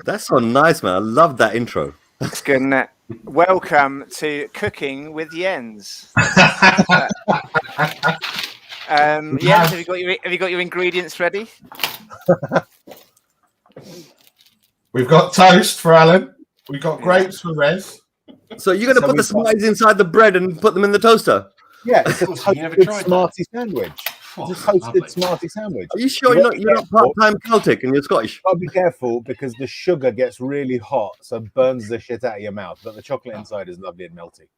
That's so nice, man. I love that intro. It's good, isn't it? Welcome to Cooking with Jens. Jens, have you got your ingredients ready? We've got toast for Alan. We've got grapes for Rez. So you're going to put the Smarties inside the bread and put them in the toaster? Yeah, it's a toasted Smartie sandwich. It's a toasted Smartie sandwich. Are you sure you're not part-time Celtic and you're Scottish? Gotta be careful because the sugar gets really hot, so it burns the shit out of your mouth. But the chocolate inside is lovely and melty.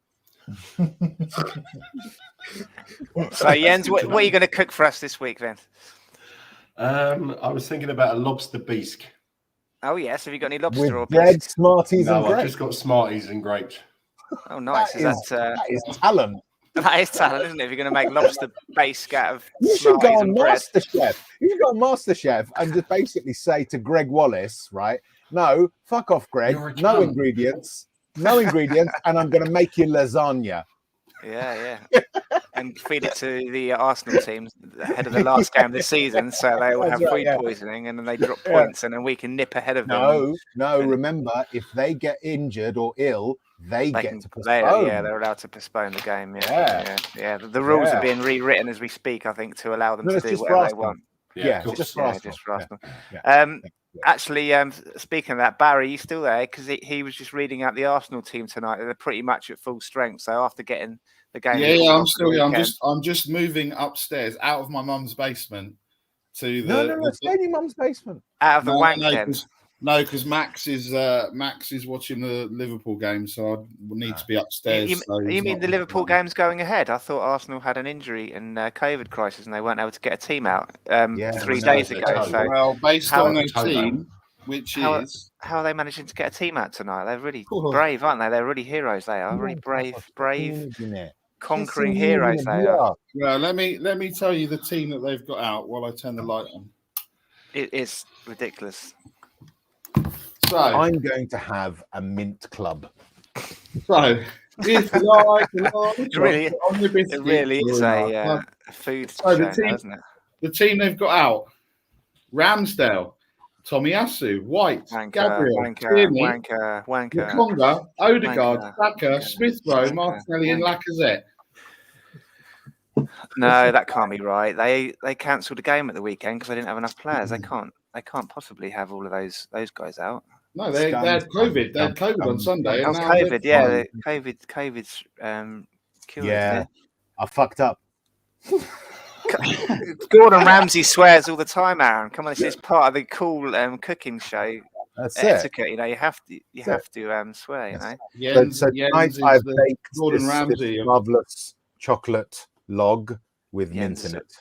So Jens, what are you going to cook for us this week then? I was thinking about a lobster bisque. Oh yes, have you got any lobster or bread, Smarties, no, and grapes? I've just got Smarties and grapes. Oh, nice! That is talent. That is talent, isn't it? If you're going to make lobster bisque out of You should go on bread. MasterChef. You should go on MasterChef and just basically say to Greg Wallace, right? No, fuck off, Greg. No ingredients, and I'm going to make you lasagna. Yeah. And feed it to the Arsenal team ahead of the last game of the season, so they will have food poisoning, and then they drop points, and then we can nip ahead of them. No. Remember, if they get injured or ill, they get to postpone. They're allowed to postpone the game. Yeah. The rules are being rewritten as we speak, I think, to allow them to do whatever they want. Just for Arsenal. Actually, speaking of that, Barry, you still there? Because he was just reading out the Arsenal team tonight. They're pretty much at full strength. So after getting the game, I'm still here. I'm just moving upstairs out of my mum's basement to the. No, stay in your mum's basement. Out of the wank den. No, because Max is watching the Liverpool game, so I need to be upstairs. You mean the Liverpool game's going ahead? I thought Arsenal had an injury and COVID crisis, and they weren't able to get a team out 3 days ago. So, based on their team, how are they managing to get a team out tonight? They're really brave, aren't they? They're really heroes. They are really brave, conquering heroes. They are. Well, let me tell you the team that they've got out while I turn the light on. It is ridiculous. So I'm going to have a mint club. So it really is a food show, isn't it? The team they've got out: Ramsdale, Tomiyasu, White, Gabriel, Tierney, Conga, Odegaard, Saka, Smith Rowe, Martinelli, and Lacazette. No, that can't be right. They cancelled the game at the weekend because they didn't have enough players. They can't possibly have all of those guys out. No, they had COVID. They had COVID on Sunday. Oh, COVID, yeah. COVID's killed. Yeah, I fucked up. Gordon Ramsay swears all the time, Aaron. Come on, this is part of the cool cooking show. That's etiquette. it. You know, you have to swear. You know. So tonight I've baked Gordon Ramsay marvelous chocolate log with mint in it.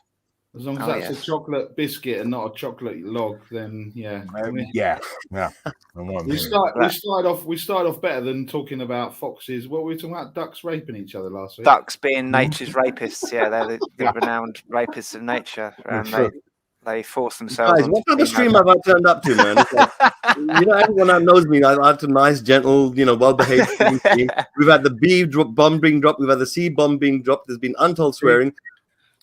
As long as that's a chocolate biscuit and not a chocolate log, then yeah. We started off better than talking about foxes. What were we talking about? Ducks raping each other last week. Ducks being nature's rapists. Yeah, they're the renowned rapists of nature. They force themselves. Guys, what kind of stream have I turned up to, man? Everyone that knows me, I'm a nice, gentle, well-behaved stream. We've had the B bomb being dropped. We've had the C bomb being dropped. There's been untold swearing.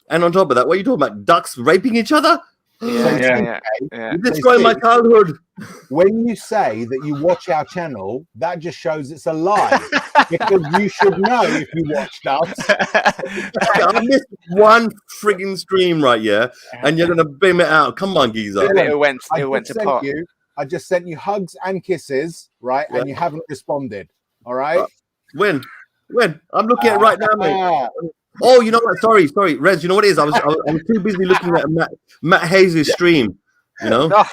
And on top of that, what are you talking about? Ducks raping each other? Yeah. You're destroying my childhood. When you say that you watch our channel, that just shows it's a lie. Because you should know if you watched us. I missed one frigging stream right here, and you're gonna beam it out. Come on, geezer. It went to pot. I just sent you hugs and kisses, right? Yeah. And you haven't responded. All right. When? I'm looking at it right now, mate. Oh, you know what? Sorry, Rez. You know what it is? I was too busy looking at Matt Hayes' stream. Look at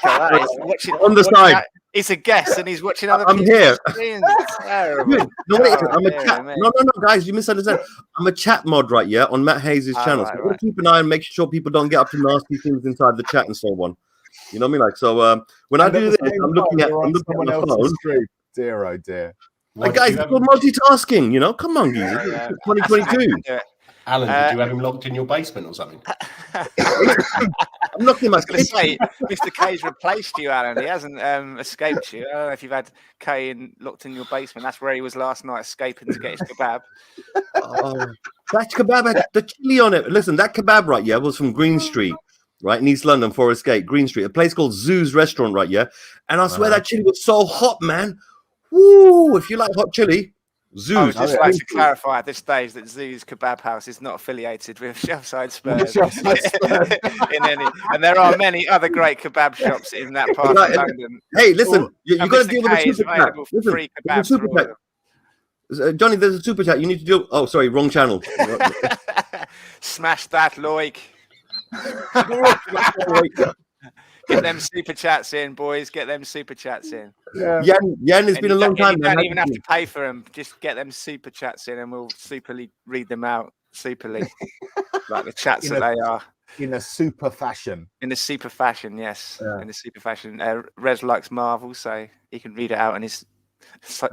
that. He's watching, on the side. He's a guest and he's watching other I'm here. It's terrible. No, I'm a chat. No, guys, you misunderstand. I'm a chat mod right here on Matt Hayes' channel. Right, so I've got to keep an eye and make sure people don't get up to nasty things inside the chat and so on. You know what I mean? Like, so when I do this, I'm looking at my phone. Stream. Dear, oh dear. Like, guys, it's called multitasking, Come on, geezer. It's 2022. Alan, did you have him locked in your basement or something? I'm looking at my say, Mr. K's replaced you, Alan. He hasn't escaped you. I don't know if you've had K locked in your basement. That's where he was last night, escaping to get his kebab. That kebab had the chili on it. Listen, that kebab right here was from Green Street. right, in East London, Forest Gate, Green Street, a place called Zoo's Restaurant, right, yeah? And I swear that chili was so hot, man. Woo! If you like hot chili, Zoo's. I would just like to clarify at this stage that Zoo's Kebab House is not affiliated with Shelfside Spurs. And there are many other great kebab shops in that part of London. Hey, listen, you got to deal with the super chat. Listen, there's a super chat. Johnny, there's a super chat. You need to deal. Oh, sorry, wrong channel. Smash that, Loic. Get them super chats in, boys. Get them super chats in. Yeah, it's been a long time. You don't even have to pay for them. Just get them super chats in, and we'll superly read them out. Superly, like the chats that they are. In a super fashion. In a super fashion, yes. Yeah. In a super fashion. Rez likes Marvel, so he can read it out in his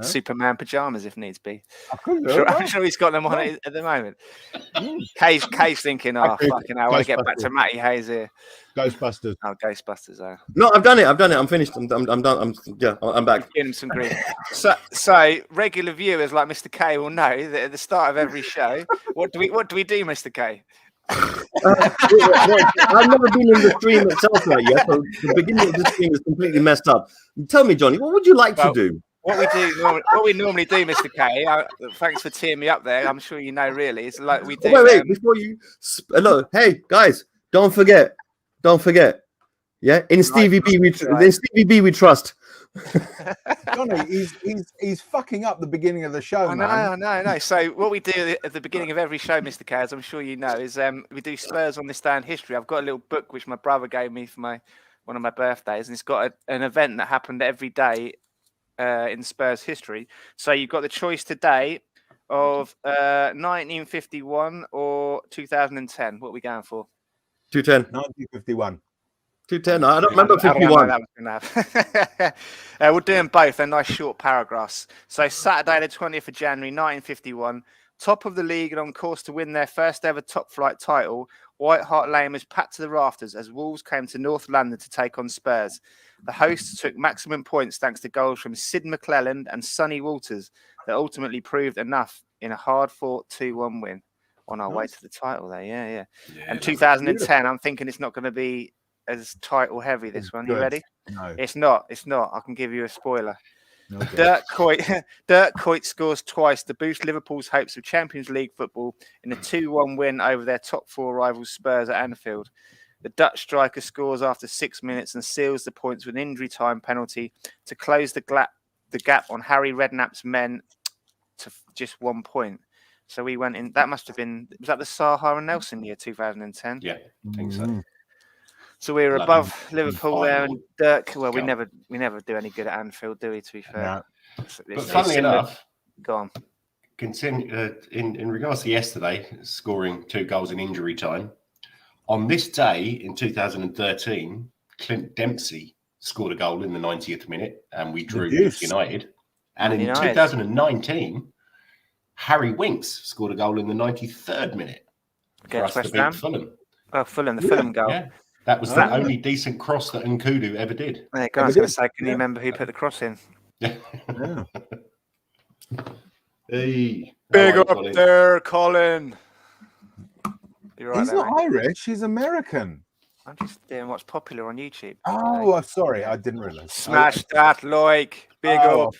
Superman pajamas if needs be. I'm sure he's got them on at the moment. Kay's thinking, fucking hell, I want to get back to Matty Hayes here. Ghostbusters. Oh, Ghostbusters. No, I've done it. I'm finished. I'm done. I'm back. Give him some grief. So regular viewers like Mr. K will know that at the start of every show, what do we do, Mr. K? I've never been in the stream itself right yet, so the beginning of the stream is completely messed up. Tell me, Johnny, what would you like to do? What we normally do, Mr. K. Thanks for teeing me up there. I'm sure you know. Really, it's like we do. Wait, before you. Hello, hey guys, don't forget. Yeah, in Stevie Bbbbb we trust. Johnny, he's fucking up the beginning of the show. I know. So what we do at the beginning of every show, Mr. K, as I'm sure you know, is we do Spurs on this day in history. I've got a little book which my brother gave me for one of my birthdays, and it's got an event that happened every day in Spurs history. So you've got the choice today of 1951 or 2010. What are we going for? 210. 1951. 210. I don't remember 51. We're doing both. They're nice short paragraphs. So Saturday, the 20th of January, 1951, top of the league and on course to win their first ever top flight title, White Hart Lane was packed to the rafters as Wolves came to North London to take on Spurs. The hosts took maximum points thanks to goals from Sid McClelland and Sonny Walters that ultimately proved enough in a hard-fought 2-1 win. On our way to the title there, yeah. And 2010, I'm thinking it's not going to be as title heavy, this one. You ready? No. It's not. I can give you a spoiler. Okay. Dirk Kuyt scores twice to boost Liverpool's hopes of Champions League football in a 2-1 win over their top four rivals Spurs at Anfield. The Dutch striker scores after 6 minutes and seals the points with an injury time penalty to close the gap on Harry Redknapp's men to just 1 point. So we went in. That must have been. Was that the Saha and Nelson year, 2010? Yeah, I think so. So we were above Liverpool there, and Dirk. Well, we never do any good at Anfield, do we? To be fair. No. But funnily enough, go on. In regards to yesterday, scoring 2 goals in injury time. On this day in 2013, Clint Dempsey scored a goal in the 90th minute, and we drew with United. And in 2019. Harry Winks scored a goal in the 93rd minute for us to beat Fulham. Oh, Fulham, the Fulham goal. Yeah. That was the only decent cross that Nkudu ever did. There you go. I was going to say, can you remember who put the cross in? Yeah. Hey, big up there, Colin. He's not Irish. He's American. I'm just doing what's popular on YouTube. Oh, sorry. I didn't realise. Smash that, Loic. Big up.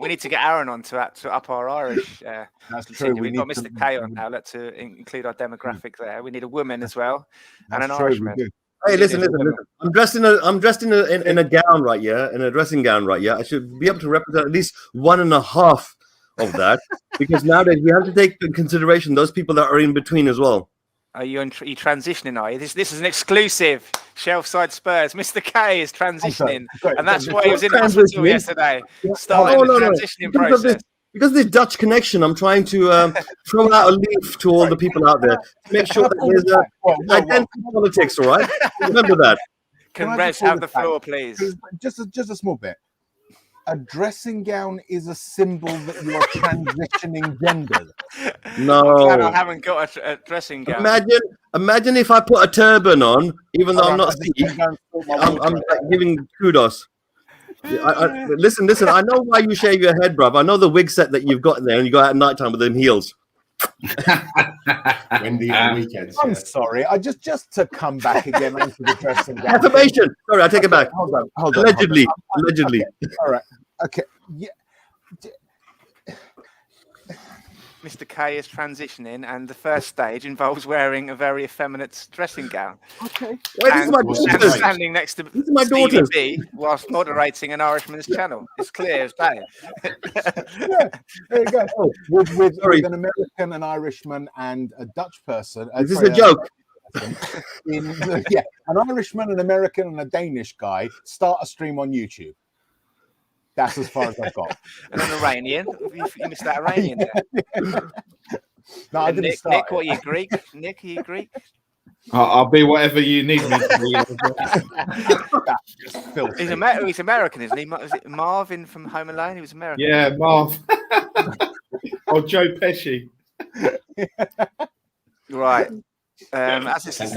We need to get Aaron on to up our Irish. That's true. We've got Mr. K on now. Let's include our demographic there. We need a woman as well, and an Irishman. Hey, listen. I'm dressed in a gown, right? Yeah, in a dressing gown, right? Yeah, I should be able to represent at least 1.5 of that because nowadays we have to take into consideration those people that are in between as well. Are you transitioning? Are you? This is an exclusive Shelfside Spurs. Mr. K is transitioning, and that's why he was in hospital yesterday, starting the transitioning process. Because of this Dutch connection, I'm trying to throw out a leaf to all the people out there to make sure that there's identity politics. All right, remember that. Can Rez have the floor, please? Just a small bit. A dressing gown is a symbol that you are transitioning genders. No, I haven't got a dressing gown. Imagine if I put a turban on, even though I'm not Steve. I'm like giving kudos. Listen. I know why you shave your head, bruv. I know the wig set that you've got in there, and you go out at night time with them heels. Windy weekends. I'm sorry. I just to come back again onto the dressing gown. Affirmation. Sorry, I take it back. Hold on. Allegedly. Okay. All right. Okay. Yeah. Mr. K is transitioning, and the first stage involves wearing a very effeminate dressing gown. Okay. Wait, this is my And daughter. standing next to This is my Stevie daughter. Bbbbb whilst moderating an Irishman's channel. It's clear as day. Yeah. There you go. Oh, with an American, an Irishman, and a Dutch person. Is this a joke? Yeah, an Irishman, an American, and a Danish guy start a stream on YouTube. That's as far as I've got. And an Iranian. You missed that Iranian there. No, I didn't Nick, start. Nick, what are you, Greek? Nick, are you Greek? I'll be whatever you need me to be. He's American, isn't he? Is it Marvin from Home Alone? He was American. Yeah, Marv. Or Joe Pesci. Right. As this is,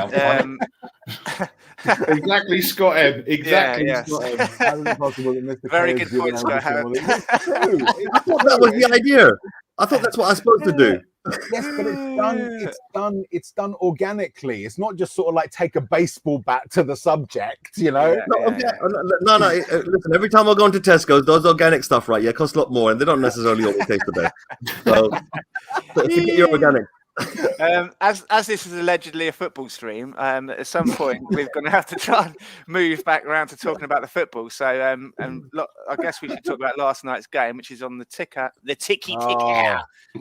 Exactly, Scott M. Exactly, Yeah, Scott M. How is it possible that Mr. Very K good is giving point, Scott. Irishman all these- It's true. I thought that was the idea. I thought that's what I was supposed to do. Yes, but it's done organically. It's not just sort of like take a baseball bat to the subject, you know. Yeah. No. Listen, every time I go into Tesco's, those organic stuff, right? Yeah, cost a lot more, and they don't necessarily always taste the best. So get your organic. As this is allegedly a football stream, at some point we're going to have to try and move back around to talking about the football. So, I guess we should talk about last night's game, which is on the ticker, the ticky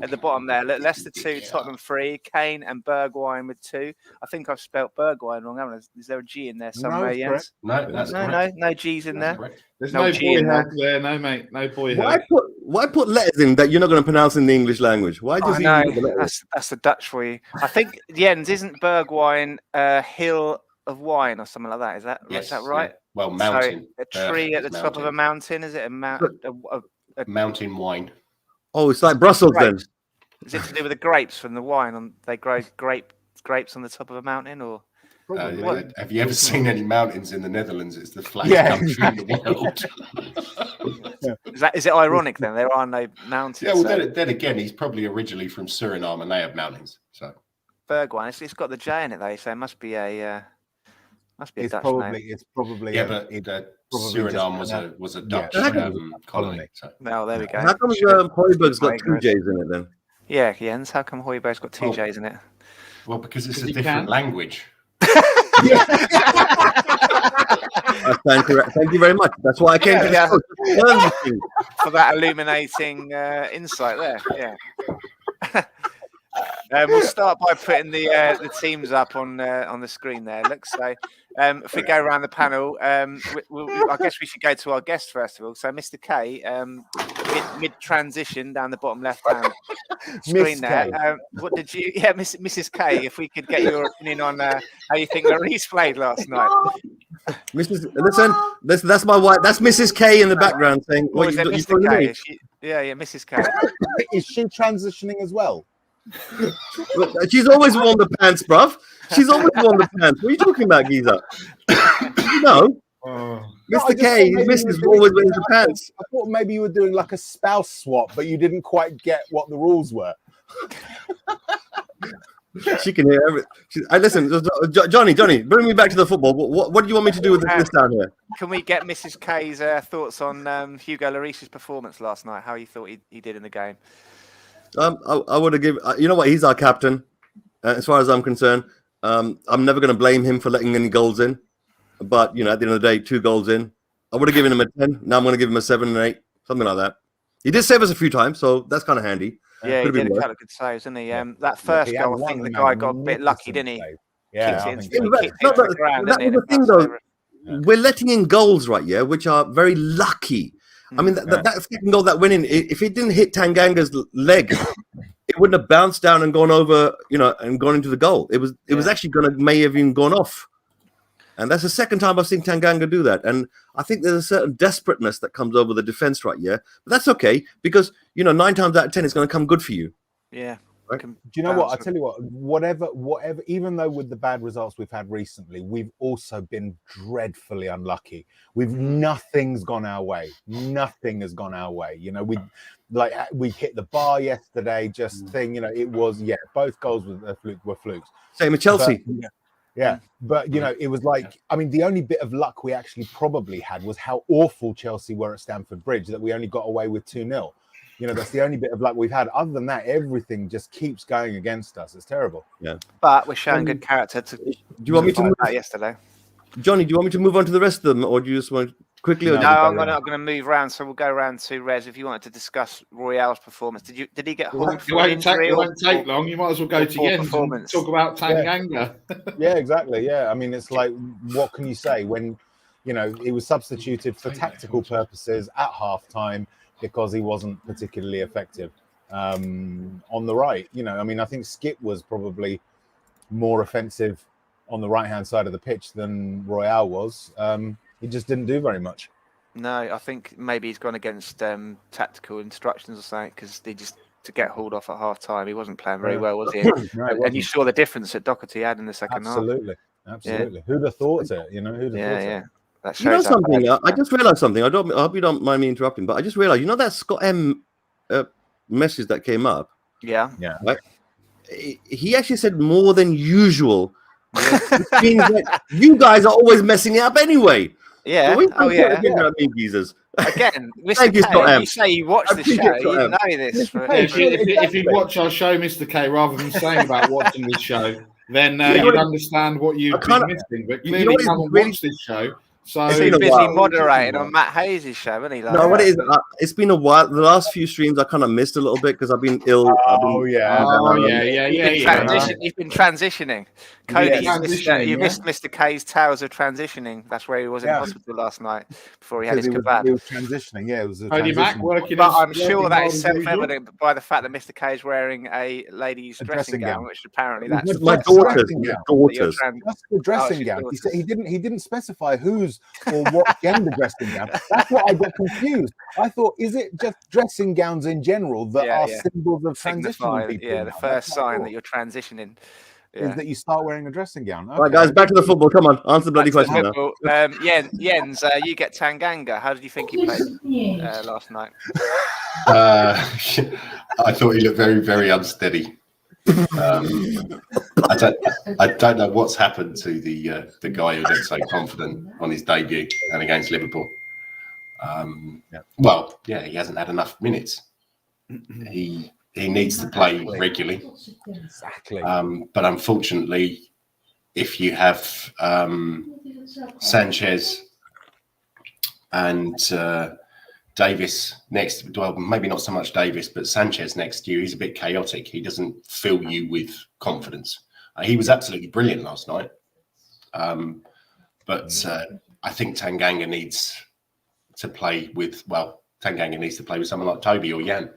at the bottom there. Leicester 2, Tottenham 3, Kane and Bergwijn with 2. I think I've spelt Bergwijn wrong, haven't I? Is there a G in there somewhere, Jens? No, that's correct. No G's in there. Correct. There's No no G boy in there. help there, no mate, no boy help. Why put letters in that you're not going to pronounce in the English language? Why just I use the know, letters? that's the Dutch for you. I think Jens, isn't Bergwijn a hill of wine or something like that? Is that right? Yeah. Well, mountain. So a tree at the top of a mountain, is it? A Mountain wine. Oh, it's like Brussels then. grapes. Is it to do with the grapes from the wine? They grow grapes on the top of a mountain, or Have you ever seen any mountains in the Netherlands? It's the flattest country in the world. is it ironic then? There are no mountains. Yeah, well, then again, he's probably originally from Suriname, and they have mountains. So Bergwijn, it's got the J in it though, so it must be a It's Dutch probably name. it's probably Suriname was a Dutch colony. So. Well, there we go. How come Højbjerg's got 2 J's in it then? Yeah, Jens, how come Højbjerg's got 2 J's in it? Well, because it's a different language. Thank you very much. That's why I came to this show. For that illuminating insight there. Yeah. We'll start by putting the teams up on the screen there. Look, so if we go around the panel, I guess we should go to our guest first of all. So, Mr. K, mid transition down the bottom left hand screen there. What did you? Yeah, Mrs. K. If we could get your opinion on how you think Maurice played last night. Listen, that's my wife. That's Mrs. K in the background saying, "What you Mr. K? Yeah, Mrs. K. Is she transitioning as well? She's always worn the pants, bruv. She's always worn the pants. What are you talking about, Giza? You know, Mr. K, Mrs. always wears the pants. I thought maybe you were doing like a spouse swap, but you didn't quite get what the rules were. She can hear everything. Listen, Johnny, bring me back to the football. What do you want me to do with this down here? Can we get Mrs. K's thoughts on Hugo Lloris's performance last night? How you thought he did in the game? I would have given. You know what? He's our captain. As far as I'm concerned, I'm never going to blame him for letting any goals in. But at the end of the day, 2 goals in. I would have given him a 10. Now I'm going to give him a 7 and 8, something like that. He did save us a few times, so that's kind of handy. Yeah, he did a couple of good saves, didn't he? That first goal, I think the guy got a bit lucky, didn't he? Yeah, the thing though. We're letting in goals, right? Yeah, which are very lucky. I mean, that second goal that went in, if it didn't hit Tanganga's leg, it wouldn't have bounced down and gone over, and gone into the goal. It was actually may have even gone off. And that's the second time I've seen Tanganga do that. And I think there's a certain desperateness that comes over the defense right here. But that's okay, because, 9 times out of 10, it's going to come good for you. Yeah. Right? Do you know what? I tell you what, whatever, even though with the bad results we've had recently, we've also been dreadfully unlucky. Nothing's gone our way. Nothing has gone our way. like we hit the bar yesterday, just thing, it was, both goals were flukes. Same with Chelsea. But it was like, I mean, the only bit of luck we actually probably had was how awful Chelsea were at Stamford Bridge, that we only got away with 2-0. That's the only bit of luck we've had. Other than that, everything just keeps going against us. It's terrible. Yeah. But we're showing good character. Do you want me to move yesterday? Johnny, do you want me to move on to the rest of them, or do you just want quickly? No, I'm going to move around. So we'll go around to Rez. If you wanted to discuss Royale's performance, did he get hauled? It won't take long. You might as well go to Jens and talk about Tanganga. Yeah, exactly. Yeah, I mean, it's like, what can you say when he was substituted for tactical purposes at halftime because he wasn't particularly effective on the right. I mean, I think Skip was probably more offensive on the right-hand side of the pitch than Royale was. He just didn't do very much. No, I think maybe he's gone against tactical instructions or something, because they just to get hauled off at half-time. He wasn't playing very well, was he? And you saw the difference that Dohertyyyy had in the second half. Absolutely. Who'd have thought it? Who'd have thought it? You know something? I just realised something. I hope you don't mind me interrupting, but I just realised, that Scott M message that came up. Yeah. Right? He actually said more than usual. Which means that you guys are always messing it up anyway. Yeah. Jesus. Again, Mr. Thank you, Scott M. You say you watch the show. You know this. If you watch our show, Mr. K, rather than saying about watching this show, then you'd understand what you've been missing. But clearly, you haven't watched this show. So he's been busy moderating on Matt Hayes' show, isn't he? What it is, it's been a while. The last few streams I kind of missed a little bit because I've been ill. You've been transitioning. Cody, you missed Mr. K's Tales of Transitioning. That's where he was in hospital last night before he had his kebab. He was transitioning, it was Cody Mack working. But I'm sure that is self-evident by the fact that Mr. K is wearing a lady's dressing gown, which apparently that's my daughter's. That's the dressing gown. He said he didn't specify whose or what gender dressing gown. That's what I got confused. I thought, is it just dressing gowns in general that are symbols of transitioning people? Yeah, the first sign that you're transitioning is that you start wearing a dressing gown. All right, guys, back to the football. Come on, answer the bloody question now. Jens, you get Tanganga. How did you think he played last night? I thought he looked very, very unsteady. I don't know what's happened to the guy who looked so confident on his debut and against Liverpool. Well, he hasn't had enough minutes. He needs to play regularly. Exactly. But unfortunately, if you have Sanchez and Davis next, well, maybe not so much Davis, but Sanchez next to you, he's a bit chaotic. He doesn't fill you with confidence. He was absolutely brilliant last night. But I think Tanganga needs to play with someone like Toby or Jan.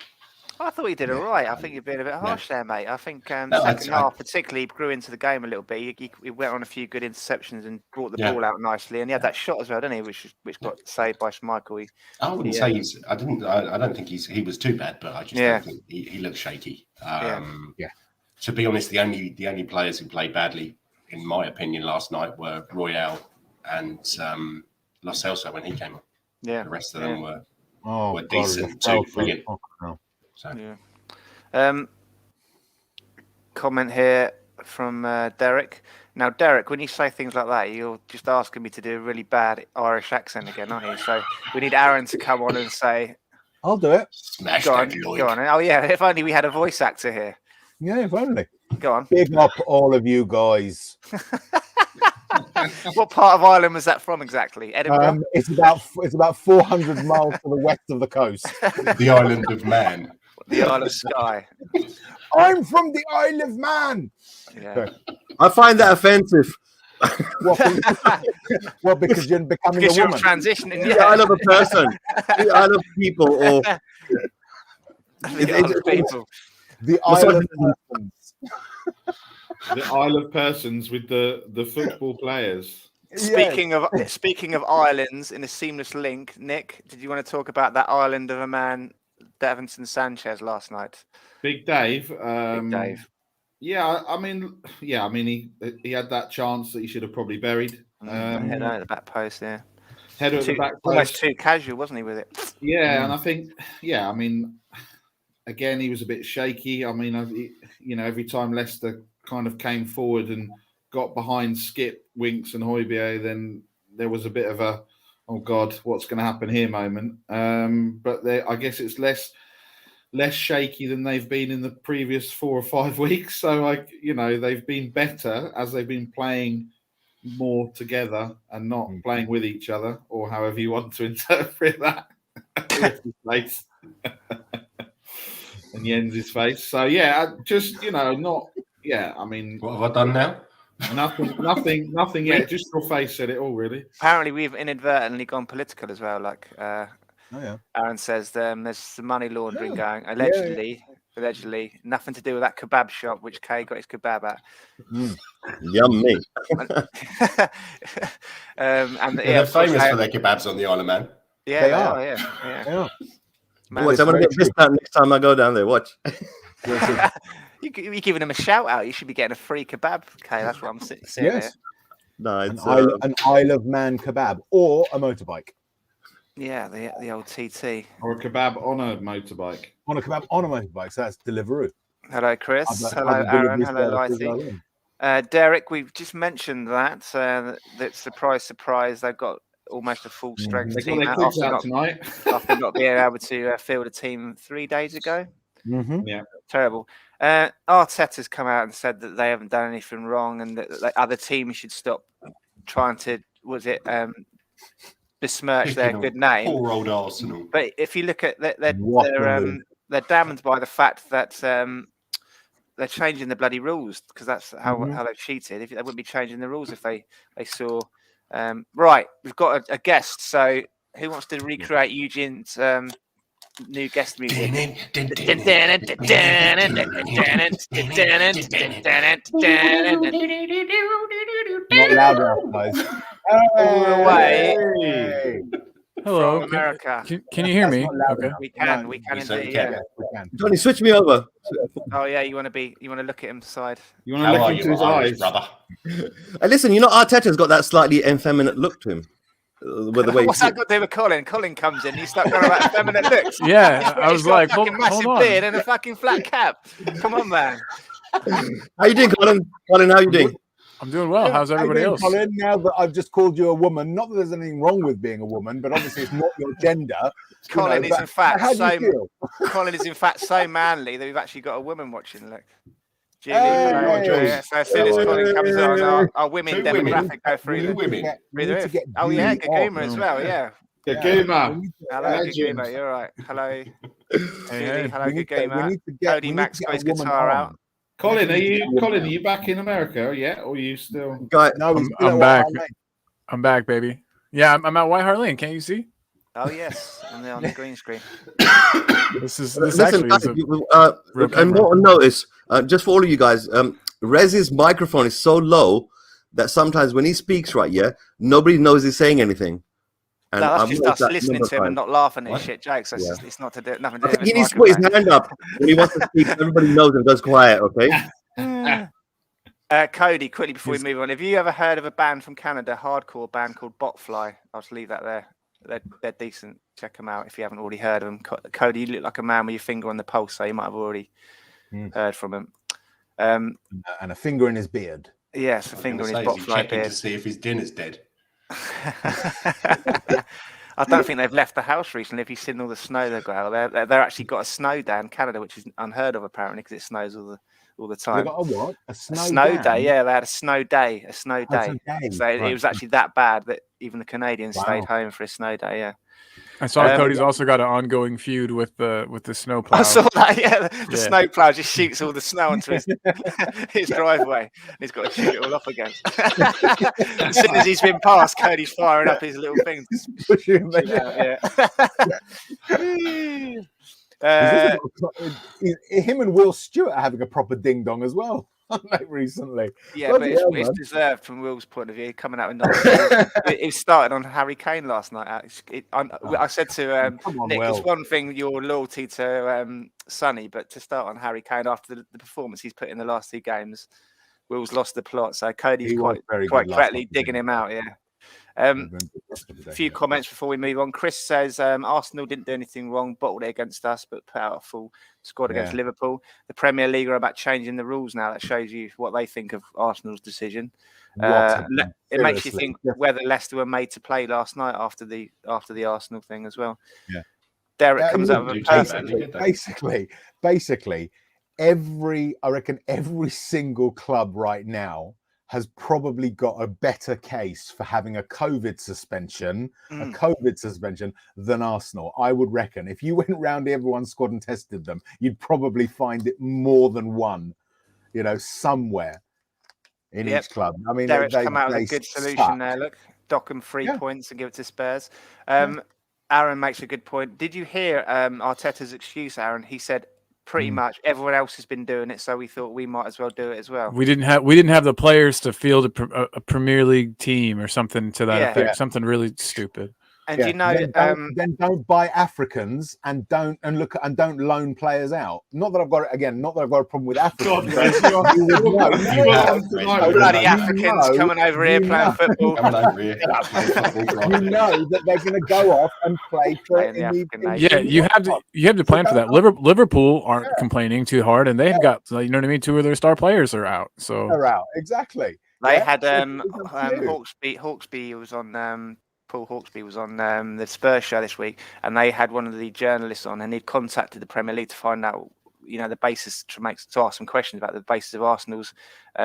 I thought he did all right. I think you're being a bit harsh there, mate. I think second half, particularly, grew into the game a little bit. He went on a few good interceptions and brought the ball out nicely, and he had that shot as well, didn't he? Which got saved by Schmeichel. I wouldn't say I don't think he was too bad, but I just don't think he looked shaky. To be honest, the only players who played badly, in my opinion, last night were Royale and Lo Celso when he came on. Yeah, the rest of them were decent too, brilliant. So. Comment here from Derek. Now, Derek, when you say things like that, you're just asking me to do a really bad Irish accent again, aren't you? So we need Aaron to come on and say, "I'll do it." Smash go that, on, go on. Oh yeah, if only we had a voice actor here. Yeah, if only. Go on. Big up all of you guys. What part of Ireland was that from exactly? Edinburgh. It's about 400 miles to the west of the coast. The island of Man. The Isle of Skye. I'm from the Isle of Man. Yeah. I find that offensive. Well, because you're becoming a woman. Transitioning. The Isle of a person. The Isle of people. Or the Isle of people. The Isle of Persons. The Isle of Persons with the football players. Speaking of islands, in a seamless link, Nick, did you want to talk about that island of a man, Davinson Sanchez, last night? Big Dave. Big Dave. Yeah, I mean, he had that chance that he should have probably buried. Head out at the back post, Head at the back post. Almost too casual, wasn't he, with it? Yeah, and I think, I mean, again, he was a bit shaky. I mean, every time Leicester kind of came forward and got behind Skip, Winks, and Højbjerg, then there was a bit of a, oh God, what's going to happen here moment. But I guess it's less shaky than they've been in the previous 4 or 5 weeks. So, they've been better as they've been playing more together and not playing with each other, or however you want to interpret that. Face. And Jens's face. So, yeah, just, not, yeah, I mean. What have I done now? Nothing yet. Just your face said it all, really. Apparently, we've inadvertently gone political as well. Like, Aaron says there's some money laundering going. Allegedly, nothing to do with that kebab shop which Kay got his kebab at. Yummy. And they're famous for their kebabs on the Isle of Man. Yeah, they are. Yeah. Watch, I'm gonna get this time next time I go down there. Watch. You're giving them a shout out. You should be getting a free kebab. Okay, that's what I'm saying. Yes. No, it's an Isle of Man kebab or a motorbike. Yeah, the old TT. Or a kebab on a motorbike. On a kebab on a motorbike. So that's Deliveroo. Hello, Chris. Hello, Aaron. Hello, Lighty. Derek, we've just mentioned that. That surprise, they've got almost a full strength team they got their out tonight. After not being able to field a team 3 days ago. Mm-hmm. Yeah, terrible. Arteta's come out and said that they haven't done anything wrong, and that other teams should stop trying to besmirch their good name. Poor old Arsenal. But if you look at they're damned by the fact that they're changing the bloody rules, because that's how they've cheated. If they wouldn't be changing the rules if they saw. Right, we've got a guest. So who wants to recreate Eugene's new guest music? Not loud enough, guys. All the way. Hello, from America. Can you hear me? Okay. We can indeed. Yeah. Johnny, switch me over. Oh yeah, you want to look at him side. You want to look into his eyes, brother. Listen, Arteta's got that slightly effeminate look to him. What's that got to do with Colin? Colin comes in, you start going about effeminate looks. Yeah, I was like, fucking massive beard and a fucking flat cap. Come on, man. How you doing, Colin? Colin, how you doing? I'm doing well. How's everybody else? Colin, now that I've just called you a woman, not that there's anything wrong with being a woman, but obviously it's not your gender. Colin is in fact so manly that we've actually got a woman watching. Look. Julie, so as soon as Colin comes on, our women demographic go through the women. Oh yeah, Gaguma as well, yeah. Gaguma. Hello, Gaguma, you're right. Hello. Julie, hello, Gaguma. Cody Max got his guitar out. Colin, are you back in America yet, or are you still? No, I'm back. I'm back, baby. Yeah, I'm at White Hart Lane. Can't you see? Oh yes, on the green screen. This Listen, actually is and more notice, just for all of you guys, Rez's microphone is so low that sometimes when he speaks, nobody knows he's saying anything. And no, that's just us listening to him and not laughing at shit jokes. It's not to do nothing to do with he needs to put his hand up when he wants to speak. Everybody knows and goes quiet, okay? Cody, quickly before we move on, have you ever heard of a band from Canada, hardcore band called Botfly? I'll just leave that there. They're decent. Check them out if you haven't already heard of them. Cody, you look like a man with your finger on the pulse, so you might have already heard from him. And a finger in his beard. Yes, a finger in his Botfly beard. To see if his dinner's dead. I don't think they've left the house recently. If you've seen all the snow they've got out there, they're actually got a snow day in Canada, which is unheard of apparently because it snows all the time. They got a what? A snow day. Yeah, they had a snow day. So right. It was actually that bad that even the Canadians stayed home for a snow day. Yeah. I saw Cody's also got an ongoing feud with the snowplow. I saw that. Yeah, the snowplow just shoots all the snow onto his driveway, and he's got to shoot it all off again. As soon as he's been past, Cody's firing up his little things. Him and Will Stewart are having a proper ding dong as well. Like recently, yeah, but it's deserved from Will's point of view. Coming out with it started on Harry Kane last night. I said to Nick, it's one thing your loyalty to Sonny, but to start on Harry Kane after the performance he's put in the last 2 games, Will's lost the plot. So Cody's quite correctly digging him out. Yeah, A few comments before we move on. Chris says Arsenal didn't do anything wrong, bottled it against us, but put out a full squad against Liverpool. The Premier League are about changing the rules now. That shows you what they think of Arsenal's decision. It makes you think whether Leicester were made to play last night after the Arsenal thing as well. Yeah, Derek comes up with basically I reckon every single club right now has probably got a better case for having a COVID suspension than Arsenal. I would reckon if you went round everyone's squad and tested them, you'd probably find it more than one, somewhere in each club. I mean, Derek's come out with a good solution there. Look, dock them 3 points and give it to Spurs. Aaron makes a good point. Did you hear Arteta's excuse, Aaron? He said, pretty much everyone else has been doing it, so we thought we might as well do it as well. We didn't have the players to field a Premier League team or something to that effect. Something really stupid. And then don't buy Africans and don't loan players out. Not that I've got a problem with Africans. Bloody Africans coming over here playing football. You know that they're going to go off and play for it. You have to plan for that. Liverpool aren't complaining too hard, and they've got 2 of their star players are out. So they're out exactly. They had Hawksby was on. Paul Hawksby was on the Spurs show this week, and they had one of the journalists on, and he'd contacted the Premier League to find out, the basis to ask some questions about the basis of Arsenal's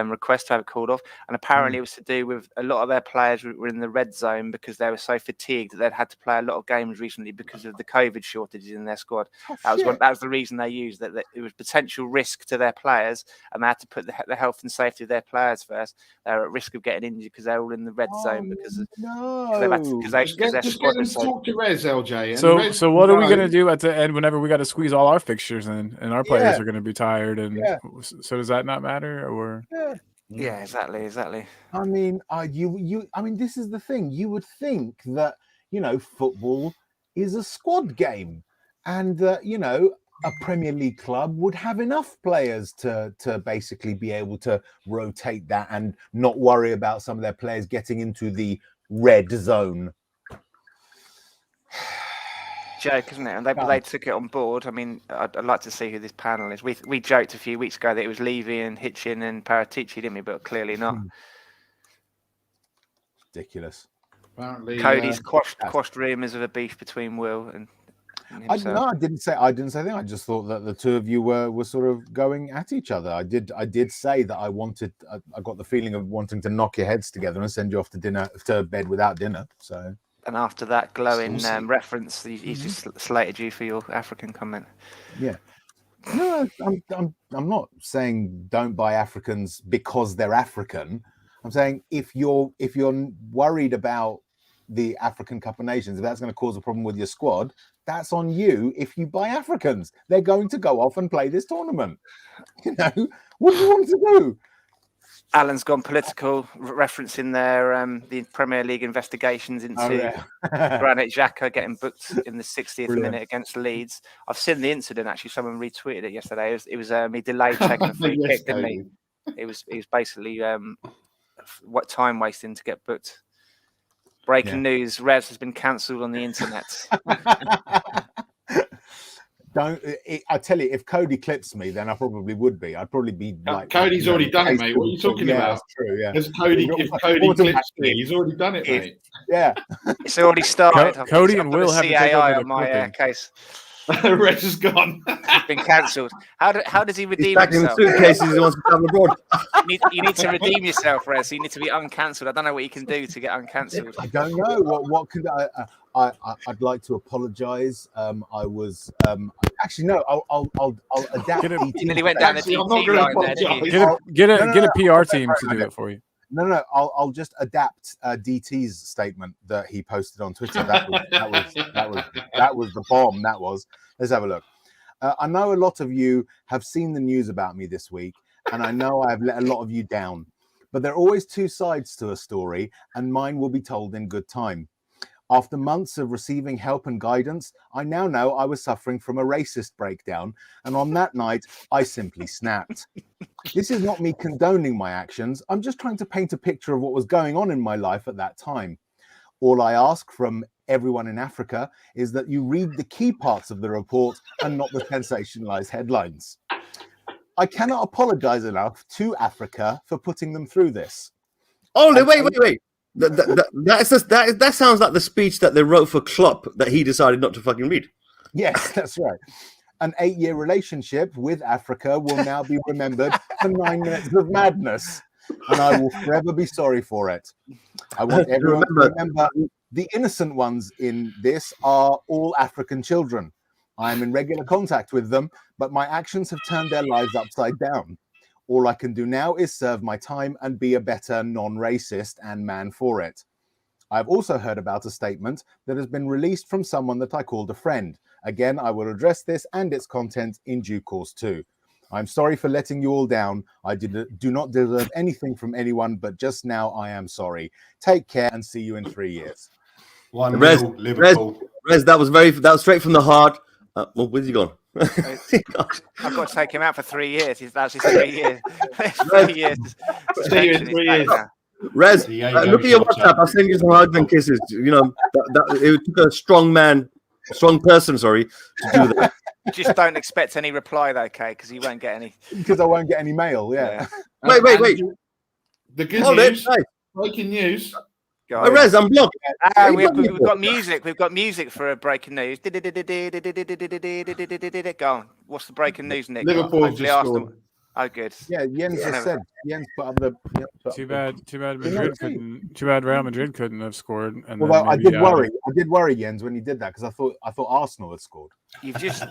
request to have it called off. And apparently it was to do with a lot of their players were in the red zone because they were so fatigued that they'd had to play a lot of games recently because of the COVID shortages in their squad. That was the reason they used that it was potential risk to their players, and they had to put the health and safety of their players first. They're at risk of getting injured because they're all in the red zone because their squad was talk to Rez, LJ. So what are we going to do at the end whenever we got to squeeze all our fixtures in and our players are going to be tired? And so does that not matter? Or yeah, exactly. I mean, this is the thing. You would think that football is a squad game, and that a Premier League club would have enough players to basically be able to rotate that and not worry about some of their players getting into the red zone. Joke, isn't it? And they took it on board. I mean, I'd like to see who this panel is. We joked a few weeks ago that it was Levy and Hitchin and Paratici, didn't we? But clearly not. Ridiculous. Apparently, Cody's quashed rumours of a beef between Will and himself. I didn't say anything. I just thought that the two of you were sort of going at each other. I did say that I got the feeling of wanting to knock your heads together and send you off to bed without dinner. So. And after that glowing reference, he just slated you for your African comment. Yeah. No, I'm not saying don't buy Africans because they're African. I'm saying if you're worried about the African Cup of Nations, if that's going to cause a problem with your squad, that's on you. If you buy Africans, they're going to go off and play this tournament. What do you want to do? Alan's gone political, referencing the Premier League investigations into Granit Xhaka getting booked in the 60th minute against Leeds. I've seen the incident, actually. Someone retweeted it yesterday. It was he delayed taking a free kick, didn't he? It was basically what time wasting to get booked. Breaking news, Revs has been cancelled on the internet. I tell you, if Cody clips me, then I probably would be. I'd probably be like. Cody's already done it, mate. What are you talking about? That's true. Yeah. If Cody clips me, he's already done it, mate. Yeah. It's already started. Cody and Will have to take over the on my case. Reg is gone. He's been cancelled. How does he redeem himself? He's suitcases. He wants to travel abroad. You need to redeem yourself, Rez. You need to be uncancelled. I don't know what you can do to get uncancelled. I don't know. What could I'd like to apologise. I was actually no. I'll adapt. You nearly went down the DT line there. Get a PR team to do it for you. No. I'll just adapt DT's statement that he posted on Twitter. That was the bomb. That was. Let's have a look. I know a lot of you have seen the news about me this week, and I know I have let a lot of you down. But there are always two sides to a story, and mine will be told in good time. After months of receiving help and guidance, I now know I was suffering from a racist breakdown, and on that night, I simply snapped. This is not me condoning my actions. I'm just trying to paint a picture of what was going on in my life at that time. All I ask from everyone in Africa is that you read the key parts of the report and not the sensationalized headlines. I cannot apologize enough to Africa for putting them through this. Oh, wait. That sounds like the speech that they wrote for Klopp that he decided not to fucking read. Yes, that's right. An 8-year relationship with Africa will now be remembered for 9 minutes of madness, and I will forever be sorry for it. I want everyone to remember the innocent ones in this are all African children. I am in regular contact with them, but my actions have turned their lives upside down. All I can do now is serve my time and be a better non-racist and man for it. I've also heard about a statement that has been released from someone that I called a friend. Again, I will address this and its content in due course too. I'm sorry for letting you all down. I do not deserve anything from anyone, but just now I am sorry. Take care and see you in 3 years. 1-0 Liverpool. Rez, that was straight from the heart. Well, where's he gone? I've got to take him out for 3 years. That's his 3 years. 3 years. 3 years. Rez, look at your WhatsApp. I'll send you some hugs and kisses. You know, it took a strong person, to do that. Just don't expect any reply though, Kay, because you won't get any. Because I won't get any mail. Yeah. Wait. The good news. Breaking news. Oh, Rez, I'm blocked. We've got music. We've got music for a breaking news. Go on. What's the breaking news, Nick? Liverpool just scored. Oh, good. Yeah, Jens just said. Jens put up the. Too bad Madrid couldn't. Too bad Real Madrid couldn't have scored. And well, I did worry, Jens, when you did that because I thought Arsenal had scored. You've just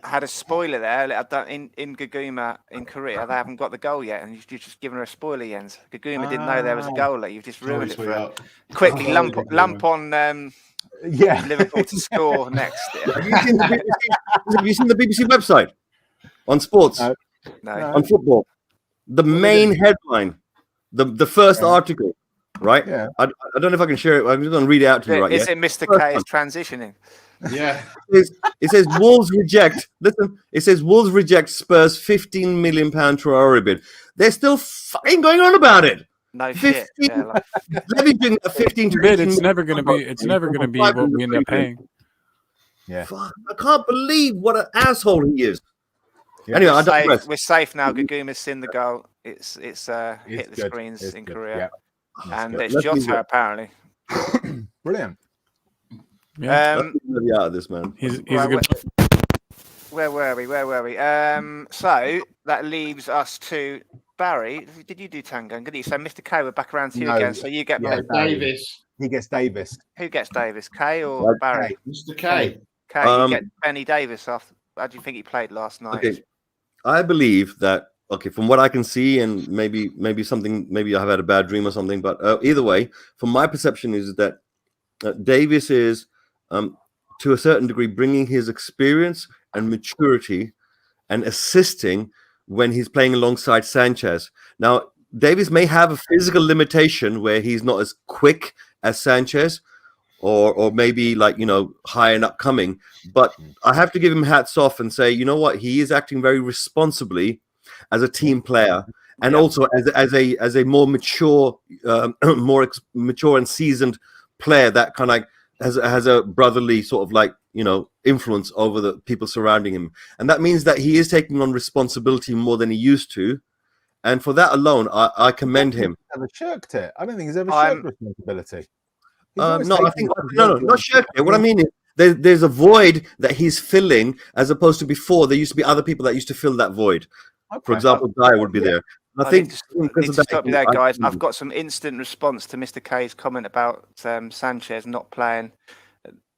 had a spoiler there. In Gaguma in Korea, they haven't got the goal yet, and you've just given her a spoiler, Jens. Gaguma didn't know there was a goal there. You've just ruined it for her. Quickly, lump on. Liverpool to score next. Have you seen the BBC website on sports? No. On football, the main headline, the first article, right? Yeah. I don't know if I can share it. I'm just going to read it out to you right Is it Mr. K is transitioning? Yeah. It says Wolves reject. Listen, it says Wolves reject Spurs' £15 million Traore bid. They're still fucking going on about it. No shit. Levy doing a 15 to bid. It's never going to be. It's never going to be what we end up paying. Yeah. Fuck, I can't believe what an asshole he is. Yeah. Anyway, we're safe now. Gaguma's seen the goal. It's hit the screens in Korea, and it's Jota apparently. Brilliant. Yeah. Out of this man. He's a good. Where were we? So that leaves us to Barry. Did you do Tango? Good. So Mr. K, we're back around to you again. So you get Davis. He gets Davis. Who gets Davis? K or Barry? Mr. K. K. You get Benny Davis off. How do you think he played last night? Okay. I believe that, from what I can see, and maybe I've had a bad dream or something, but either way, from my perception is that Davis is, to a certain degree, bringing his experience and maturity and assisting when he's playing alongside Sanchez. Now, Davis may have a physical limitation where he's not as quick as Sanchez, or maybe high and upcoming, but I have to give him hats off and say, you know what, he is acting very responsibly as a team player, and also as a more mature, mature and seasoned player that kind of has a brotherly sort of influence over the people surrounding him, and that means that he is taking on responsibility more than he used to, and for that alone, I commend him. Never shirked it. I don't think he's ever shirked responsibility. Not sure. What I mean is there's a void that he's filling, as opposed to before. There used to be other people that used to fill that void. Okay. For example, Dyer would be there. I think need to stop you there, guys. I've got some instant response to Mr. K's comment about Sanchez not playing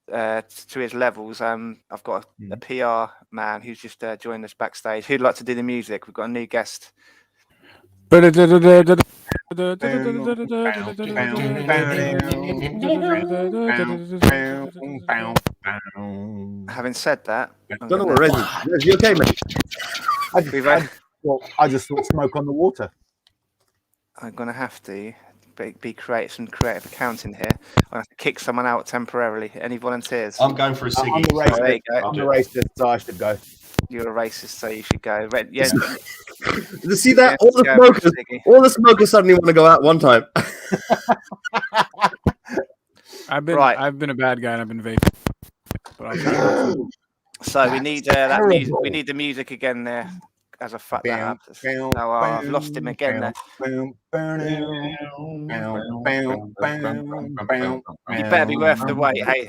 to his levels. I've got a PR man who's just joined us backstage. Who'd like to do the music? We've got a new guest. Having said that, I don't know what Rez, you okay, mate? I just thought smoke on the water. I'm gonna have to some creative accounting here. I have to kick someone out temporarily. Any volunteers? I'm going for a ciggy. I'm a racist, so I should go. You're a racist, so you should go. Yeah. See that? All the smokers suddenly want to go out one time. I've been a bad guy and I've been vaping. But I'll try. So we need that music. We need the music again there. As I fuck that up. Oh, I've lost him again there. You better be worth the wait. Hey,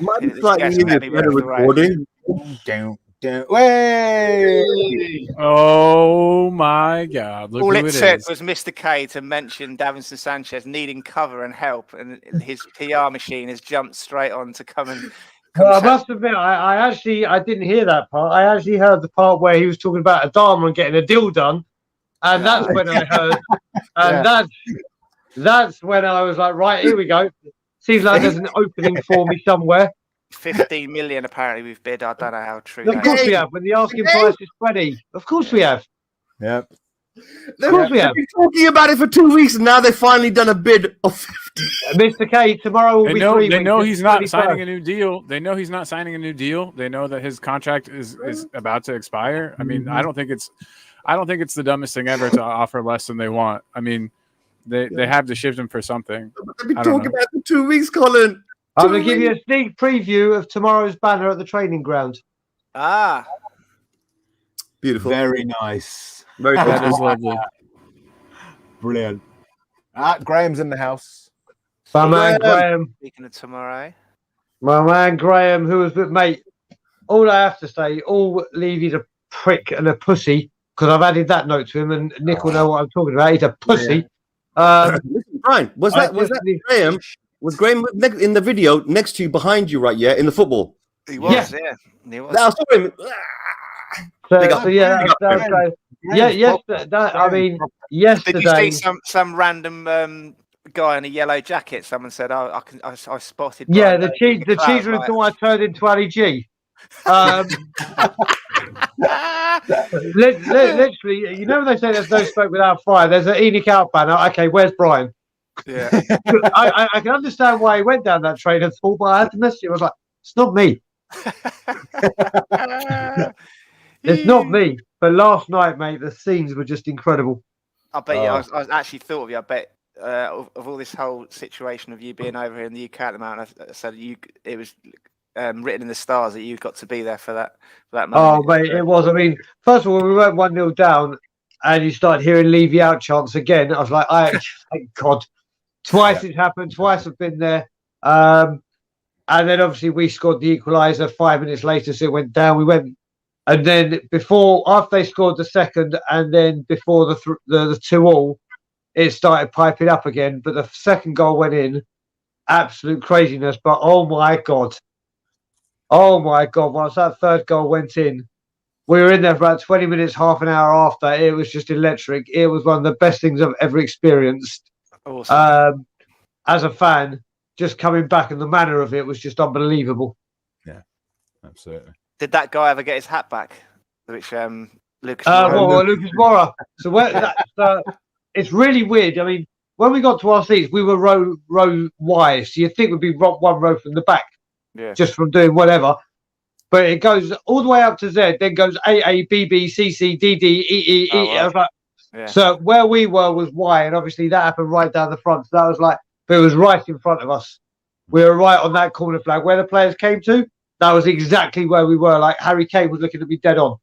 Oh my God! Look all who it took is. was Mr. K to mention Davinson Sanchez needing cover and help, and his PR machine has jumped straight on to come and. Well, I must admit, I didn't hear that part. I actually heard the part where he was talking about a Dharma and getting a deal done, and that's when I heard, and that's when I was like, right, here we go. Seems like there's an opening for me somewhere. 15 million apparently we've bid. I don't know how true. Of course we have. When the asking price is 20, of course we have. Yep. Of course we have. They've been talking about it for 2 weeks, and now they've finally done a bid of 50. Mr. K, tomorrow will be 3 weeks. They know he's not signing a new deal. They know he's not signing a new deal. They know that his contract is about to expire. I mean, I don't think it's the dumbest thing ever to offer less than they want. I mean, they have to shift him for something. They've been talking about it for 2 weeks, Colin. I'm going to give you a sneak preview of tomorrow's banner at the training ground. Beautiful. Very nice. Very That is lovely. Brilliant. Graham's in the house. My man Graham. Speaking of tomorrow. My man Graham, who was with mate. All I have to say, all Levy's a prick and a pussy, because I've added that note to him, and Nick will know what I'm talking about. He's a pussy. Listen, Brian, was that Graham? Was Graham in the video next to you, behind you, right? Yeah, in the football. He was, yeah. He was. I saw him. Yesterday. Did you see some random guy in a yellow jacket? Someone said, "Oh, I spotted." Yeah, the cheese room thought I turned into Ali G. Literally, you know when they say there's no smoke without fire, there's an Enoch out banner. Okay, where's Brian? Yeah, I can understand why he went down that train and thought, but I had to message him. I was like, it's not me. It's not me. But last night, mate, the scenes were just incredible. I bet you. I actually thought of you. I bet of all this whole situation of you being over here in the UK at the moment. I said it was written in the stars that you got to be there for that moment. Oh, mate, it was. I mean, first of all, we went 1-0 down, and you start hearing Levy out chants again. I was like, thank God. Twice it's happened. Twice I've been there. And then obviously we scored the equaliser 5 minutes later, so it went down. We went, and then after they scored the second, and then before the 2-2, it started piping up again. But the second goal went in, absolute craziness. But oh my God, once that third goal went in, we were in there for about 20 minutes, half an hour after. It was just electric. It was one of the best things I've ever experienced. Awesome. As a fan, just coming back, and the manner of it was just unbelievable. Yeah, absolutely. Did that guy ever get his hat back? Which Lucas Lucas Moura. So it's really weird. I mean, when we got to our seats, we were row wise. So you'd think we'd be one row from the back, just from doing whatever. But it goes all the way up to Z, then goes A, B, B, C, C, D, D, E, E, E. I was like, so where we were was Y, and obviously that happened right down the front. So that was like, but it was right in front of us. We were right on that corner flag where the players came to. That was exactly where we were. Like Harry Kane was looking to be dead on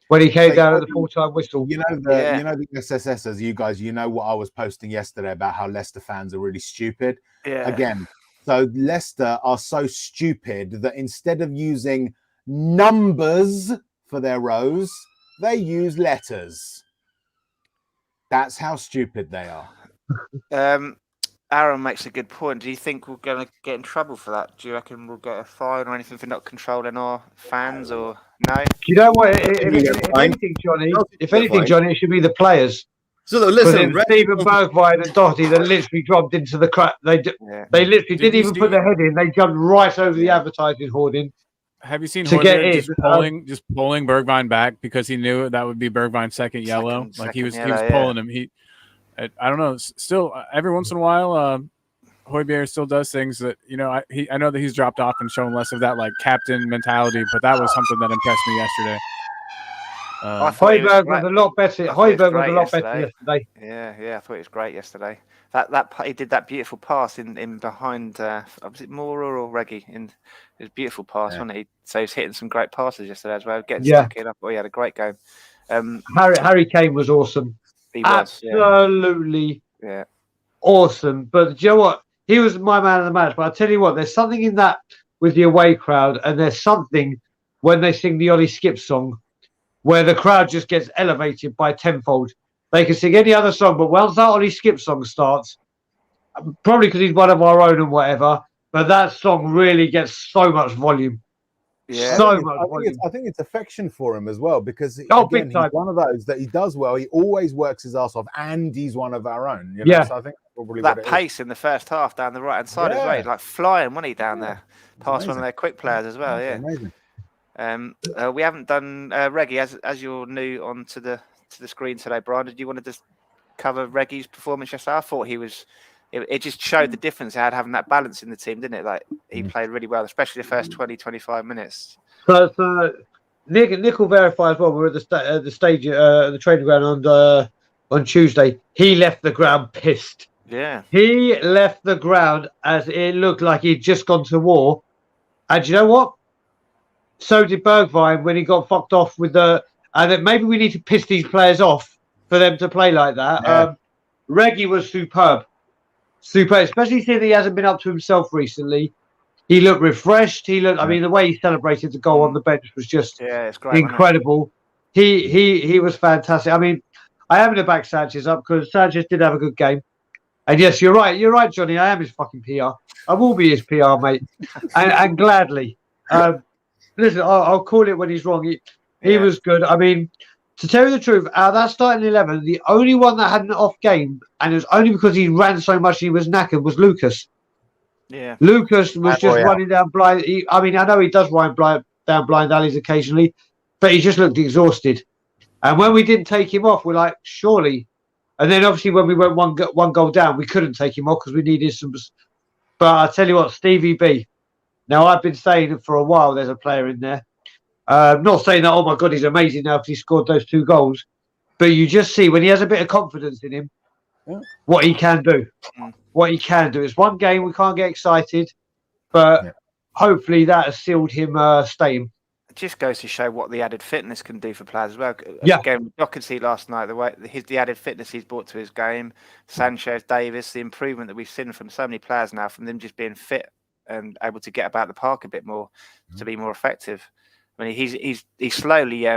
when he came down at the full-time whistle. You know the SSSers, you guys. You know what I was posting yesterday about how Leicester fans are really stupid. Yeah. Again, so Leicester are so stupid that instead of using numbers for their rows, they use letters. That's how stupid they are. Aaron makes a good point. Do you think we're going to get in trouble for that? Do you reckon we'll get a fine or anything for not controlling our fans, or no? Do you know what? If anything, Johnny, it should be the players. So listen, Stevie Bbbbb and Dohertyyyy, they literally dropped into the crap. They literally didn't even put their head in. They jumped right over the advertising hoarding. Have you seen Horner just pulling Bergwijn back because he knew that would be Bergwijn's second yellow? He was pulling him. I don't know. Still, every once in a while, Højbjerg still does things that I know that he's dropped off and shown less of that like captain mentality, but that was something that impressed me yesterday. Højbjerg was a lot better. Højbjerg was a lot better yesterday. Yeah, I thought it was great yesterday. That he did that beautiful pass in behind. Was it Mora or Reggie? It was a beautiful pass, wasn't he? So he's hitting some great passes yesterday as well. Getting stuck in. He had a great game. Harry Kane was awesome. He was absolutely awesome. But do you know what? He was my man of the match. But I tell you what, there's something in that with the away crowd, and there's something when they sing the Ollie Skip song, where the crowd just gets elevated by tenfold. They can sing any other song, but once that Ollie Skip song starts, probably because he's one of our own and whatever, but that song really gets so much volume. Yeah, I think it's affection for him as well, because again, he's one of those that he does well. He always works his ass off, and he's one of our own. You know? So I think probably that pace in the first half down the right hand side as well. He's like flying, wasn't he, down there? Past one of their quick players as well. That's amazing. We haven't done Reggie as you're new onto the screen today, Brian. Did you want to just cover Reggie's performance yesterday? I thought he was. It just showed the difference he had having that balance in the team, didn't it? Like he played really well, especially the first 20-25 minutes. So Nick will verify as well. We were at the stage, the training ground on Tuesday. He left the ground pissed. Yeah, he left the ground as it looked like he'd just gone to war. And you know what? So did Bergwijn when he got fucked off with the. And that maybe we need to piss these players off for them to play like that. Yeah. Reggie was superb, especially seeing that he hasn't been up to himself recently. He looked refreshed. He looked. I mean, the way he celebrated the goal on the bench was just it's great, incredible. He was fantastic. I mean, I am going to back Sanchez up because Sanchez did have a good game. And yes, you're right. You're right, Johnny. I am his fucking PR. I will be his PR, mate, and gladly. Listen, I'll call it when he's wrong. He was good. I mean, to tell you the truth, out of that starting 11, the only one that had an off game, and it was only because he ran so much he was knackered, was Lucas. Yeah. Lucas was just running down blind. I mean, I know he does run down blind alleys occasionally, but he just looked exhausted. And when we didn't take him off, we're like, surely. And then obviously when we went one goal down, we couldn't take him off because we needed some. But I tell you what, Stevie Bbbbb. Now, I've been saying for a while there's a player in there. Not saying that, oh my God, he's amazing now because he scored those 2 goals. But you just see when he has a bit of confidence in him, what he can do. What he can do. It's one game, we can't get excited. But hopefully that has sealed him staying. It just goes to show what the added fitness can do for players as well. Yeah. Again, I could see last night the added fitness he's brought to his game. Sanchez, Davis, the improvement that we've seen from so many players now, from them just being fit and able to get about the park a bit more to be more effective. I mean, he's slowly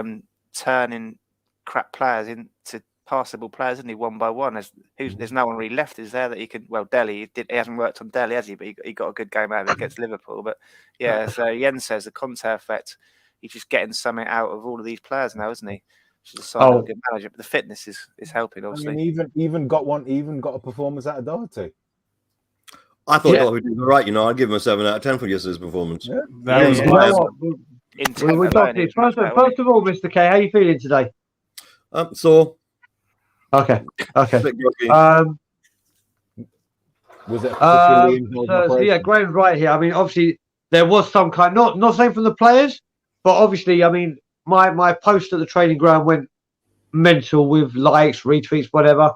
turning crap players into passable players, isn't he? One by one. There's no one really left, is there, that he can? Well, Dele, he hasn't worked on Dele, has he? But he got a good game out of it against Liverpool. But yeah, so Jens says the Conte effect. He's just getting something out of all of these players now, isn't he? Which is a sign of a good manager. But the fitness is helping, obviously. I mean, even got a performance out of Dohertyyyy. I thought Dohertyyyy was right. You know, I'd give him a 7 out of 10 for yesterday's performance. Yeah, that was First of all, Mr. K, how are you feeling today? So. Okay. Was it Graham's right here. I mean, obviously there was some kind, not saying from the players, but obviously, I mean, my post at the training ground went mental with likes, retweets, whatever.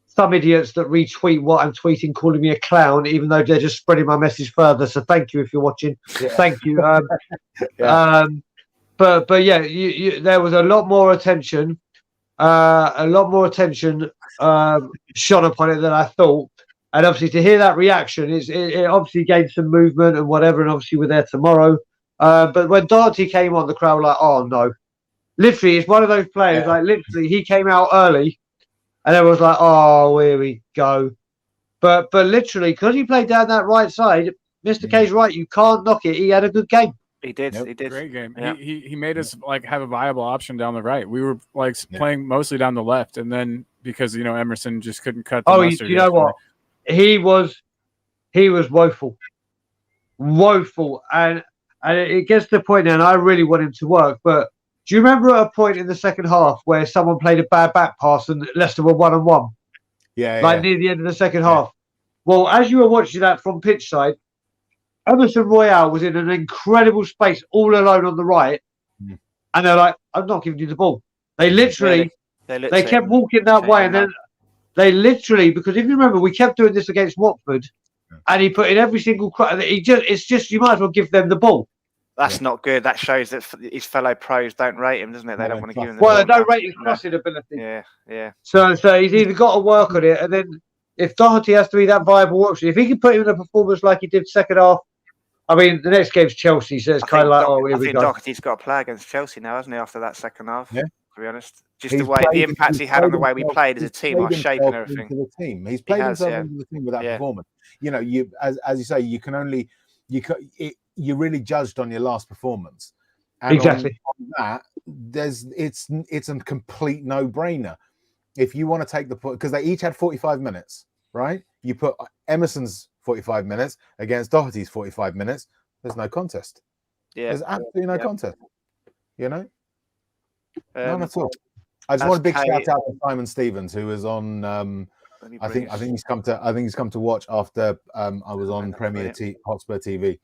Some idiots that retweet what I'm tweeting, calling me a clown, even though they're just spreading my message further. So thank you if you're watching. Yeah. Thank you. But yeah, there was a lot more attention. Shone upon it than I thought, and obviously to hear that reaction, it obviously gained some movement and whatever, and obviously we're there tomorrow. But when Dohertyyyy came on, the crowd were like, oh no, literally, it's one of those players. Like literally, he came out early, and everyone was like, oh, here we go. But literally, because he played down that right side, Mr. K's right. You can't knock it. He had a good game. He did. Yep. He did. Great game. Yeah. He made us like have a viable option down the right. We were like playing mostly down the left, and then because Emerson just couldn't cut. The you know what? He was woeful, and it gets to the point now. And I really want him to work. But do you remember at a point in the second half where someone played a bad back pass and Leicester were 1-on-1? Yeah, near the end of the second half. Well, as you were watching that from pitch side, Emerson Royale was in an incredible space all alone on the right. And they're like, I'm not giving you the ball. They literally, they kept walking that way, and then they literally, because if you remember, we kept doing this against Watford, and he put in every single it's just you might as well give them the ball. That's not good. That shows that his fellow pros don't rate him, doesn't it? They don't want to give him the ball. Well, they don't rate his crossing ability. Yeah. So he's either got to work on it, and then if Dohertyyyy has to be that viable option, if he can put him in a performance like he did second half, I mean, the next game's Chelsea, so it's kind of like, here we go. Dohertyy's got to play against Chelsea now, hasn't he, after that second half? Yeah. To be honest. Just the impact he had on the way we played as a team, our shape and everything. The team. He's played himself into the team with that performance. You know, as you say, you're really judged on your last performance. And exactly. On that, it's a complete no-brainer. If you want to take because they each had 45 minutes, right? You put Emerson's 45 minutes against Dohertyy's 45 minutes. There's no contest. Yeah, there's absolutely no contest. You know, none at all. I just want a big shout out to Simon Stevens, who was on. I think he's come to watch after I was on Hotspur TV.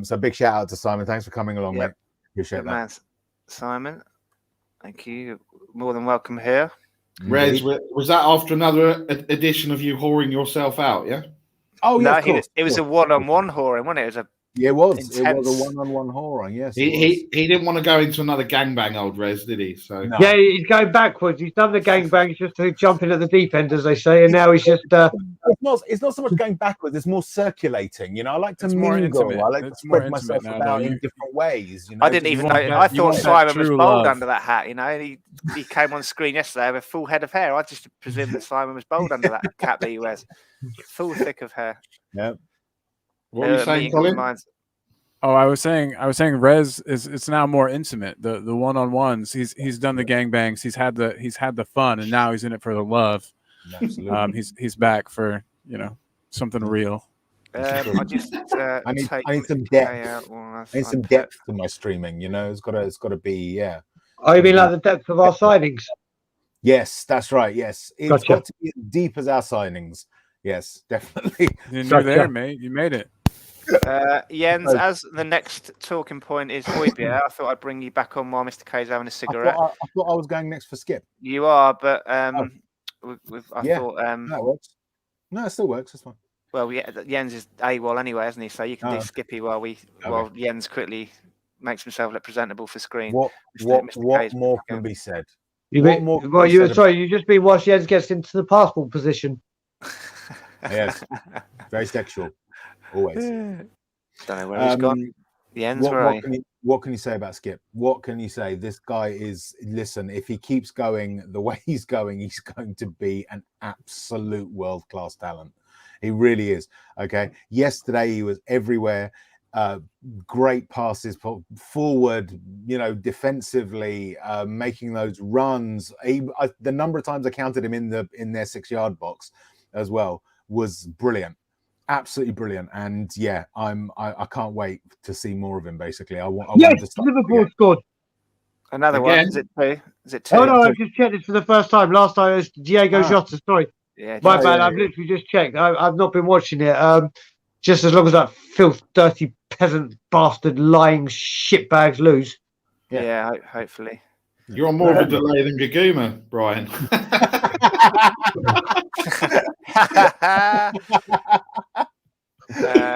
So big shout out to Simon. Thanks for coming along, mate. Appreciate that. Man. Simon, thank you. More than welcome here. Rez, was that after another edition of you whoring yourself out? Yeah. Oh yeah. No, it was a one-on-one whoring, wasn't it? It was a Yeah, it was. Intense. It was a one-on-one horror. Yes, he didn't want to go into another gangbang, old Rez, did he? So no. Yeah, he's going backwards. He's done the gangbang just to jump in at the deep end, as they say, and now he's just. It's not so much going backwards. It's more circulating. You know, I like to mingle. I like to spread myself about in different ways. You know, I didn't even know. I thought Simon was bald under that hat. You know, and he came on screen yesterday with a full head of hair. I just presumed that Simon was bald under that cap that he wears, full thick of hair. Yeah. What were you saying, Colin? Oh, I was saying, Rez it's now more intimate. The one-on-ones. He's done the gangbangs. He's had the fun, and now he's in it for the love. Absolutely. He's back for something real. I need some depth. I need some depth to my streaming. You know, it's got to be yeah. Oh, you mean like the depth of our signings? Yes, that's right. Yes, it's got to be as deep as our signings. Yes, definitely. You're there, mate. You made it. Jens, as the next talking point is Højbjerg, I thought I'd bring you back on while Mr. K's having a cigarette. I thought I was going next for Skip. You are, but I thought that works. No, it still works. That's fine. Well, Jens is AWOL anyway, isn't he? So you can do Skippy while Jens quickly makes himself look presentable for screen. What more can be said? You just been watching Jens gets into the passport position. Yes, very sexual. Always. Don't know where he's gone. Jens, what can you say about Skip? What can you say? This guy is, listen, if he keeps going the way he's going to be an absolute world-class talent. He really is. Okay. Yesterday he was everywhere. Great passes forward, defensively, making those runs. The number of times I counted him in their 6-yard box as well was brilliant. Absolutely brilliant, and I can't wait to see more of him. Basically, Liverpool scored another one. Is it two? Oh no, I just checked this for the first time. Last time it was Diego Jota. Sorry, my bad. I've literally just checked. I've not been watching it. Just as long as that filth, dirty peasant bastard, lying shitbags lose. Yeah, hopefully. You're on more of a delay than Gaguma, Brian.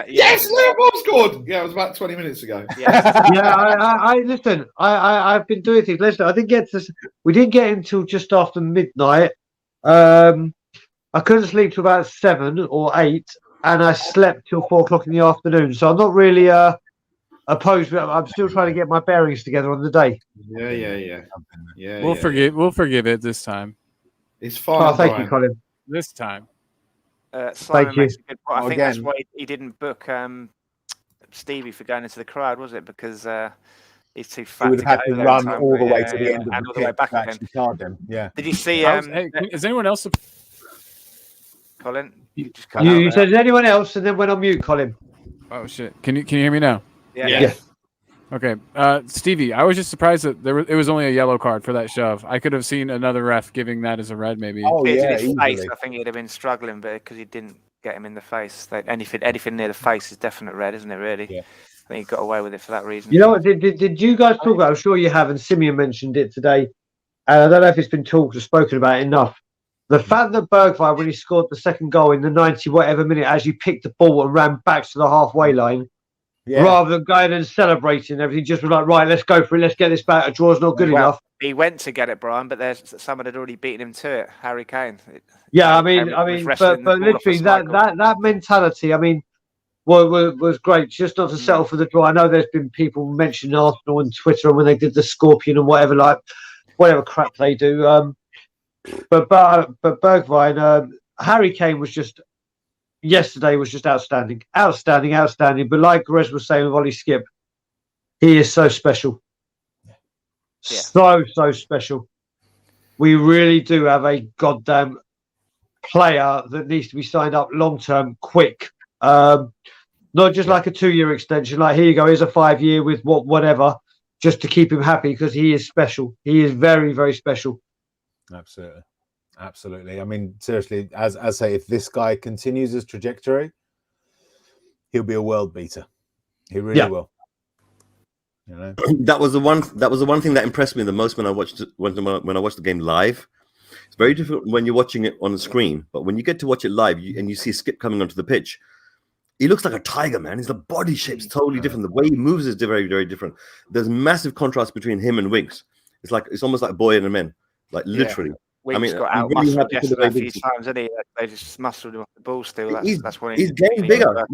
Yes, Liverpool scored. Yeah, it was about 20 minutes ago. I listen. I've been doing things. Listen, I didn't get to. We didn't get until just after midnight. I couldn't sleep till about 7 or 8, and I slept till 4 o'clock in the afternoon. So I'm not really opposed. I'm still trying to get my bearings together on the day. Yeah. We'll forgive it this time. It's fine. Thank you, Colin. This time. Simon makes a good point. I think that's why he didn't book Stevie for going into the crowd, was it? Because he's too fat. He would have to run all the way to the end of the way back again. Him. Yeah. Did you see? Is anyone else? Colin, you said, "Is anyone else?" and then went on mute. Colin. Oh shit! Can you hear me now? Yeah. Okay, Stevie, I was just surprised that it was only a yellow card for that shove. I could have seen another ref giving that as a red, maybe. Oh yeah, his face, I think he'd have been struggling, but because he didn't get him in the face, anything near the face is definite red, isn't it? Really? Yeah. I think he got away with it for that reason. You know what? Did you guys talk about? I'm sure you have, and Simeon mentioned it today. and I don't know if it's been talked or spoken about enough. The fact that Bergwijn, when he scored the second goal in the 90 whatever minute, actually picked the ball and ran back to the halfway line, rather than going and celebrating everything, just was like, right, let's go for it, let's get this back. A draw's not good enough. He went to get it, Brian, but there's someone had already beaten him to it. Harry Kane. Yeah, I mean, but literally that mentality, I mean, was great. Just not to settle for the draw. I know there's been people mentioning Arsenal on Twitter when they did the Scorpion and whatever, like whatever crap they do. But Bergwijn, Harry Kane was just yesterday was just outstanding. But like Grez was saying with Ollie Skip, he is so special, so special. We really do have a goddamn player that needs to be signed up long term, quick. Not just like a 2-year extension. Like, here you go, here's a 5-year with whatever, just to keep him happy, because he is special. He is very, very special. Absolutely. I mean, seriously, as I say, if this guy continues his trajectory, he'll be a world beater. He really will. You know, that was the one thing that impressed me the most when I watched the game live. It's very different when you're watching it on the screen, but when you get to watch it live and you see Skip coming onto the pitch, he looks like a tiger, man. His body shape's totally different. The way he moves is very, very different. There's massive contrast between him and Winks. It's almost like boy and a man, like literally. Winks got out muscled yesterday a few times, didn't he? They just muscled him off the ball still. That's when he's getting bigger.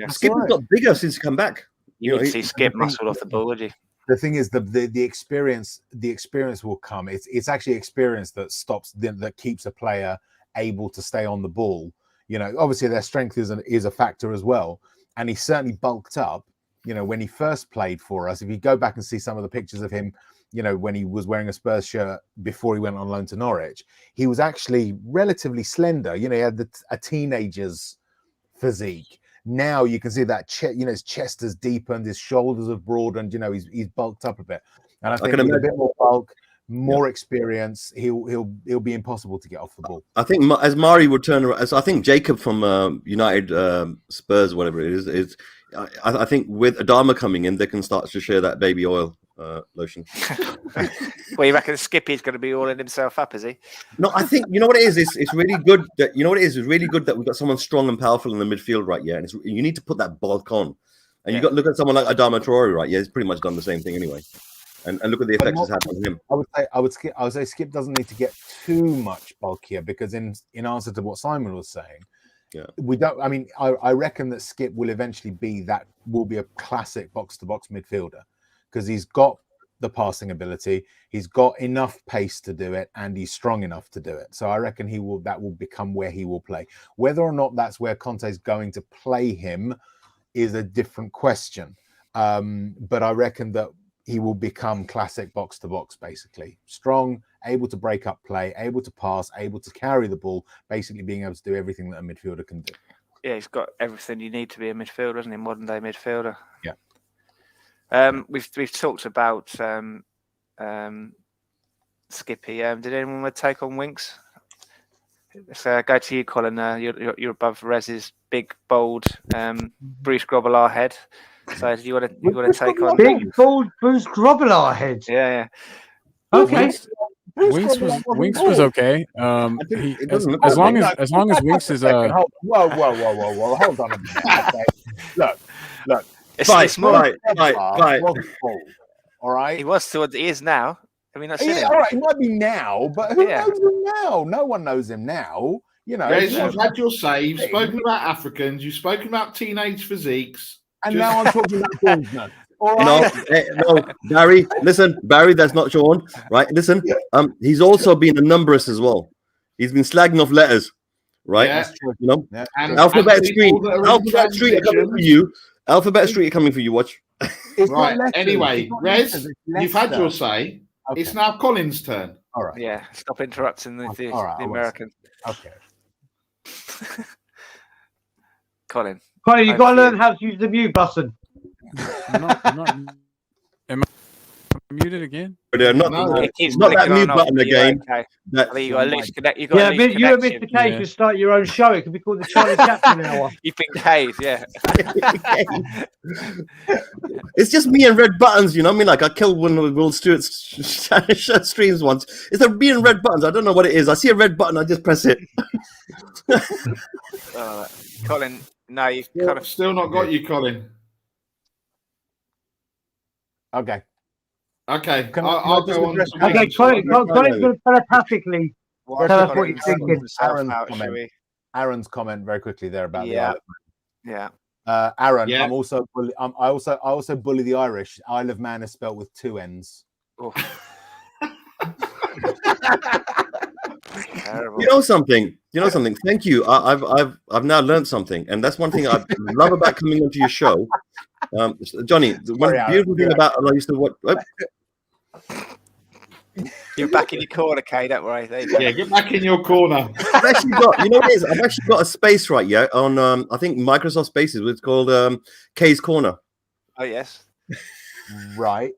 Skip has got bigger since he come back. You would see Skip muscled off the ball, would you? The thing is, the experience will come. It's actually experience that keeps a player able to stay on the ball. You know, obviously their strength is a factor as well, and he certainly bulked up. You know, when he first played for us, if you go back and see some of the pictures of him, you know, when he was wearing a Spurs shirt before he went on loan to Norwich, he was actually relatively slender. You know, he had a teenager's physique. Now you can see that his chest has deepened, his shoulders have broadened. You know, he's bulked up a bit, and I think with a bit more bulk, more experience, he'll be impossible to get off the ball. I think as Mari would turn around, I think Jacob from United Spurs, whatever it is I think with Adama coming in, they can start to share that baby oil lotion. Well, you reckon Skippy's going to be oiling himself up, is he? No, I think you know what it is. It's really good that It's really good that we've got someone strong and powerful in the midfield, right? Yeah, and you need to put that bulk on, and you got to look at someone like Adama Traore, right? Yeah, he's pretty much done the same thing anyway. And look at the effects it's had on him. I would say Skip doesn't need to get too much bulkier, because in answer to what Simon was saying, we don't. I mean, I reckon that Skip will eventually be a classic box-to-box midfielder, because he's got the passing ability, he's got enough pace to do it, and he's strong enough to do it. So I reckon that will become where he will play. Whether or not that's where Conte's going to play him is a different question. But I reckon that he will become classic box-to-box, basically. Strong, able to break up play, able to pass, able to carry the ball, basically being able to do everything that a midfielder can do. Yeah, he's got everything you need to be a midfielder, isn't he? Modern-day midfielder. Yeah. We've talked about Skippy. Did anyone want to take on Winks? Let's go to you, Colin. You're above Rez's big, bold Bruce Grobbelaar head. So do you want to take on big, bold Bruce Grobbelaar head? Yeah. Okay. Winks was okay. As long as Winks is whoa, hold on a minute. Okay. Look. It's more right. All right. He was towards he is now. I mean, that's all right. It might be now, but who knows him now? No one knows him now. You know, you've had your say. You've spoken about Africans. You've spoken about teenage physiques. And now I'm talking about Baldness. All right. No, Barry. Listen, Barry. That's not Sean, right? Listen. He's also been a numberist as well. He's been slagging off letters, right? Yeah. You know, Alphabet Street are coming for you. Alphabet Street are coming for you. Watch. Right. Anyway, Rez, you've had your say. Okay. It's now Colin's turn. All right. Yeah. Stop interrupting the American. Okay. Colin, you've got to learn how to use the mute button. Muted again? But not that mute button again. Okay. I think you got at least connect. You and Mr. K can start your own show. It could be called the Charlie Chaplin Hour. You've been caved, yeah. It's just me and red buttons, you know. I mean, like I killed one of Will Stewart's streams once. It's the me and red buttons. I don't know what it is. I see a red button, I just press it. Colin, no, you kind of still not got you, Colin. Okay. Okay, I'll go on. Okay, Colin's going to telepathically tell us what you're thinking. Aaron's comment very quickly there about the Aaron, I also bully the Irish. Isle of Man is spelled with 2 N's. Oh. You know something? Thank you. I've now learned something, and that's one thing I love about coming onto your show. Johnny, one beautiful thing about I used to watch. You're back in your corner, Kay. Don't worry. There you go. Yeah, get back in your corner. I've actually got, you know what it is? I've actually got a space right on I think Microsoft Spaces. It's called Kay's Corner. Oh yes. Right.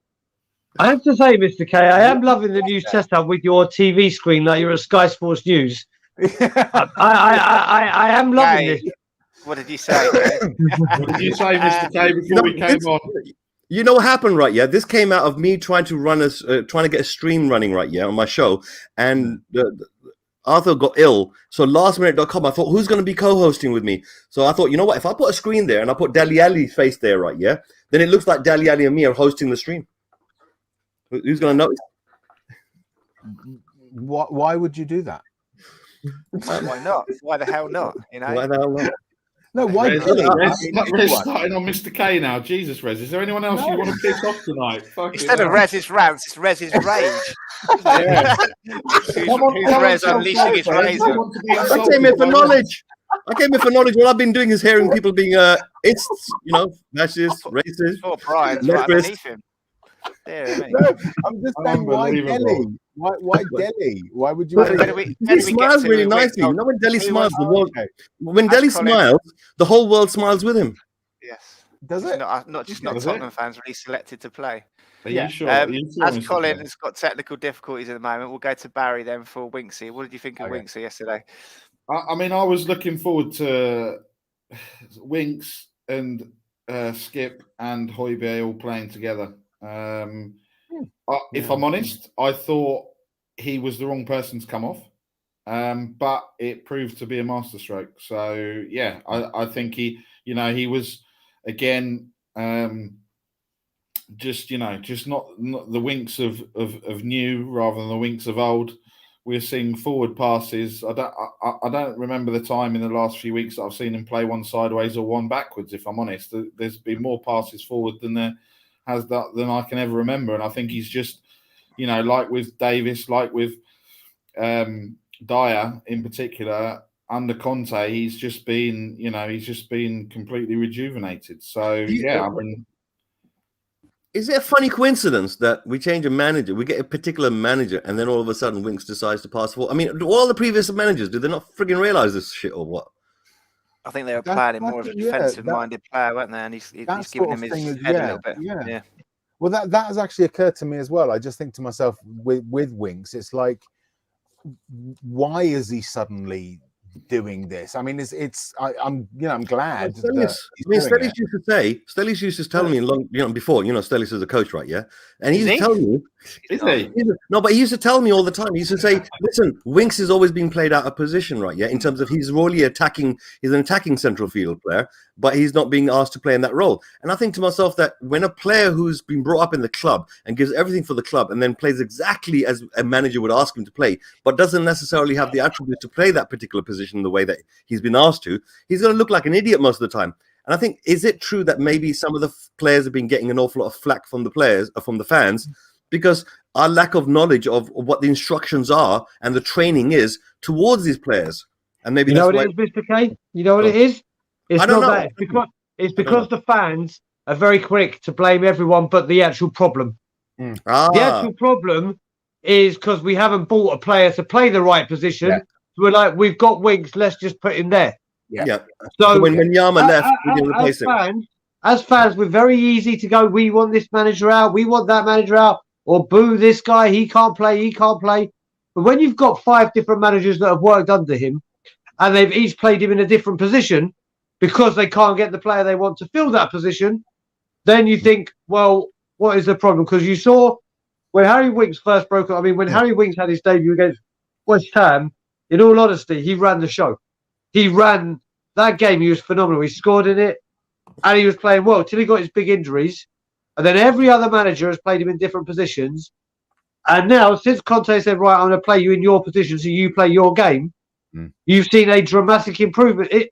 I have to say, Mr. K, I am loving the new setup with your TV screen, like you're at Sky Sports News. I am loving this. What did you say? What did you say, Mr. K, before we came on? You know what happened, right? Yeah, this came out of me trying to get a stream running, right? Yeah, on my show, and Arthur got ill. So lastminute.com, I thought, who's going to be co-hosting with me? So I thought, you know what? If I put a screen there and I put Dali Ali's face there, right? Yeah, then it looks like Dali Ali and me are hosting the stream. Who's going to notice? Why would you do that? Why not? Why the hell not? You know. Why the hell not? No, why? Rez starting on Mr. K now. Jesus, Rez. Is there anyone else you want to piss off tonight? Instead of Rez's rants, it's Rez's rage. Who's Rez unleashing his razor? I came here for knowledge. What I've been doing is hearing people being fascist, racist. Oh, Brian's right underneath him. No, I'm just saying, why Delhi? Why Delhi? Why would you? He smiles really nicely. You know, when Delhi smiles, the world. When Delhi smiles, the whole world smiles with him. Yes. Does it? Not Tottenham fans really selected to play. Are you sure? As Colin has got technical difficulties at the moment, we'll go to Barry then for Winksy. What did you think of Winksy yesterday? I mean, I was looking forward to Winks and Skip and Hotspur all playing together. If I'm honest, I thought he was the wrong person to come off, but it proved to be a masterstroke. So yeah, I think he was again just not the winks of new rather than the winks of old. We're seeing forward passes. I don't remember the time in the last few weeks that I've seen him play one sideways or one backwards. If I'm honest, there's been more passes forward than I can ever remember. And I think he's just, like with Davis, like with Dyer in particular, under Conte, he's just been completely rejuvenated. So yeah, I mean. Is it a funny coincidence that we change a manager, we get a particular manager, and then all of a sudden Winks decides to pass forward? I mean, do all the previous managers, do they not frigging realize this shit or what? I think they were planning more of a defensive-minded player, weren't they? And he's giving him his head a little bit. Yeah. Well, that has actually occurred to me as well. I just think to myself, with Winks, it's like, why is he suddenly doing this? I mean, I'm glad. Stellis used to tell me before, Stellis is a coach, right? Yeah, and he used to tell me. Is he? No, but he used to tell me all the time. He used to say, "Listen, Winks has always been played out of position, right? Yeah, in terms of he's really attacking. He's an attacking central field player, but he's not being asked to play in that role." And I think to myself that when a player who's been brought up in the club and gives everything for the club and then plays exactly as a manager would ask him to play, but doesn't necessarily have the attributes to play that particular position the way that he's been asked to, he's going to look like an idiot most of the time. And I think, is it true that maybe some of the players have been getting an awful lot of flack from the fans, because our lack of knowledge of what the instructions are and the training is towards these players? And maybe it is, Mr. K? You know what it is? It's not that. It's because the fans are very quick to blame everyone but the actual problem. The actual problem is because we haven't bought a player to play the right position. Yeah. So we're like, we've got Winks, let's just put him there. Yeah. So when Yama left, we didn't replace him. As fans, we're very easy to go, we want this manager out, we want that manager out. or boo this guy, he can't play. But when you've got 5 different managers that have worked under him and they've each played him in a different position because they can't get the player they want to fill that position, then you think, well, what is the problem? Because you saw when Harry Winks first broke up, I mean, when Harry Winks had his debut against West Ham, in all honesty, he ran the show. He ran that game. He was phenomenal. He scored in it and he was playing well till he got his big injuries. And then every other manager has played him in different positions. And now, since Conte said, right, I'm going to play you in your position so you play your game, you've seen a dramatic improvement. Do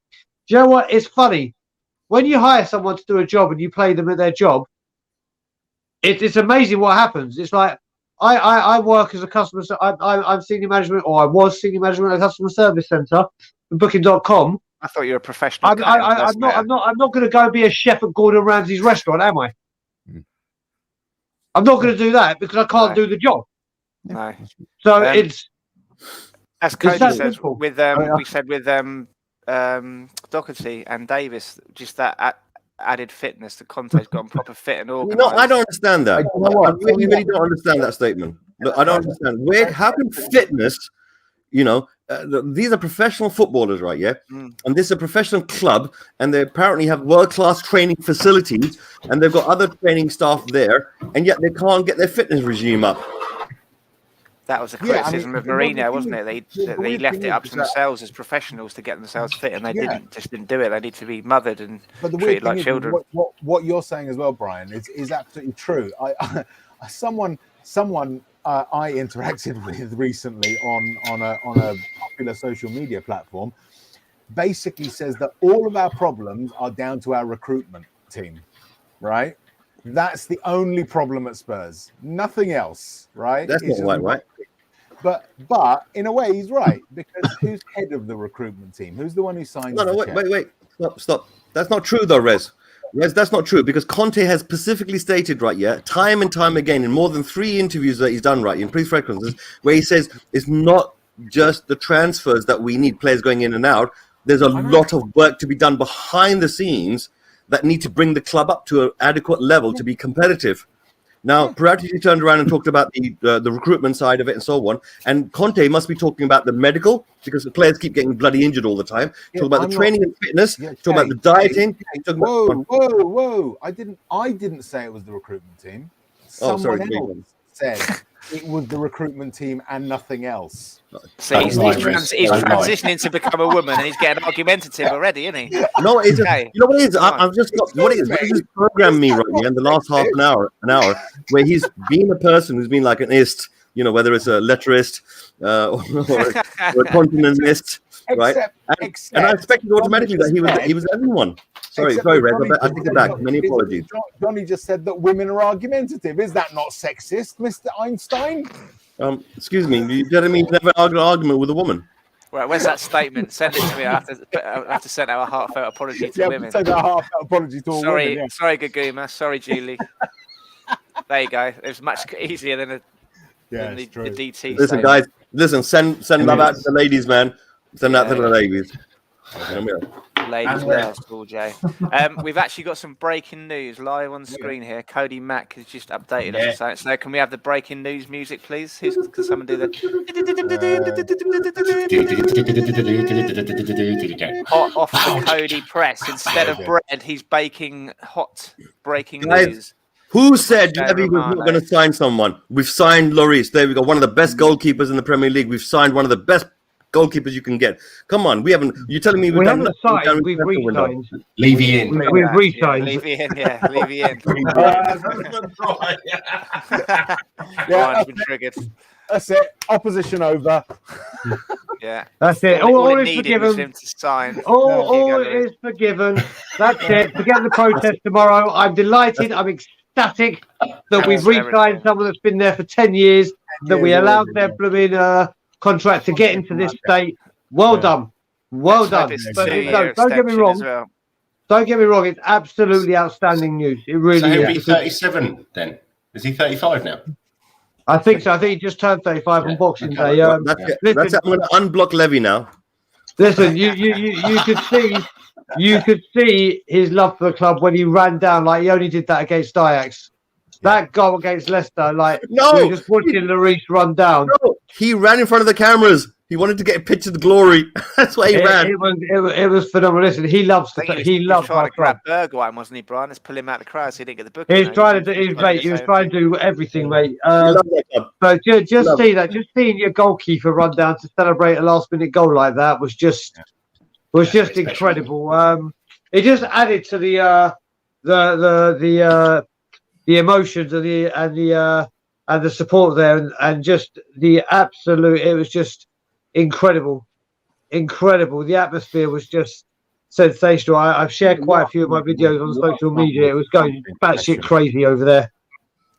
you know what? It's funny. When you hire someone to do a job and you play them at their job, it's amazing what happens. It's like, I work as a customer, I'm senior management, or I was senior management at a customer service centre, Booking.com. I thought you were a professional. I'm not going to go and be a chef at Gordon Ramsay's restaurant, am I? I'm not going to do that because I can't do the job. No. So it's as Cody says with we said with Dohertyyyy and Davis, just that added fitness. The Conte's gotten proper fit and organised. No, I don't understand that. I really don't understand that statement. I don't understand. How can fitness, these are professional footballers, right? Yeah. And this is a professional club, and they apparently have world-class training facilities, and they've got other training staff there, and yet they can't get their fitness regime up. That was a criticism of Mourinho, wasn't it? They left it up to themselves as professionals to get themselves fit, and they didn't do it. They need to be mothered and treated like children. What you're saying as well, Brian, is absolutely true. Someone I interacted with recently on a popular social media platform basically says that all of our problems are down to our recruitment team, right? That's the only problem at Spurs. Nothing else, right? That's not right. But in a way, he's right, because who's head of the recruitment team? Who's the one who signs? No, wait. Stop. That's not true, though, Rez. That's not true, because Conte has specifically stated, right, time and time again in more than 3 interviews that he's done, right, in press conferences, where he says it's not just the transfers that we need, players going in and out. There's a lot of work to be done behind the scenes that need to bring the club up to an adequate level to be competitive. Now, Paratici turned around and talked about the recruitment side of it and so on. And Conte must be talking about the medical, because the players keep getting bloody injured all the time. Talk about the training and fitness. Talk about the dieting. Whoa! I didn't say it was the recruitment team. Someone else said it was the recruitment team and nothing else. So he's transitioning to become a woman, and he's getting argumentative already, isn't he? No, it's you know what it is? I've just got what it is. He's just programmed me right here in the last half an hour, where he's been a person who's been like an ist, whether it's a letterist or a continentalist, right? And I expected automatically that he was everyone. Sorry, Red. I take it back. Many apologies. Johnny just said that women are argumentative. Is that not sexist, Mr. Einstein? Excuse me. You telling me you never argue an argument with a woman? Right, where's that statement? Send it to me. I have to send out a heartfelt apology to women. Send out a heartfelt apology to all women. Yeah. Sorry, Gaguma. Sorry, Julie. There you go. It was much easier than the DT. Listen, guys. Listen. Send love out to the ladies, man. Send out to the ladies. Ladies first, Paul J. We've actually got some breaking news live on screen here. Cody Mack has just updated us. So can we have the breaking news music, please? Can someone do the hot off the Cody press? Instead of bread, he's baking hot breaking news. Who said Levy was not going to sign someone? We've signed Lloris. There we go. One of the best goalkeepers in the Premier League. We've signed one of the best goalkeepers you can get. Come on, we haven't. You're telling me we haven't signed? We've re-signed. Levy in. We've re-signed. Levy in. Yeah, Levy in. Yeah, been triggered. That's it. Opposition over. Yeah, that's it. All is forgiven. Him to sign. All is forgiven. That's it. Forget the protest tomorrow. I'm delighted. I'm ecstatic that we've re-signed someone that's been there for 10 years. That we allowed their blooming contract to get into this state. Well done. But don't get me wrong. Well. Don't get me wrong. It's absolutely outstanding news. It really is. He'll be 37 then. Is he 35 now? I think so. I think he just turned 35 on Boxing Day. That's it. I'm going to unblock Levy now. Listen, you could see his love for the club when he ran down. Like he only did that against Ajax. That goal against Leicester, like No, we were just watching Lloris run down. No, he ran in front of the cameras. He wanted to get a picture of the glory. That's why he ran. It was phenomenal. Listen, he loves he was trying to grab Bergwijn, wasn't he, Brian? Let's pull him out of the crowd so he didn't get the book. He was trying to do everything, mate. But just seeing your goalkeeper run down to celebrate a last-minute goal like that was just incredible. It just added to the emotions and the support there, and just the absolute. It was just incredible. The atmosphere was just sensational. I've shared quite a few of my videos on social media. It was going batshit crazy over there.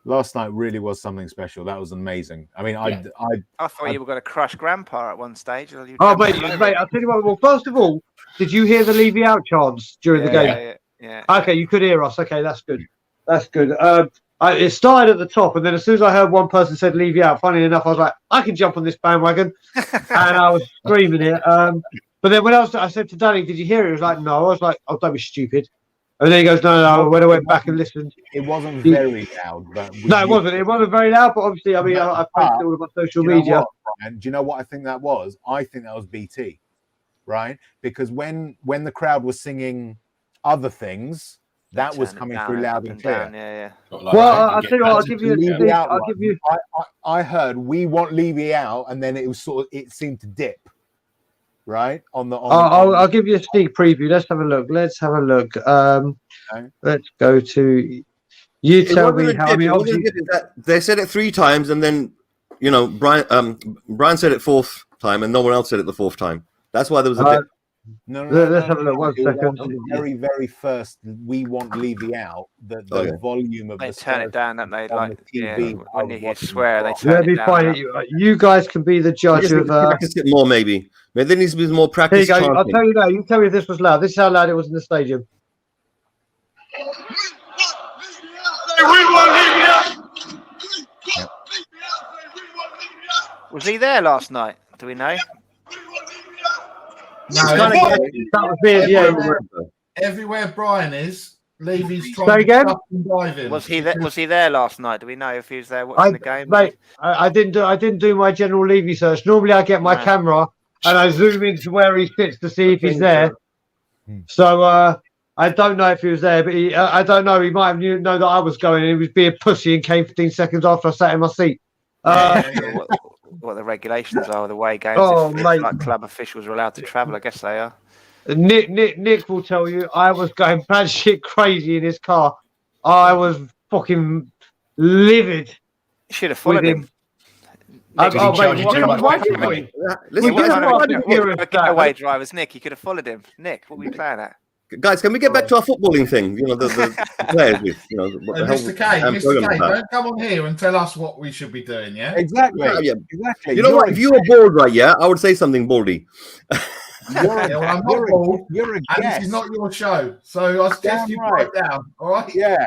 Last night really was something special. That was amazing. I mean, I thought you were going to crush Grandpa at one stage. Mate, I'll tell you what. Well, first of all, did you hear the Levy out chants during the game? Yeah. Okay, you could hear us. Okay, that's good. It started at the top, and then as soon as I heard one person said Levy out, funny enough, I was like, I can jump on this bandwagon, and I was screaming it. But then when I said to Danny, did you hear it? He was like, no. I was like, oh, don't be stupid. And then he goes, no. When I went back and listened, it wasn't very loud. But no, it wasn't. It wasn't very loud. But obviously, I mean, I posted all of my social media. And do you know what I think that was? I think that was BT, right? Because when the crowd was singing other things, that was coming through loud and clear. Yeah. Well, I'll tell you what. I'll give you. I heard we want Levy out, and then it was it seemed to dip. Right I'll give you a sneak preview. Let's have a look. Let's go to. You tell me how. They said it 3 times, and then Brian said it 4th time, and no one else said it the 4th time. That's why there was a dip. No. Let's have a look. 1 second. The very first, we want Levy out. The volume of they turn it down, don't they? Like TV, when you hear swear, they turn it down. You guys can be the judge of. Practice it more, maybe. There needs to be more practice. Here you go. I'll tell you now. You tell me if this was loud. This is how loud it was in the stadium. Was he there last night? Do we know? No, everywhere Brian is, Levy's trying to dive in. Was he there last night? Do we know if he was there watching the game? Mate, I didn't do my general Levy search. Normally, I get my camera and I zoom into where he sits to see if he's there. So I don't know if he was there, but I don't know. He might have know that I was going, and he was being pussy and came 15 seconds after I sat in my seat. What the regulations are of the way games. If like club officials are allowed to travel, I guess they are. Nick will tell you I was going batshit crazy in his car. I was fucking livid. You should have followed him. Away drivers, Nick. You could have followed him. Nick, what were you playing at? Guys, can we get back to our footballing thing? The players. Mr. K, don't come on here and tell us what we should be doing, yeah? Exactly. Exactly. You know what? If you were bored, right? Yeah, I would say something baldy. I'm not bored. And this is not your show, so I suggest you break down. All right? Yeah.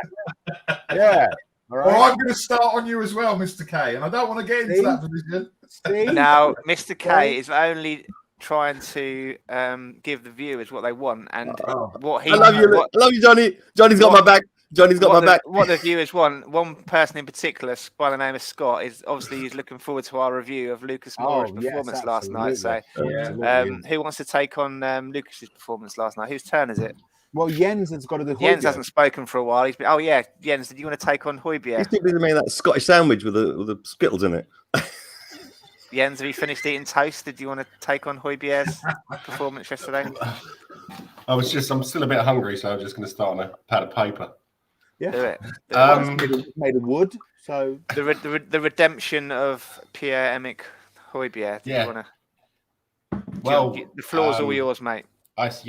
Yeah. All right. Or I'm going to start on you as well, Mr. K, and I don't want to get into that position. Now, Mr. K is only trying to give the viewers what they want, and what he. I love you, Johnny. Johnny's got my back. Johnny's got my back. What the viewers want. One person in particular, by the name of Scott, is obviously he's looking forward to our review of Lucas Moura's performance last night. So, who wants to take on Lucas's performance last night? Whose turn is it? Well, Jens has got to do. Jens hasn't spoken for a while. He's been. Oh yeah, Jens. Did you want to take on Højbjerg? He's too busy making that Scottish sandwich with the Skittles in it. Jens, have you finished eating toast? Did you want to take on Højbjerg's performance yesterday? I'm still a bit hungry, so I'm just going to start on a pad of paper. Yeah, do it. Made of wood. So the redemption of Pierre-Emerick Højbjerg. Yeah. The floor's all yours, mate. As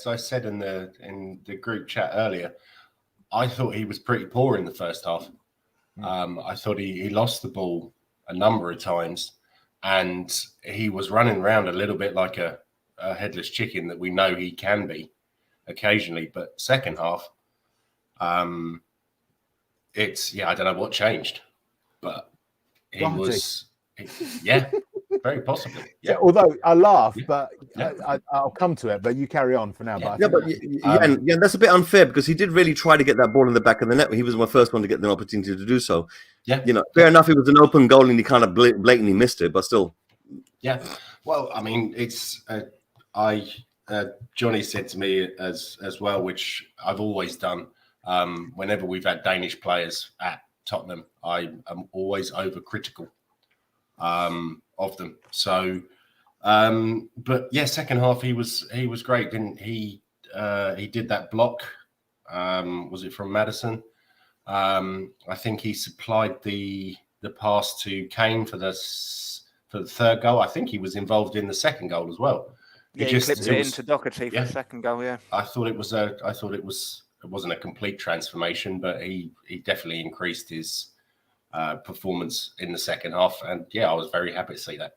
I said in the group chat earlier, I thought he was pretty poor in the first half. I thought he lost the ball a number of times, and he was running around a little bit like a headless chicken that we know he can be occasionally. But second half, I don't know what changed, but he was, very possibly. Yeah. Although I laugh, but I'll come to it. But you carry on for now. Yeah, that's a bit unfair because he did really try to get that ball in the back of the net. He was my first one to get the opportunity to do so. Yeah, fair enough. It was an open goal and he kind of blatantly missed it, but still. Yeah. Well, I mean, it's Johnny said to me as well, which I've always done. Whenever we've had Danish players at Tottenham, I am always overcritical of them. So, but yeah, second half he was great. Didn't he? He did that block. Was it from Maddison? I think he supplied the pass to Kane for the third goal. I think he was involved in the second goal as well. Yeah, he clipped it into Dohertyyyy for the second goal. Yeah, I thought it wasn't a complete transformation, but he definitely increased his performance in the second half, and yeah, I was very happy to see that.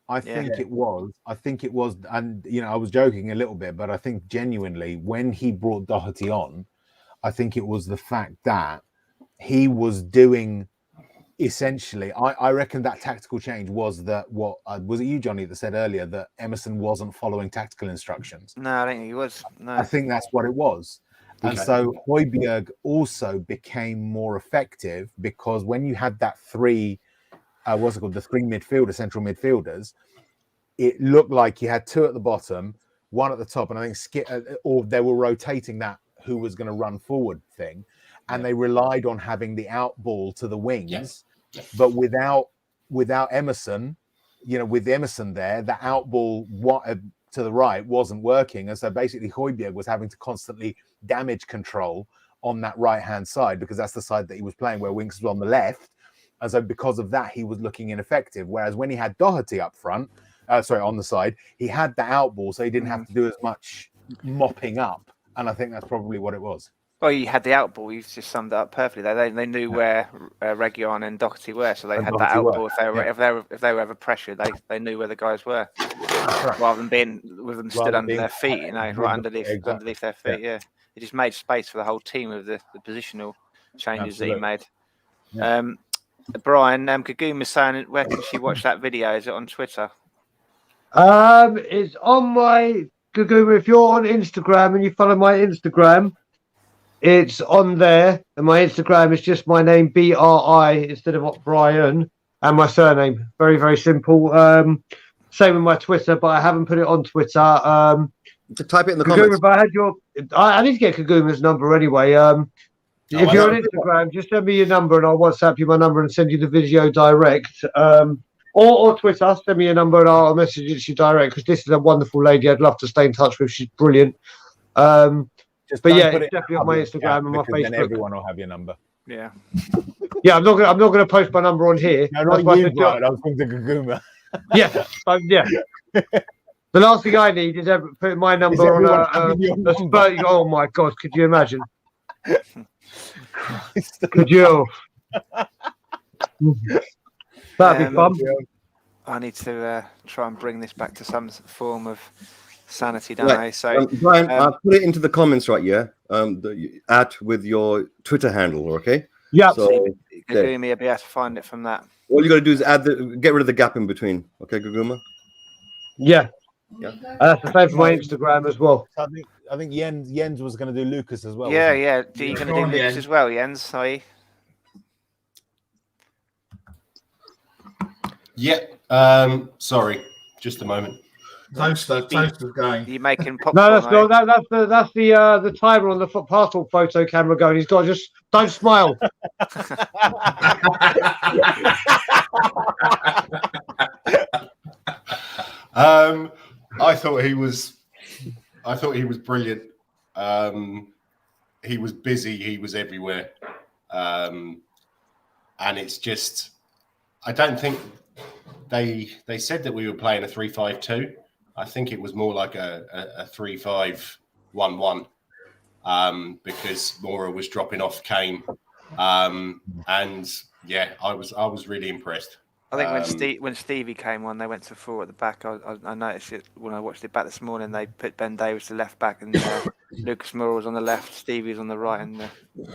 I think it was, and I was joking a little bit, but I think genuinely when he brought Dohertyyyy on, I think it was the fact that he was doing essentially. I reckon that tactical change was that was it you, Johnny, that said earlier that Emerson wasn't following tactical instructions? No, I don't think he was. No, I think that's what it was. And so Højbjerg also became more effective because when you had that three, the three central midfielders, it looked like you had two at the bottom, one at the top, and I think or they were rotating that who was going to run forward thing, and they relied on having the out ball to the wings, but without Emerson, with Emerson there, the out ball to the right wasn't working, and so basically Højbjerg was having to constantly damage control on that right hand side because that's the side that he was playing where Winks was on the left, and so because of that he was looking ineffective. Whereas when he had Dohertyyyy up front, on the side, he had the out ball, so he didn't have to do as much mopping up, and I think that's probably what it was. Well, you had the out ball. You just summed it up perfectly. They knew where Region and Dohertyyyy were, so they had that out ball. If they were ever pressured, they knew where the guys were, rather than being with them stood under their feet, right underneath their feet. Yeah, it just made space for the whole team with the positional changes that he made. Yeah. Brian, Kaguma's saying, where can she watch that video? Is it on Twitter? It's on my Kaguma. If you're on Instagram and you follow my Instagram, it's on there. And my Instagram is just my name, BRI, instead of Brian, and my surname. Very, very simple. Same with my Twitter, but I haven't put it on Twitter. To type it in the comments. I need to get Kaguma's number anyway. If you're on Instagram, just send me your number and I'll WhatsApp you my number and send you the video direct. Or Twitter, send me your number and I'll message it to you direct because this is a wonderful lady I'd love to stay in touch with. She's brilliant. It's definitely on my Instagram and my Facebook. Then everyone will have your number. Yeah. Yeah, I'm not going to post my number on here. No, not you, Brian. I was going to Kaguma. Yeah. The last thing I need is putting my number on a Spurs. Oh my God, could you imagine? Could you? That'd be fun. I need to try and bring this back to some form of sanity, don't I? So, Brian, I'll put it into the comments right here. With your Twitter handle, okay? Yeah. So Kaguma, you'll be able to find it from that. All you got to do is get rid of the gap in between, okay, Kaguma? Yeah. That's the same for my Instagram as well. I think Jens was going to do Lucas as well. Yeah. Are you going to do Lucas as well, Jens? Are you? Yeah. Sorry, just a moment. Toaster's going. You making popcorn? No, that's the timer on the passport photo camera going. He's got to just don't smile. I thought he was brilliant. He was busy. He was everywhere. And it's just, I don't think they said that we were playing a 3-5-2. I think it was more like a 3-5-1-1 because Mora was dropping off Kane. And yeah, I was really impressed. I think when Stevie came on, they went to 4 at the back. I noticed it when I watched it back this morning. They put Ben Davies to left back, and Lucas Moura was on the left, Stevie was on the right, and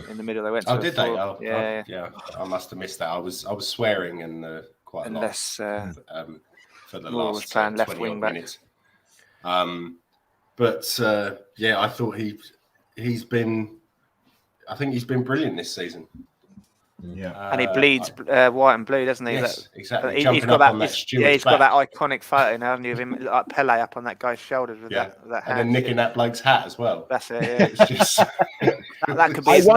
in the middle. They went. Did 4. they? Yeah. I must have missed that. I was swearing and quite a Unless, lot for the Moore was last playing left 20 wing back. minutes. But I thought he's been brilliant this season. Yeah, and he bleeds white and blue, doesn't he? Yes, exactly. He's got that. He's got that iconic photo now, hasn't he, of him like Pele up on that guy's shoulders with that hand. And then nicking that bloke's hat as well. That's it. Yeah. It's just that could be his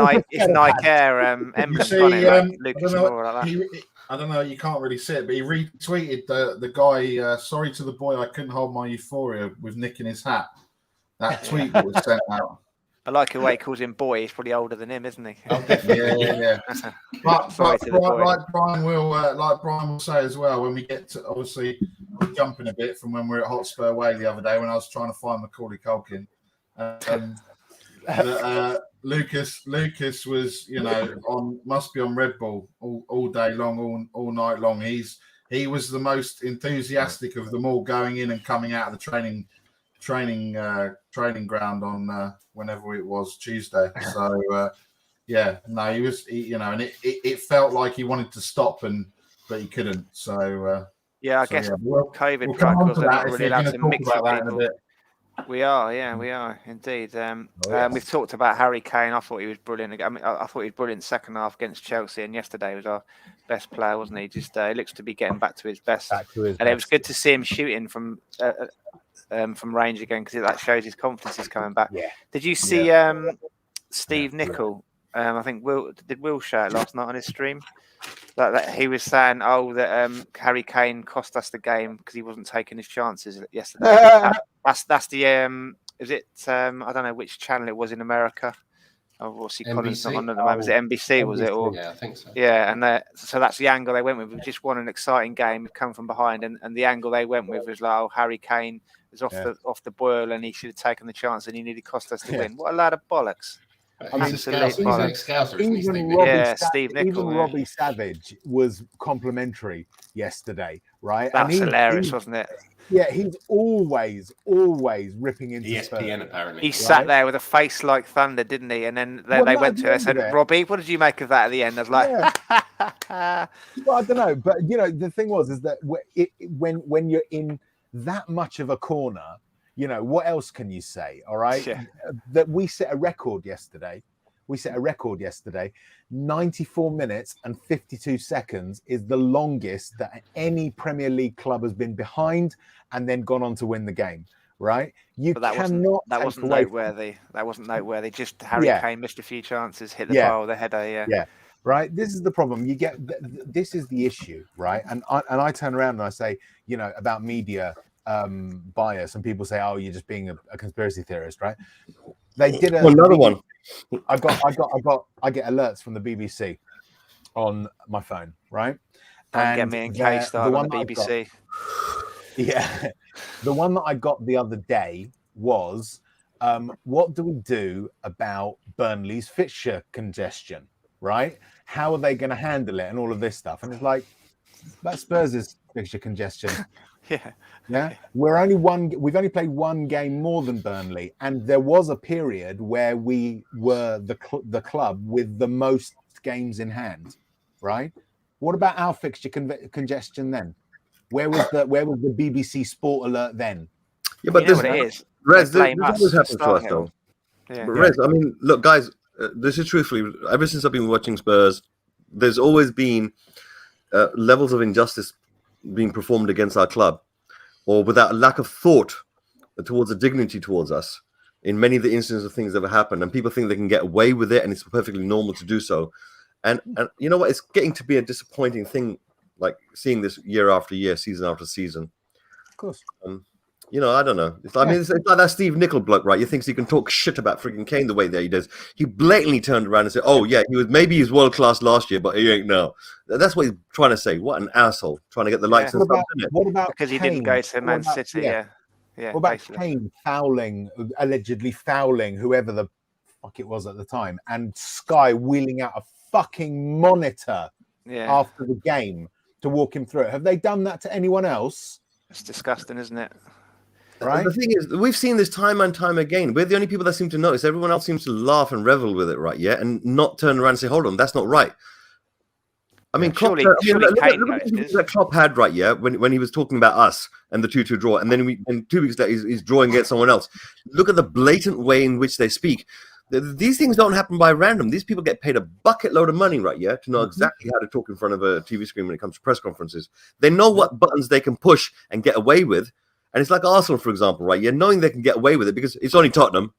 Nike Air emblem. You see, Lucas Moore, like that. I don't know. You can't really see it, but he retweeted the guy. Sorry to the boy, I couldn't hold my euphoria with nicking his hat. That tweet that was sent out. I like the way he calls him boy. He's probably older than him, isn't he? Yeah. But like Brian will say as well, when we get to, obviously we're jumping a bit from when we were at Hotspur Way the other day when I was trying to find MacauLevy Culkin. Lucas was, must be on Red Bull all day long, all night long. He was the most enthusiastic of them all, going in and coming out of the training ground on whenever it was Tuesday. So he was, and it felt like he wanted to stop but he couldn't. So I guess COVID protocols are not really allowed to mix with people. We are indeed. We've talked about Harry Kane. I thought he was brilliant. I thought he was brilliant second half against Chelsea, and yesterday was our best player, wasn't he? Just he looks to be getting back to his best. It was good to see him shooting from range again, because that shows his confidence is coming back. Yeah. Did you see Steve Nicol? I think Will share it last night on his stream. That he was saying, that Harry Kane cost us the game because he wasn't taking his chances yesterday. That's the is it? I don't know which channel it was in America. Obviously, Colin's not on at the moment. Was it NBC? Was it? Or yeah, I think so. Yeah, and so that's the angle they went with. We just won an exciting game. We've come from behind, and the angle they went with was like, Harry Kane was off the boil, and he should have taken the chance, and he nearly cost us the win. What a load of bollocks! Even Robbie Savage was complimentary yesterday, right? That's hilarious, wasn't it? Yeah, he's always ripping into ESPN. Apparently, he sat there with a face like thunder, didn't he? And then they went to it and said, "Robbie, what did you make of that?" At the end, I was like, Well, I don't know, but the thing is that when you're in that much of a corner, what else can you say? All right, that we set a record yesterday. 94 minutes and 52 seconds is the longest that any Premier League club has been behind and then gone on to win the game, right? That wasn't noteworthy. That wasn't noteworthy. Just Harry Kane missed a few chances, hit the bar with the header. Yeah. Right. This is the problem. You get. This is the issue, right? And I turn around and I say, about media bias, and people say, "Oh, you're just being a conspiracy theorist," right? They did another one. I get alerts from the BBC on my phone, right? And get me and Kay started on the BBC. The one that I got the other day was, what do we do about Burnley's fixture congestion, right? How are they going to handle it and all of this stuff? And it's like, about Spurs' fixture congestion. Yeah. We've only played one game more than Burnley, and there was a period where we were the club with the most games in hand, right? What about our fixture congestion then? Where was the BBC Sport alert then? Yeah, but this always happens to us though. Yeah. But Rez, I mean, look, guys, this is truthfully, ever since I've been watching Spurs, there's always been levels of injustice being performed against our club, or without a lack of thought towards the dignity towards us in many of the instances of things that have happened, and people think they can get away with it and it's perfectly normal to do so. And you know what? It's getting to be a disappointing thing, like seeing this year after year, season after season. Of course. I don't know. It's like that Steve Nicol bloke, right? He thinks he can talk shit about freaking Kane the way that he does. He blatantly turned around and said, "Oh yeah, he's world class last year, but he ain't now." That's what he's trying to say. What an asshole, trying to get the likes and stuff. What about because he didn't go to Man City? Yeah. What about Kane allegedly fouling whoever the fuck it was at the time, and Sky wheeling out a fucking monitor after the game to walk him through it? Have they done that to anyone else? It's disgusting, isn't it? Right. The thing is, we've seen this time and time again. We're the only people that seem to notice. Everyone else seems to laugh and revel with it, right? Yeah, and not turn around and say, "Hold on, that's not right." I mean, Klopp, surely that Klopp had right, yeah, when he was talking about us and the 2-2 draw, and then in 2 weeks later he's drawing against someone else. Look at the blatant way in which they speak. These things don't happen by random. These people get paid a bucket load of money, right, yeah, to know exactly how to talk in front of a TV screen when it comes to press conferences. They know what buttons they can push and get away with. And it's like Arsenal, for example, right, yeah, knowing they can get away with it because it's only Tottenham.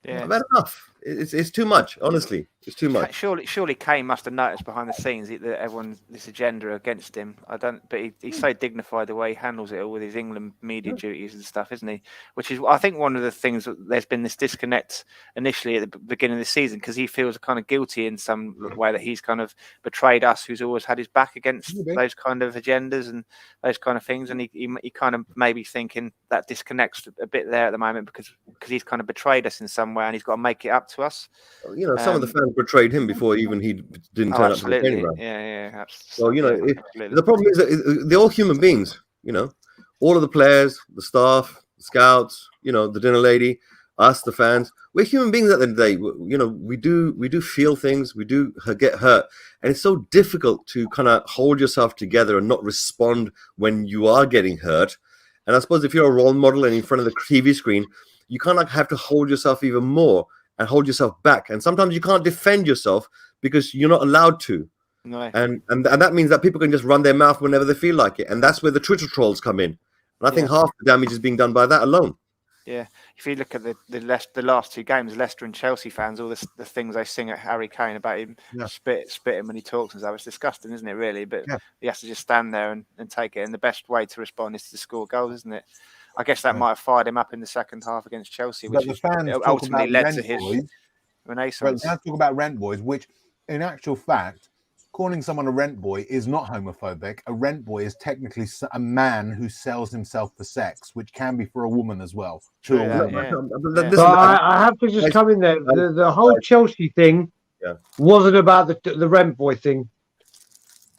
Yeah, I've had enough. It's too much, honestly. It's too much. Surely Kane must have noticed behind the scenes that everyone's this agenda against him. But he's so dignified the way he handles it all with his England media duties and stuff, isn't he? Which is, I think, one of the things that there's been this disconnect initially at the beginning of the season because he feels kind of guilty in some way that he's kind of betrayed us, who's always had his back against those kind of agendas and those kind of things, and he kind of maybe thinking that disconnects a bit there at the moment because he's kind of betrayed us in some way and he's got to make it up to us. You know, some of the fans betrayed him before even he didn't turn up to the training ground. Yeah, absolutely. So, you know, the problem is that they're all human beings, you know, all of the players, the staff, the scouts, you know, the dinner lady, us, the fans. We're human beings at the end of the day. You know, we do feel things, we do get hurt. And it's so difficult to kind of hold yourself together and not respond when you are getting hurt. And I suppose if you're a role model and in front of the TV screen, you kind of have to hold yourself even more and hold yourself back. And sometimes you can't defend yourself because you're not allowed to. No. And that means that people can just run their mouth whenever they feel like it. And that's where the Twitter trolls come in. And I think half the damage is being done by that alone. Yeah. If you look at the last two games, Leicester and Chelsea fans, all the things they sing at Harry Kane about him, spit him when he talks and stuff, it's disgusting, isn't it, really? But he has to just stand there and take it. And the best way to respond is to score goals, isn't it? I guess that might have fired him up in the second half against Chelsea, which ultimately led to his renaissance. Let's talk about rent boys, which in actual fact, calling someone a rent boy is not homophobic. A rent boy is technically a man who sells himself for sex, which can be for a woman as well. So I have to just come in there. The whole Chelsea thing wasn't about the rent boy thing.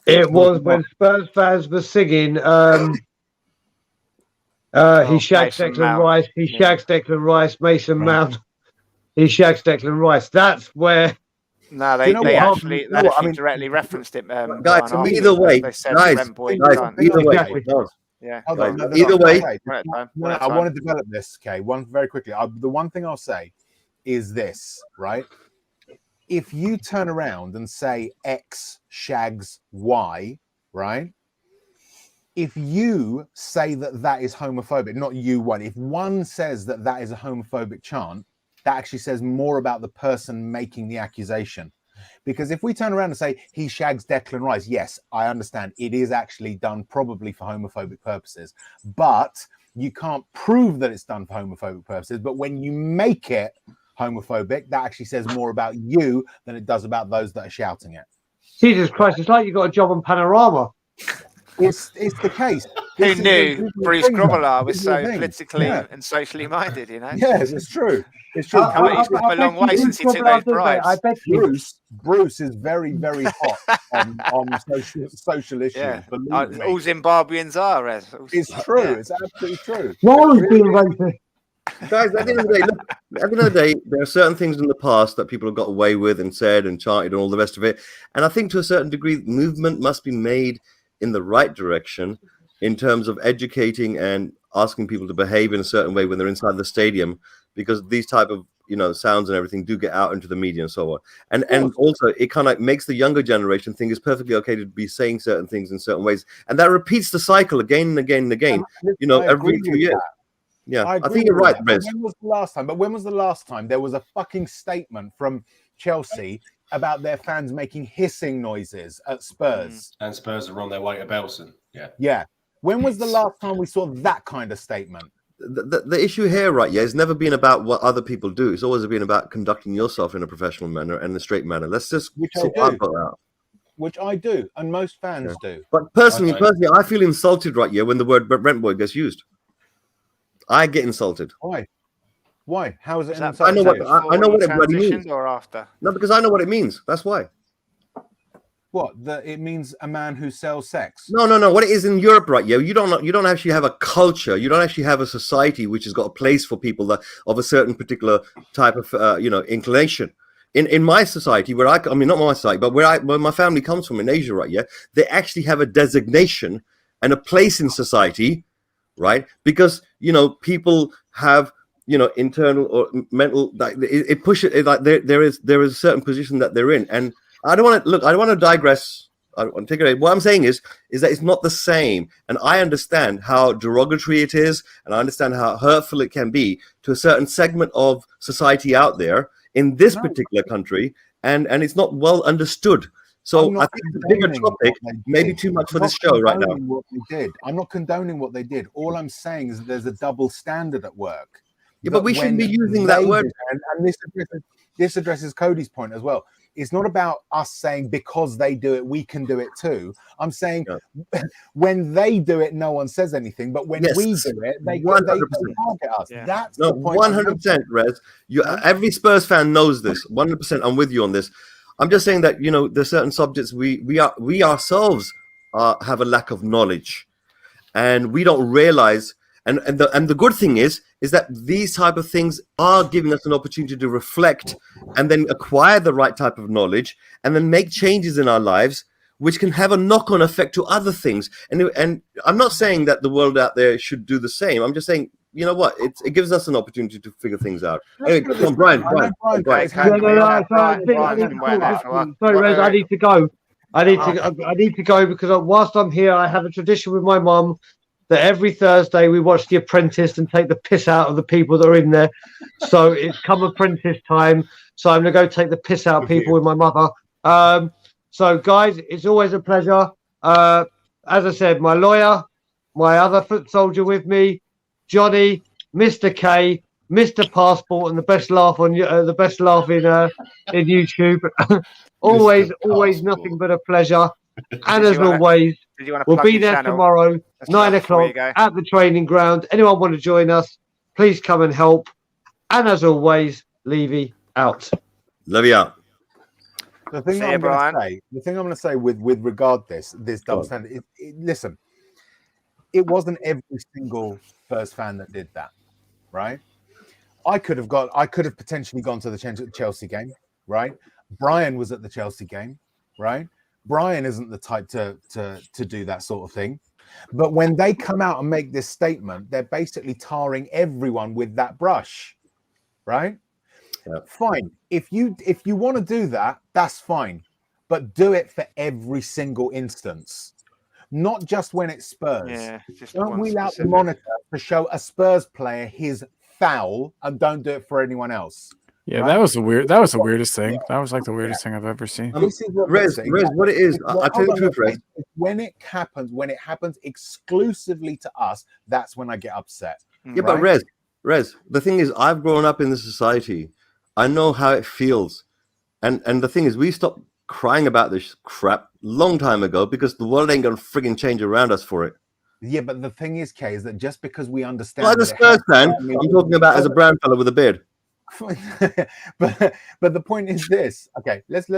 It was when Spurs fans were singing he shags Declan Rice, he shags Declan Rice, Mason Mount, he shags Declan Rice. That's where. No, they actually directly referenced it. Guys, either way, either way. Yeah. Either way. I want to develop this, okay? Very quickly. The one thing I'll say is this, right? If you turn around and say X shags Y, right? If you say that is homophobic, not you one, if one says that is a homophobic chant, that actually says more about the person making the accusation. Because if we turn around and say he shags Declan Rice, yes, I understand it is actually done probably for homophobic purposes, but you can't prove that it's done for homophobic purposes. But when you make it homophobic, that actually says more about you than it does about those that are shouting it. Jesus Christ, it's like you got a job on Panorama. It's the case. Who knew Bruce Grobbelaar was so politically and socially minded, you know? Yes, it's true. It's true. He's come a long way since he took those bribes. I bet Bruce is very, very hot on social issues. Yeah. All Zimbabweans are, Rez. It's true. It's absolutely true. No one's being racist. Guys, at the end of the day, there are certain things in the past that people have got away with and said and chanted and all the rest of it. And I think to a certain degree, movement must be made in the right direction in terms of educating and asking people to behave in a certain way when they're inside the stadium, because these type of sounds and everything do get out into the media and so on. And also it kind of makes the younger generation think it's perfectly okay to be saying certain things in certain ways, and that repeats the cycle again and again and again. Every 2 years. Yeah, I think you're right, Rez. When was the last time there was a fucking statement from Chelsea about their fans making hissing noises at Spurs? And Spurs are on their way to Belson. Yeah. When was the last time we saw that kind of statement? The issue here, right, it's never been about what other people do. It's always been about conducting yourself in a professional manner and a straight manner. Let's just Which I do, and most fans do. But personally, I feel insulted right here when the word rent boy gets used. I get insulted. Why? How is it? I know what it bloody means. Or after? No, because I know what it means. That's why. What? It means a man who sells sex? No. What it is in Europe, right? You don't actually have a culture. You don't actually have a society which has got a place for people that of a certain particular type of inclination. in my society, where I mean, not my society, but where my family comes from in Asia, right? Yeah, they actually have a designation and a place in society, right? Because people have internal or mental, like it pushes it, like there is a certain position that they're in, and I don't want to digress. I want to take it away. What I'm saying is that it's not the same, and I understand how derogatory it is, and I understand how hurtful it can be to a certain segment of society out there in this particular country, and it's not well understood. So I think it's a bigger topic, maybe too much for this show right now. I'm not condoning what they did. All I'm saying is that there's a double standard at work. Yeah, but we shouldn't be using that word. And this addresses Cody's point as well. It's not about us saying because they do it, we can do it too. I'm saying when they do it, no one says anything. But when we do it, they target us. Yeah. That's the point. 100%, Rez. Every Spurs fan knows this. 100%. I'm with you on this. I'm just saying that there's certain subjects we ourselves have a lack of knowledge, and we don't realize. And the good thing is that these type of things are giving us an opportunity to reflect and then acquire the right type of knowledge and then make changes in our lives, which can have a knock-on effect to other things. And I'm not saying that the world out there should do the same. I'm just saying, you know what? It gives us an opportunity to figure things out. Anyway, come on, Brian. Sorry, Rez, I need to go. I need to go because whilst I'm here, I have a tradition with my mum that every Thursday we watch The Apprentice and take the piss out of the people that are in there. So it's come Apprentice time. So I'm going to go take the piss out of people with my mother. So, guys, it's always a pleasure. As I said, my lawyer, my other foot soldier with me, Johnny, Mr. K, Mr. Passport, and the best laugh in YouTube. always nothing but a pleasure. And as always, we'll be there tomorrow, 9 o'clock at the training ground. Anyone want to join us, please come and help. And as always, Levy out. Love you out. The thing I'm going to say with regard this double standard, listen, it wasn't every single Spurs fan that did that, right? I could have potentially gone to the Chelsea game, right? Brian was at the Chelsea game, right? Brian isn't the type to do that sort of thing. But when they come out and make this statement, they're basically tarring everyone with that brush, right? Yeah. Fine. If you want to do that, that's fine. But do it for every single instance. Not just when it's Spurs. Yeah, don't wheel out the monitor to show a Spurs player his foul and don't do it for anyone else. Yeah, right? That was the weirdest thing. That was like the weirdest thing I've ever seen. This is Rez, what it is. I'll tell you the truth, Rez. When it happens exclusively to us, that's when I get upset. Yeah, right? But Rez, the thing is, I've grown up in this society. I know how it feels. And the thing is, we stopped crying about this crap long time ago because the world ain't gonna frigging change around us for it. Yeah, but the thing is, Kay, is that just because we understand, well, as a Spurs fan, I'm talking about as a brown fella with a beard. but the point is this. Okay, let's.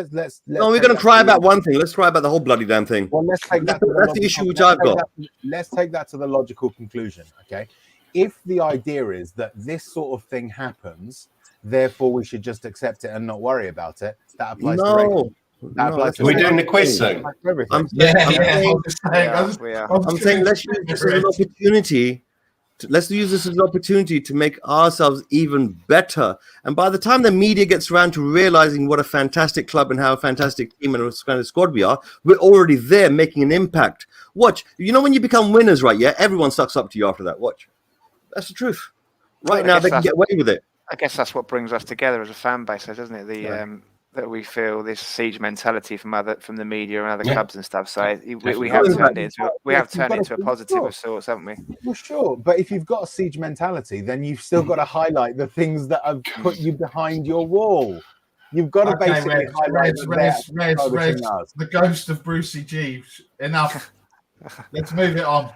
No, we're going to cry about one thing. Let's cry about the whole bloody damn thing. Well, let's take that. That's the issue which I've got. Let's take that to the logical conclusion. Okay, if the idea is that this sort of thing happens, therefore we should just accept it and not worry about it. That applies to everything. We're doing the quiz soon. I'm saying let's use this as an opportunity. Let's use this as an opportunity to make ourselves even better. And by the time the media gets around to realizing what a fantastic club and how a fantastic team and what kind of squad we are, we're already there making an impact. Watch. You know when you become winners, right? Yeah, everyone sucks up to you after that. Watch. That's the truth. Right now, they can get away with it. I guess that's what brings us together as a fan base, doesn't it? That we feel this siege mentality from the media and other clubs and stuff. So we have turned it into a positive of sorts, haven't we? Well, sure, but if you've got a siege mentality, then you've still got to highlight the things that have put you behind your wall. You've got to basically highlight the ghost of Brucey G. Enough. Let's move it on.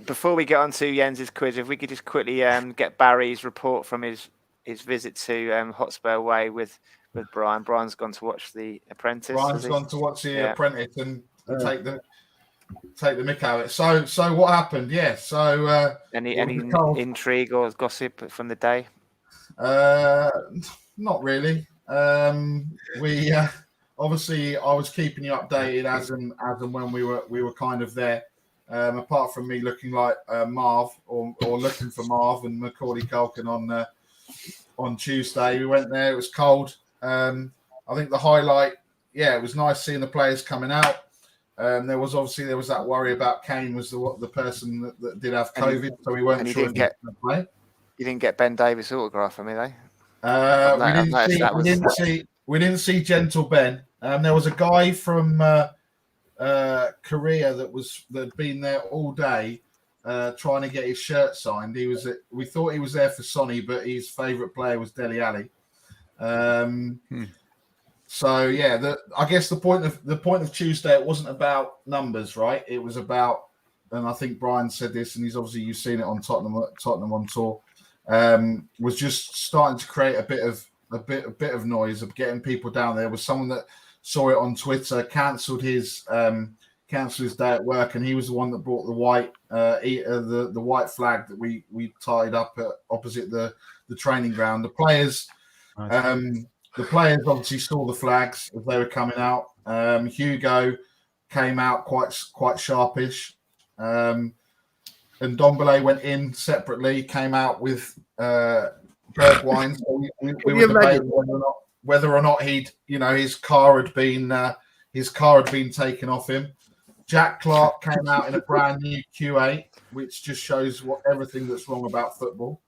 Before we get on to Jens's quiz, if we could just quickly get Barry's report from his visit to Hotspur Way with Brian. Brian's gone to watch The Apprentice. Brian's gone to watch The Apprentice and take the mick out of it. So what happened? Yeah. So any intrigue or gossip from the day? Not really. We obviously I was keeping you updated as and when we were kind of there. Apart from me looking like Marv or looking for Marv and MacauLevy Culkin on Tuesday, we went there. It was cold. I think the highlight, it was nice seeing the players coming out. There was that worry about Kane was the person that did have COVID, so we weren't sure if he was going to play. You didn't get Ben Davies' autograph from me, though. We didn't see Gentle Ben. There was a guy from Korea that'd been there all day trying to get his shirt signed. We thought he was there for Sonny, but his favourite player was Dele Alli. So I guess the point of Tuesday, it wasn't about numbers, right? It was about, and I think Brian said this, and you've seen it on Tottenham on tour, was just starting to create a bit of noise of getting people down. There was someone that saw it on Twitter, cancelled his day at work, and he was the one that brought the white flag that we tied up opposite the training ground. The players obviously saw the flags as they were coming out. Hugo came out quite sharpish, and Ndombele went in separately. Came out with Bergwijn. So we were debating whether or not his car had been taken off him. Jack Clark came out in a brand new Q8, which just shows everything that's wrong about football,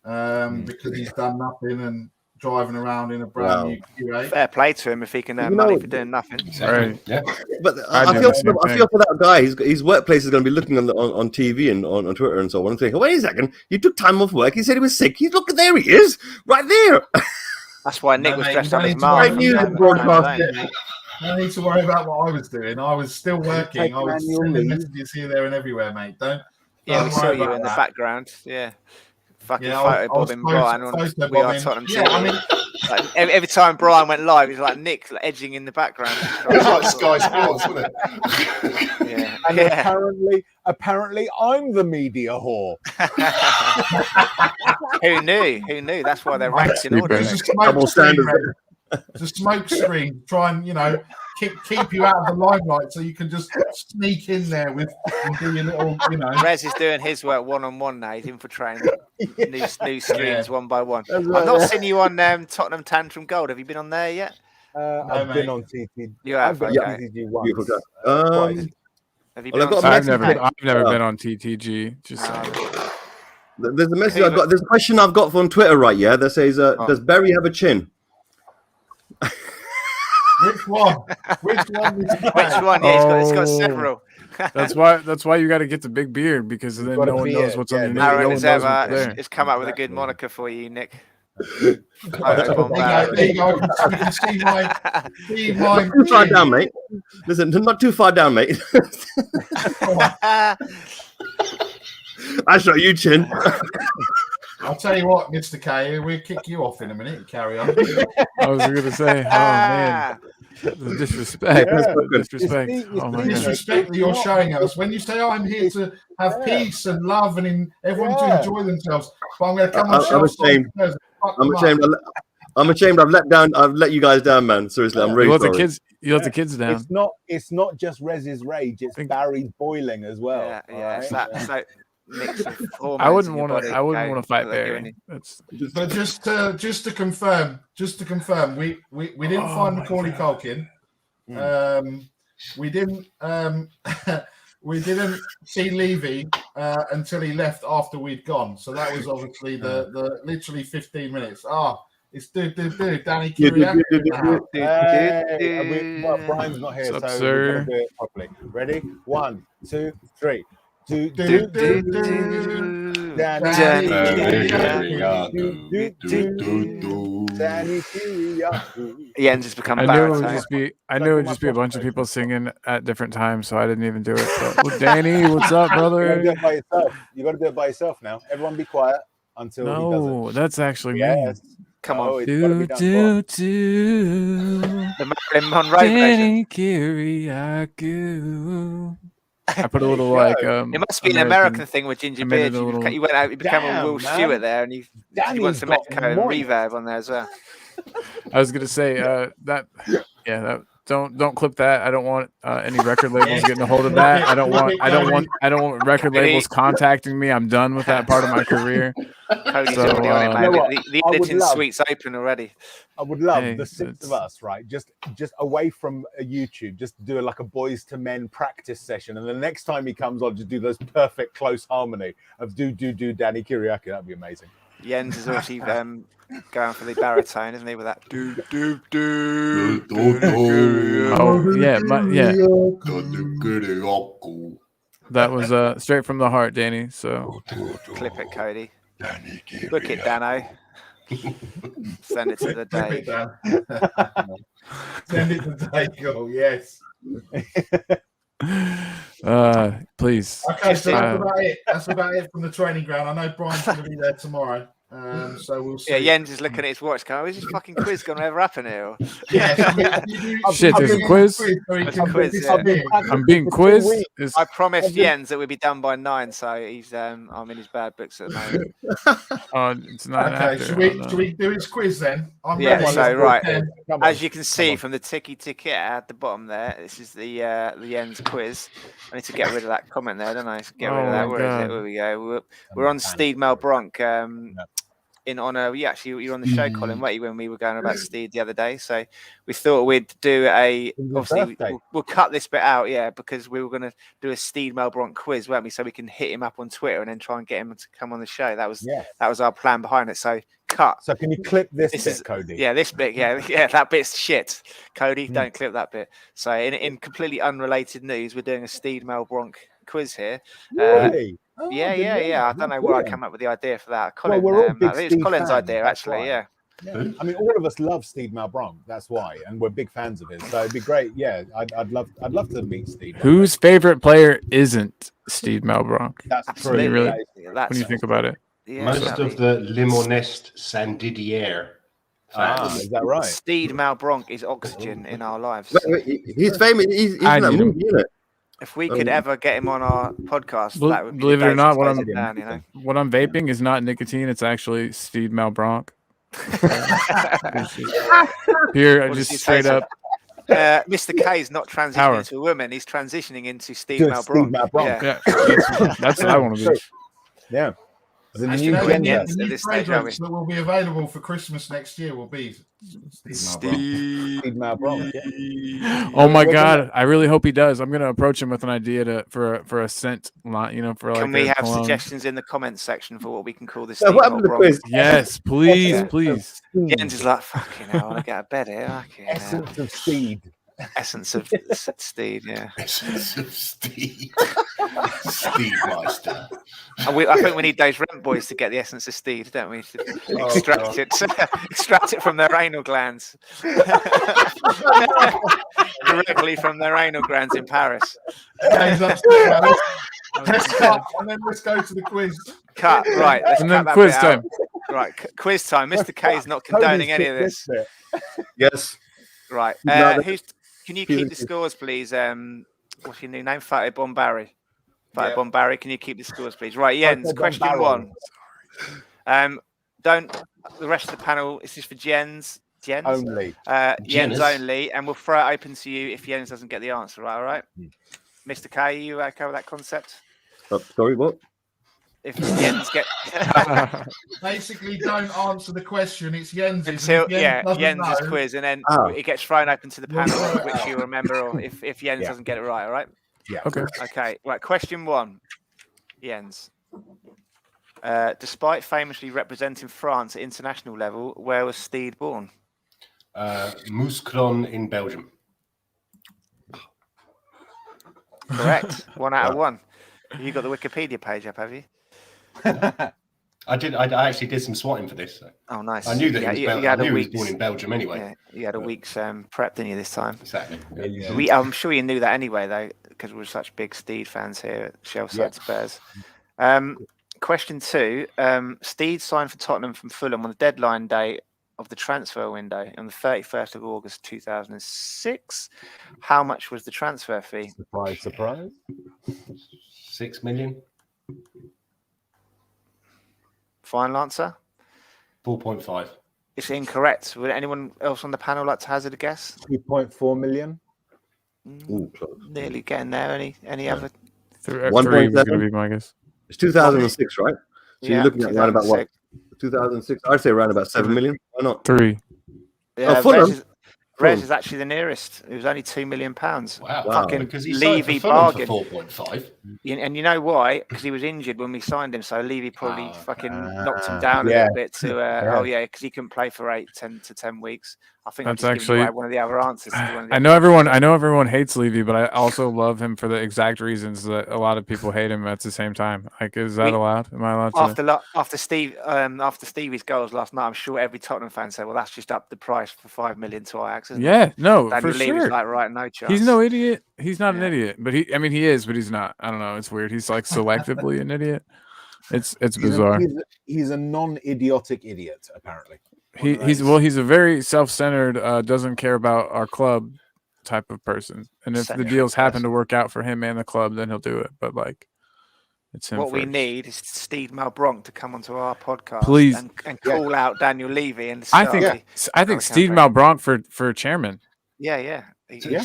because he's done nothing and driving around in a brand new Q8. Fair play to him if he can earn money for doing nothing. Right. Yeah. But I feel for that guy. His workplace is going to be looking on TV and on Twitter and so on and thinking, wait a second, you took time off work. He said he was sick. Look, there he is, right there. That's why Nick was dressed up as Marv. No need to worry about what I was doing. I was still working. I was sending messages here, there, and everywhere, mate. Don't we saw you in the background. Yeah. Fucking photo bombing Brian on We Are Tottenham TV. Every time Brian went live, he's like Nick edging in the background. It was like Sky Sports, wasn't it? And apparently I'm the media whore. Who knew? That's why they're ranked in order. It's a smoke screen. Try and keep you out of the limelight, so you can just sneak in there and do your little. Rez is doing his work one-on-one now. He's infiltrating new screens one by one. I've not seen you on Tottenham Tantrum Gold. Have you been on there yet? I've been on TTG. You have. I've okay. TTG once. Have you been I've never been on TTG. Just there's a message I've got. There's a question I've got from Twitter that says, "Does Berry have a chin?" Which one? Which one? Yeah, it's got several. That's why you got to get the big beard, because then no one knows what's on your name. Aaron has it's come up with a good moniker for you, Nick. There you go. You can see my too far down, mate. Listen, not too far down, mate. I show you, chin. I'll tell you what, Mr. K, we'll kick you off in a minute. Carry on. I was going to say, oh man, the disrespect. Disrespect. The disrespect that you're showing us when you say, I'm here to have peace and love and everyone to enjoy themselves. But I'm going to come on show. I'm ashamed. I've let you guys down, man. Seriously, I'm really sorry. You let the kids down. It's not just Rez's rage. It's Barry's boiling as well. Yeah. Right? I wouldn't want to fight Barry. But just to confirm, we didn't find MacauLevy Culkin. We didn't see Levy until he left after we'd gone. So that was obviously the literally 15 minutes. It's Danny Kiriak. Brian's not here, What's up, so sir? we're gonna do it properly. Ready? 1, 2, 3. He ends just become. I knew it would just be a bunch of people singing at different times, so I didn't even do it. But, well, Danny, what's up, brother? You got to do it by yourself now. Everyone, be quiet until he does it. No, that's actually me. Come on. The Marilyn Monroe Danny Kiriakou. I put a little it must be an American thing with ginger beard. You went out, you became a Will Stewart there, and you want some echo and reverb on there as well. I was gonna say that. Yeah, that. Don't clip that. I don't want any record labels getting a hold of that. I don't want record labels contacting me. I'm done with that part of my career. Cody's already on it, man. The editing suite's open already. I would love the 6 of us, right? Just away from YouTube, just do like a Boys to Men practice session, and the next time he comes on, just do those perfect close harmony of do Danny Kyriaki. That'd be amazing. Jens is already going for the baritone, isn't he? With that do. Oh yeah, That was straight from the heart, Danny. So clip it, Cody. Book it, Dano. Send it to the day. Send it to the day. Go, yes. Please. Okay, so that's about it. That's about it from the training ground. I know Brian's going to be there tomorrow. So we'll see. Yeah, Jens is looking at his watch going, is this fucking quiz going to ever happen here? Yeah. Shit, there's a quiz? There's a quiz, yeah. I'm being quizzed? I promised Jens that we'd be done by 9, so he's I'm in his bad books at the moment. It's not okay, should we do his quiz then? I'm ready. So right. As you can see from the ticky at the bottom there, this is the Jens quiz. I need to get rid of that comment there, don't I? Get rid of that. Where is it? There we go. We're on Steed Malbranque. In honor, you were on the show, Colin, weren't you, when we were going about Steed the other day? So we thought we'd do obviously we'll cut this bit out, because we were going to do a Steed Malbranque quiz, weren't we? So we can hit him up on Twitter and then try and get him to come on the show. That was our plan behind it. So cut. So can you clip this bit, Cody? Yeah, this bit. Yeah, that bit's shit. Cody, don't clip that bit. So in completely unrelated news, we're doing a Steed Malbranque quiz here. I don't know where I came up with the idea for that. Colin, it's Colin's idea, actually. Yeah. I mean, all of us love Steed Malbranque. That's why, and we're big fans of his. So it'd be great. Yeah, I'd love to meet Steed. Whose favorite player isn't Steed Malbranque? That's absolutely true. Really. When you think about it, most of the Limonest Saint-Didier. Is that right? Steed Malbranque is oxygen in our lives. He's famous. He's in that movie, isn't it? If we could ever get him on our podcast, that would be believe it or not, what I'm vaping is not nicotine. It's actually Steed Malbranque. Here, just straight up. Mr. K is not transitioning into a woman. He's transitioning into Steed Malbranque. Yeah. That's what I want to be. Yeah. The new fragrance that will be available for Christmas next year will be Steed Malbranque. Oh my God! I really hope he does. I'm going to approach him with an idea for a scent line. Can we have suggestions in the comments section for what we can call this? Steed Malbranque? Yes, please. Jens is like, fucking hell, I want to get out of bed here. Essence of Steed. Essence of Steed, yeah. Essence of Steed. Steed Meister. I think we need those rent boys to get the essence of Steed, don't we? Extract it from their anal glands. Directly from their anal glands in Paris. Let's cut, and then let's go to the quiz. Cut, right. Let's and cut then quiz time. Right, quiz time. Mr. K is not condoning any of this. Yes. Right. Can you keep the scores, please? What's your new name? Fatih Bombari. Fatih Bombari, can you keep the scores, please? Right, Jens, question 1. The rest of the panel, this is for Jens. Only. Jens only, and we'll throw it open to you if Jens doesn't get the answer, right? All right. Mr. K, are you okay with that concept? Sorry, what? If Jens get basically don't answer the question, it's Jens's. Until Jens's quiz, and then it gets thrown open to the panel, which you remember, or if Jens doesn't get it right, all right? Yeah. Okay. Right. Question 1, Jens. Despite famously representing France at international level, where was Steed born? Mouscron in Belgium. Correct. 1 out of 1. You got the Wikipedia page up, have you? I did. I actually did some swatting for this. So. Oh, nice. I knew that he was born in Belgium anyway. Yeah, you had a week's prep, didn't you, this time? Exactly. Yeah. I'm sure you knew that anyway, though, because we're such big Steed fans here at Shellside Spurs. Question 2. Steed signed for Tottenham from Fulham on the deadline day of the transfer window on the 31st of August 2006. How much was the transfer fee? Surprise. 6 million. Final answer? 4.5. It's incorrect. Would anyone else on the panel like to hazard a guess? 2.4 million. Ooh, close. Nearly getting there. Any other? 3 was going to be my guess. It's 2006, right? So you're looking at around about what? 2006. I'd say around about 7 million. Why not? 3. Yeah, Rez is actually the nearest. It was only £2 million. Wow. Fucking Because he Levy signed for bargain. 4.5. And you know why? Because he was injured when we signed him. So Levy probably fucking knocked him down a little bit to, because he couldn't play for 10 to 10 weeks. I think that's actually one of the other answers. I know everyone hates Levy, but I also love him for the exact reasons that a lot of people hate him at the same time. Like, is that allowed? Am I allowed to? After Stevie's goals last night, I'm sure every Tottenham fan said, "Well, that's just up the price for 5 million to Ajax." Yeah, no, Daniel for Levy's sure. like, right, no chance. He's no idiot. He's not an idiot, but he is, but he's not. I don't know. It's weird. He's like selectively an idiot. It's bizarre. He's a non-idiotic idiot, apparently. He's a very self-centered, doesn't care about our club type of person. And if the deals happen to work out for him and the club, then he'll do it. But like, it's him. What we need is Steed Malbranque to come onto our podcast, please, and call out Daniel Levy. And I think Steed Malbranque for chairman. Yeah. To be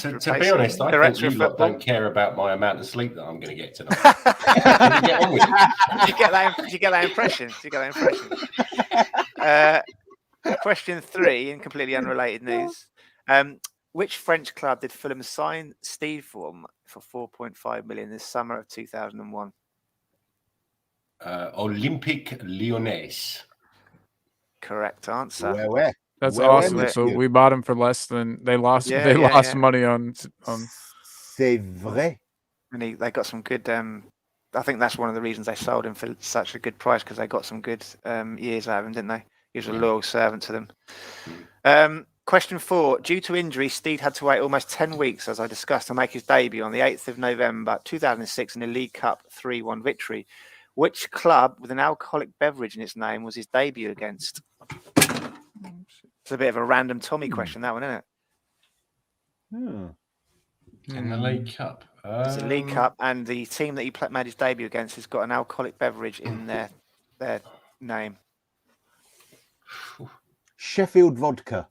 honest, I think you lot don't care about my amount of sleep that I'm going to get tonight. Can you get on with it? Did you get that impression? Question 3, in completely unrelated news. Which French club did Fulham sign Steed for 4.5 million this summer of 2001? Olympique Lyonnais. Correct answer. Where? That's awesome. So we bought him for less than they lost. They lost money on. C'est vrai. And they got some good. I think that's one of the reasons they sold him for such a good price, because they got some good years out of him, didn't they? He was a loyal servant to them. Question 4. Due to injury, Steed had to wait almost 10 weeks, as I discussed, to make his debut on the 8th of November 2006 in the League Cup 3-1 victory. Which club with an alcoholic beverage in its name was his debut against? It's a bit of a random Tommy question, that one, isn't it? In the League Cup. It's a League Cup, and the team that he made his debut against has got an alcoholic beverage in their name. Sheffield vodka.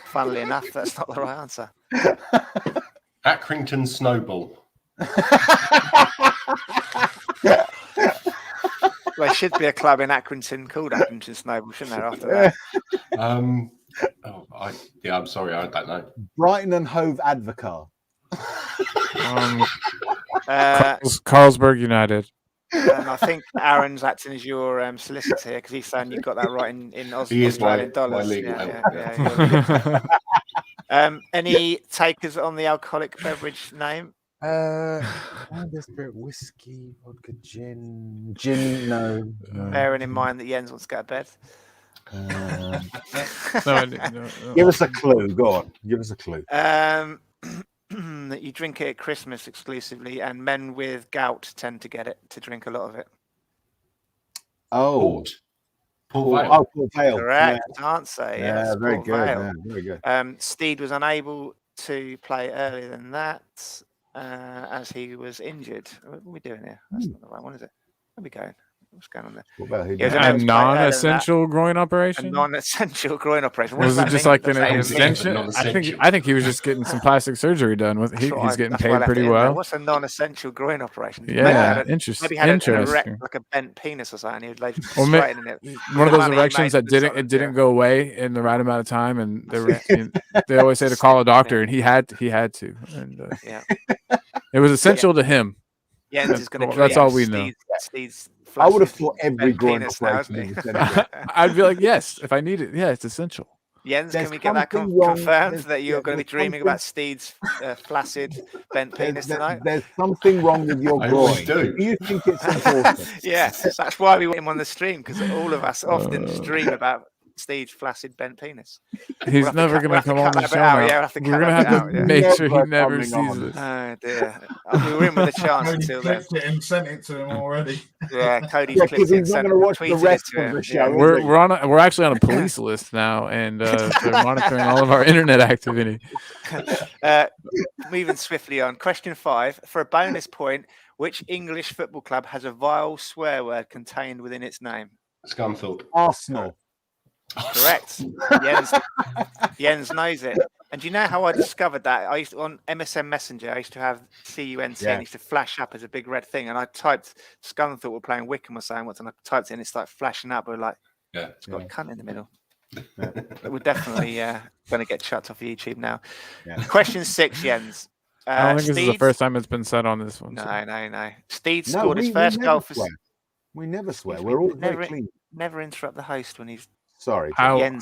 Funnily enough, that's not the right answer. Accrington Snowball. There should be a club in Accrington called Accrington Snowball, shouldn't there? After that, I'm sorry, I don't know. Brighton and Hove Advocaat. Carlsberg United. I think Aaron's acting as your solicitor here, because he's saying you've got that right in Australian dollars. Any takers on the alcoholic beverage name? Whiskey, vodka, gin, no. Bearing in mind that Jens wants to go to bed. No. Give us a clue. Go on. Give us a clue. That you drink it at Christmas exclusively, and men with gout tend to drink a lot of it. Oh, Port Vale. Correct answer. Yeah, very Port good. Vale. Yeah, very good. Steed was unable to play earlier than that, as he was injured. What are we doing here? That's not the right one, is it? Where are we going? What's going on there? What about A non-essential groin operation? A non-essential groin operation. Was it just like an extension? I think he was just getting some plastic surgery done. He's getting paid pretty well. What's a non-essential groin operation? Yeah, interesting. Maybe had like a bent penis or something. He was like straightening it. One of those erections that didn't go away in the right amount of time, and they always say to call a doctor, and he had to. And it was essential to him. Yeah, that's all we know. I would have thought every groin operation was essential. I'd be like, yes, if I need it. Yeah, it's essential. Jens, can we get that confirmed that you're going to be dreaming about Steed's flaccid bent penis tonight? There's something wrong with your groin. Do you think it's important? Yes, that's why we want him on the stream, because all of us often dream about Steed's flaccid bent penis. He's never going to come on the show now. We're going to have to make sure he never sees it. Oh dear. We were in with a chance until then. Clipped it and sent it to him already. Yeah, Cody's clipped it and sent it. Tweeted it to him. Show, we're actually on a police list now, and they're monitoring all of our internet activity. Moving swiftly on. Question 5. For a bonus point, which English football club has a vile swear word contained within its name? Scunthorpe. Arsenal. Correct. Jens knows it. And do you know how I discovered that? I used to, on MSN Messenger, I used to have CUNT and it used to flash up as a big red thing. And I typed, Scunthorpe were playing Wickham or something once, and I typed it and it started flashing up. We're like, it's got a cunt in the middle. We're definitely going to get shut off YouTube now. Question 6, Jens. I don't think this is the first time it's been said on this one. No. Steed scored his first goal for... We never swear. We're all very clean. Never interrupt the host when he's... Sorry. Come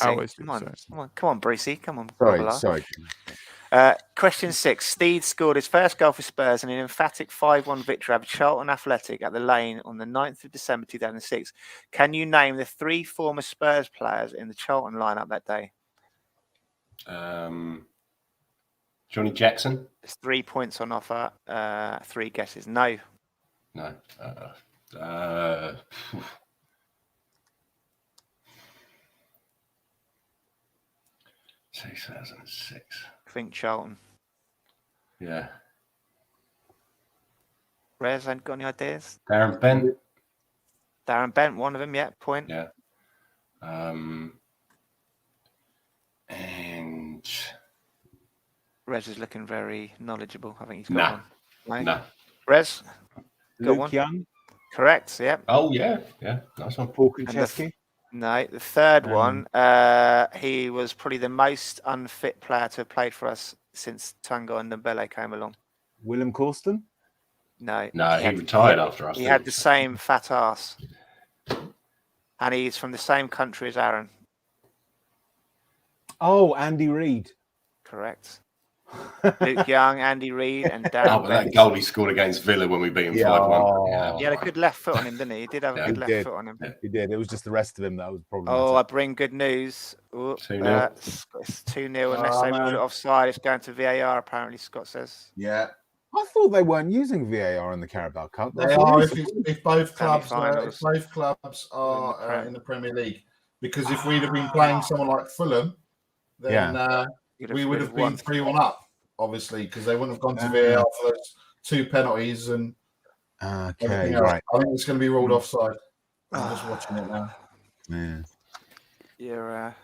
on, Brucey. Come on. Sorry. Question 6. Steed scored his first goal for Spurs in an emphatic 5-1 victory over Charlton Athletic at the Lane on the 9th of December 2006. Can you name the 3 former Spurs players in the Charlton lineup that day? Johnny Jackson. There's 3 points on offer. 3 guesses. No. 2006. I think Charlton. Yeah. Rez, ain't got any ideas? Darren Bent, one of them, point. Yeah. And Rez is looking very knowledgeable. I think he's got one. No. Rez? Got Luke Young. Correct, yep. Oh, yeah. Nice one. Paul Konchesky. No, the third one, he was probably the most unfit player to have played for us since Tango and Ndombele came along. Willem Corsten? No. He retired after us. He had the same fat ass. And he's from the same country as Aaron. Oh, Andy Reid. Correct. Luke Young, Andy Reid, and Darren. That goal he scored against Villa when we beat him 5-1. He had a good left foot on him, didn't he? He did have a good left foot on him. He did. It was just the rest of him that was probably. I bring good news. 2-0. It's 2-0 unless they rule it offside. It's going to VAR, apparently, Scott says. Yeah. I thought they weren't using VAR in the Carabao Cup. They are if both clubs are in the Premier League. Because if we'd have been playing someone like Fulham, then we would have been 3-1 up, obviously, because they wouldn't have gone to VAR for those 2 penalties and okay, right. I think it's going to be ruled offside. I'm just watching it now. Yeah. You're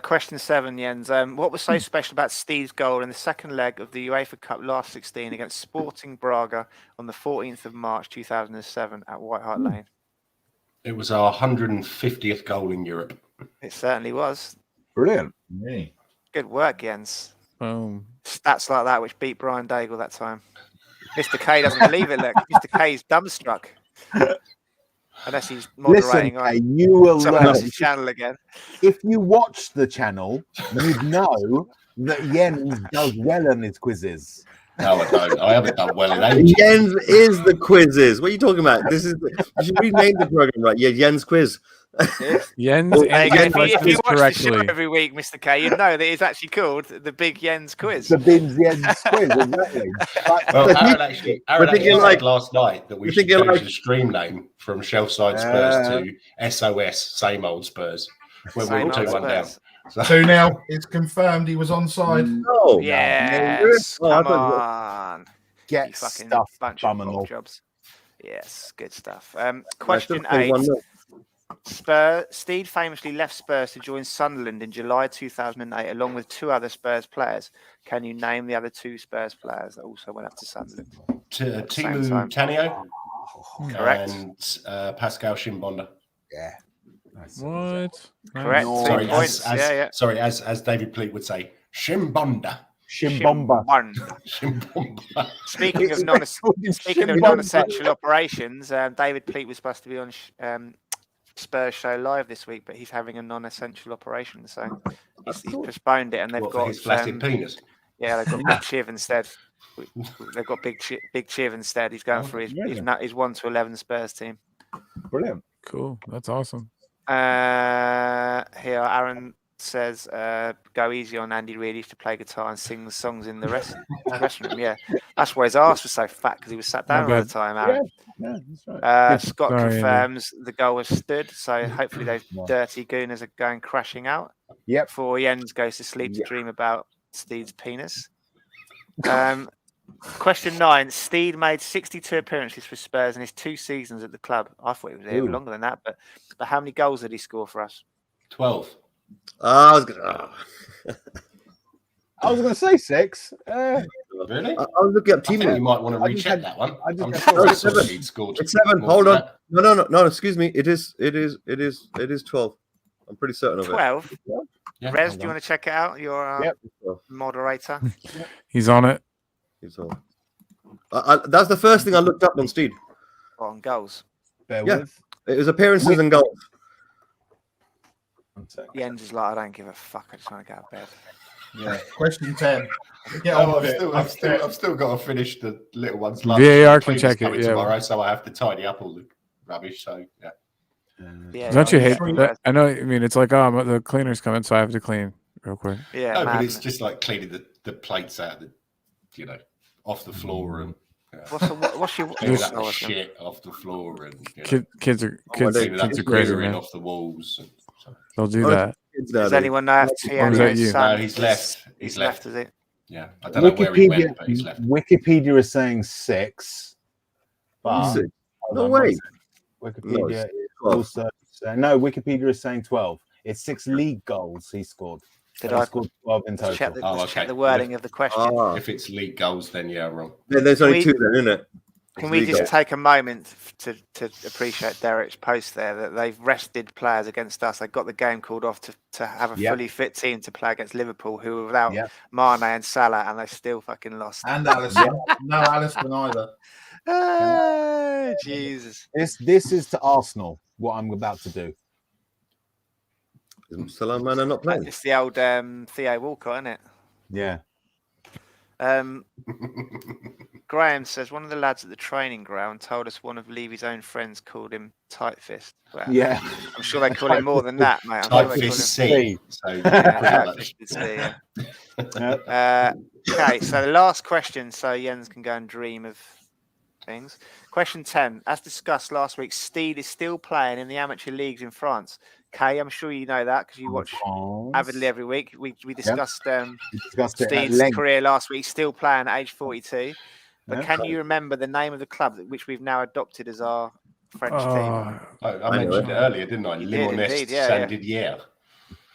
question 7, Jens. What was so special about Steve's goal in the second leg of the UEFA Cup last 16 against Sporting Braga on the 14th of March 2007 at White Hart Lane? It was our 150th goal in Europe. It certainly was. Brilliant. Me. Good work, Jens. Boom. Stats like that, which beat Brian Daigle that time. Mr. K doesn't believe it. Look, Mr. K's dumbstruck. Unless he's moderating. Listen, you will learn. Channel again. If you watch the channel, you'd know that Jens does well in his quizzes. No, I don't. I haven't done well in ages. Jens is the quizzes. What are you talking about? You should rename the program, right? Yeah, Jens quiz. Jens if you watch the show every week, Mr. K, you know that it's actually called the Big Jens Quiz. The Big Jens Quiz, exactly. Well, Aaron actually said last night that we should change the stream name from Shelfside Spurs to SOS, same old Spurs, when we were 2-1 down. So 2-0. It's confirmed he was onside. No. Yes. Come on. Get stuff, bum and all. Jobs. Yes, good stuff. Question 8. Steed famously left Spurs to join Sunderland in July 2008, along with 2 other Spurs players. Can you name the other 2 Spurs players that also went up to Sunderland? Timu Tanio. Correct. And Pascal Chimbonda. Yeah. Nice. What? Correct. No. Sorry, sorry, as David Pleat would say, Chimbonda. Shimbomba. Chimbomba. Speaking of non-essential operations, David Pleat was supposed to be on Spurs show live this week, but he's having a non-essential operation, so he's postponed it, and they've got his flaccid penis. Yeah, they've got Big Chiv instead. They've got Big Chiv instead. He's going for his 1-11 Spurs team. Brilliant. Cool. That's awesome. Here, Aaron says, go easy on Andy Reid. He used to play guitar and sing the songs in the restroom. Yeah, that's why his ass was so fat, because he was sat down all the time, Aaron. Yeah, that's right. Scott confirms the goal was stood, so hopefully those dirty gooners are going crashing out. Yep. Before Jens goes to sleep to dream about Steed's penis. Question 9. Steed made 62 appearances for Spurs in his 2 seasons at the club. I thought he was here longer than that, but how many goals did he score for us? 12. I was going to say 6. Really? I was looking up team. You might want to recheck that one. I'm sure it's 7. It's 7. Hold on. No. Excuse me. It is 12. I'm pretty certain of 12. it. 12. Yeah. Rez, do you want to check it out? Your moderator. He's on it. He's on. That's the first thing I looked up on Steed. On goals. It was appearances and goals. Jens is like, I don't give a fuck. I just want to get out of bed. Yeah. Question 10. I've still got to finish the little ones. VAR can check it tomorrow, so I have to tidy up all the rubbish. So don't you hate that? I know. I mean, it's like, oh, the cleaner's coming, so I have to clean real quick. Yeah, no, but it's just like cleaning the plates out, off the floor and. What's your that shit off the floor and kids are crazy, man. Off the walls. And, they'll do that. Does anyone know if No, he's left. He's left. Is it? Yeah, I don't know where he went, but he's left. Wikipedia is saying 6. But no way. Wikipedia also no. Wikipedia is saying 12. It's 6 league goals he scored. Did I scored 12 in total? Check the wording of the question. If it's league goals, then yeah, wrong. There's only 2 then, isn't it? Can we just take a moment to appreciate Derek's post there that they've rested players against us? They got the game called off to have a fully fit team to play against Liverpool, who were without Mane and Salah, and they still fucking lost. And Alisson. No Alisson either. Jesus. This is to Arsenal, what I'm about to do. Salah Man not playing. It's the old Theo Walcott, isn't it? Yeah. Graham says one of the lads at the training ground told us one of Levy's own friends called him Tight Fist. Well, yeah, I'm sure they call him more than that, mate. Tight Fist C. Okay, so the last question, so Jens can go and dream of things. Question 10. As discussed last week, Steed is still playing in the amateur leagues in France. Kay, I'm sure you know that because you watch avidly every week. We discussed Steed's career last week, still playing at age 42. But can you remember the name of the club which we've now adopted as our French team? I mentioned it earlier, didn't I? Limonest Saint-Didier.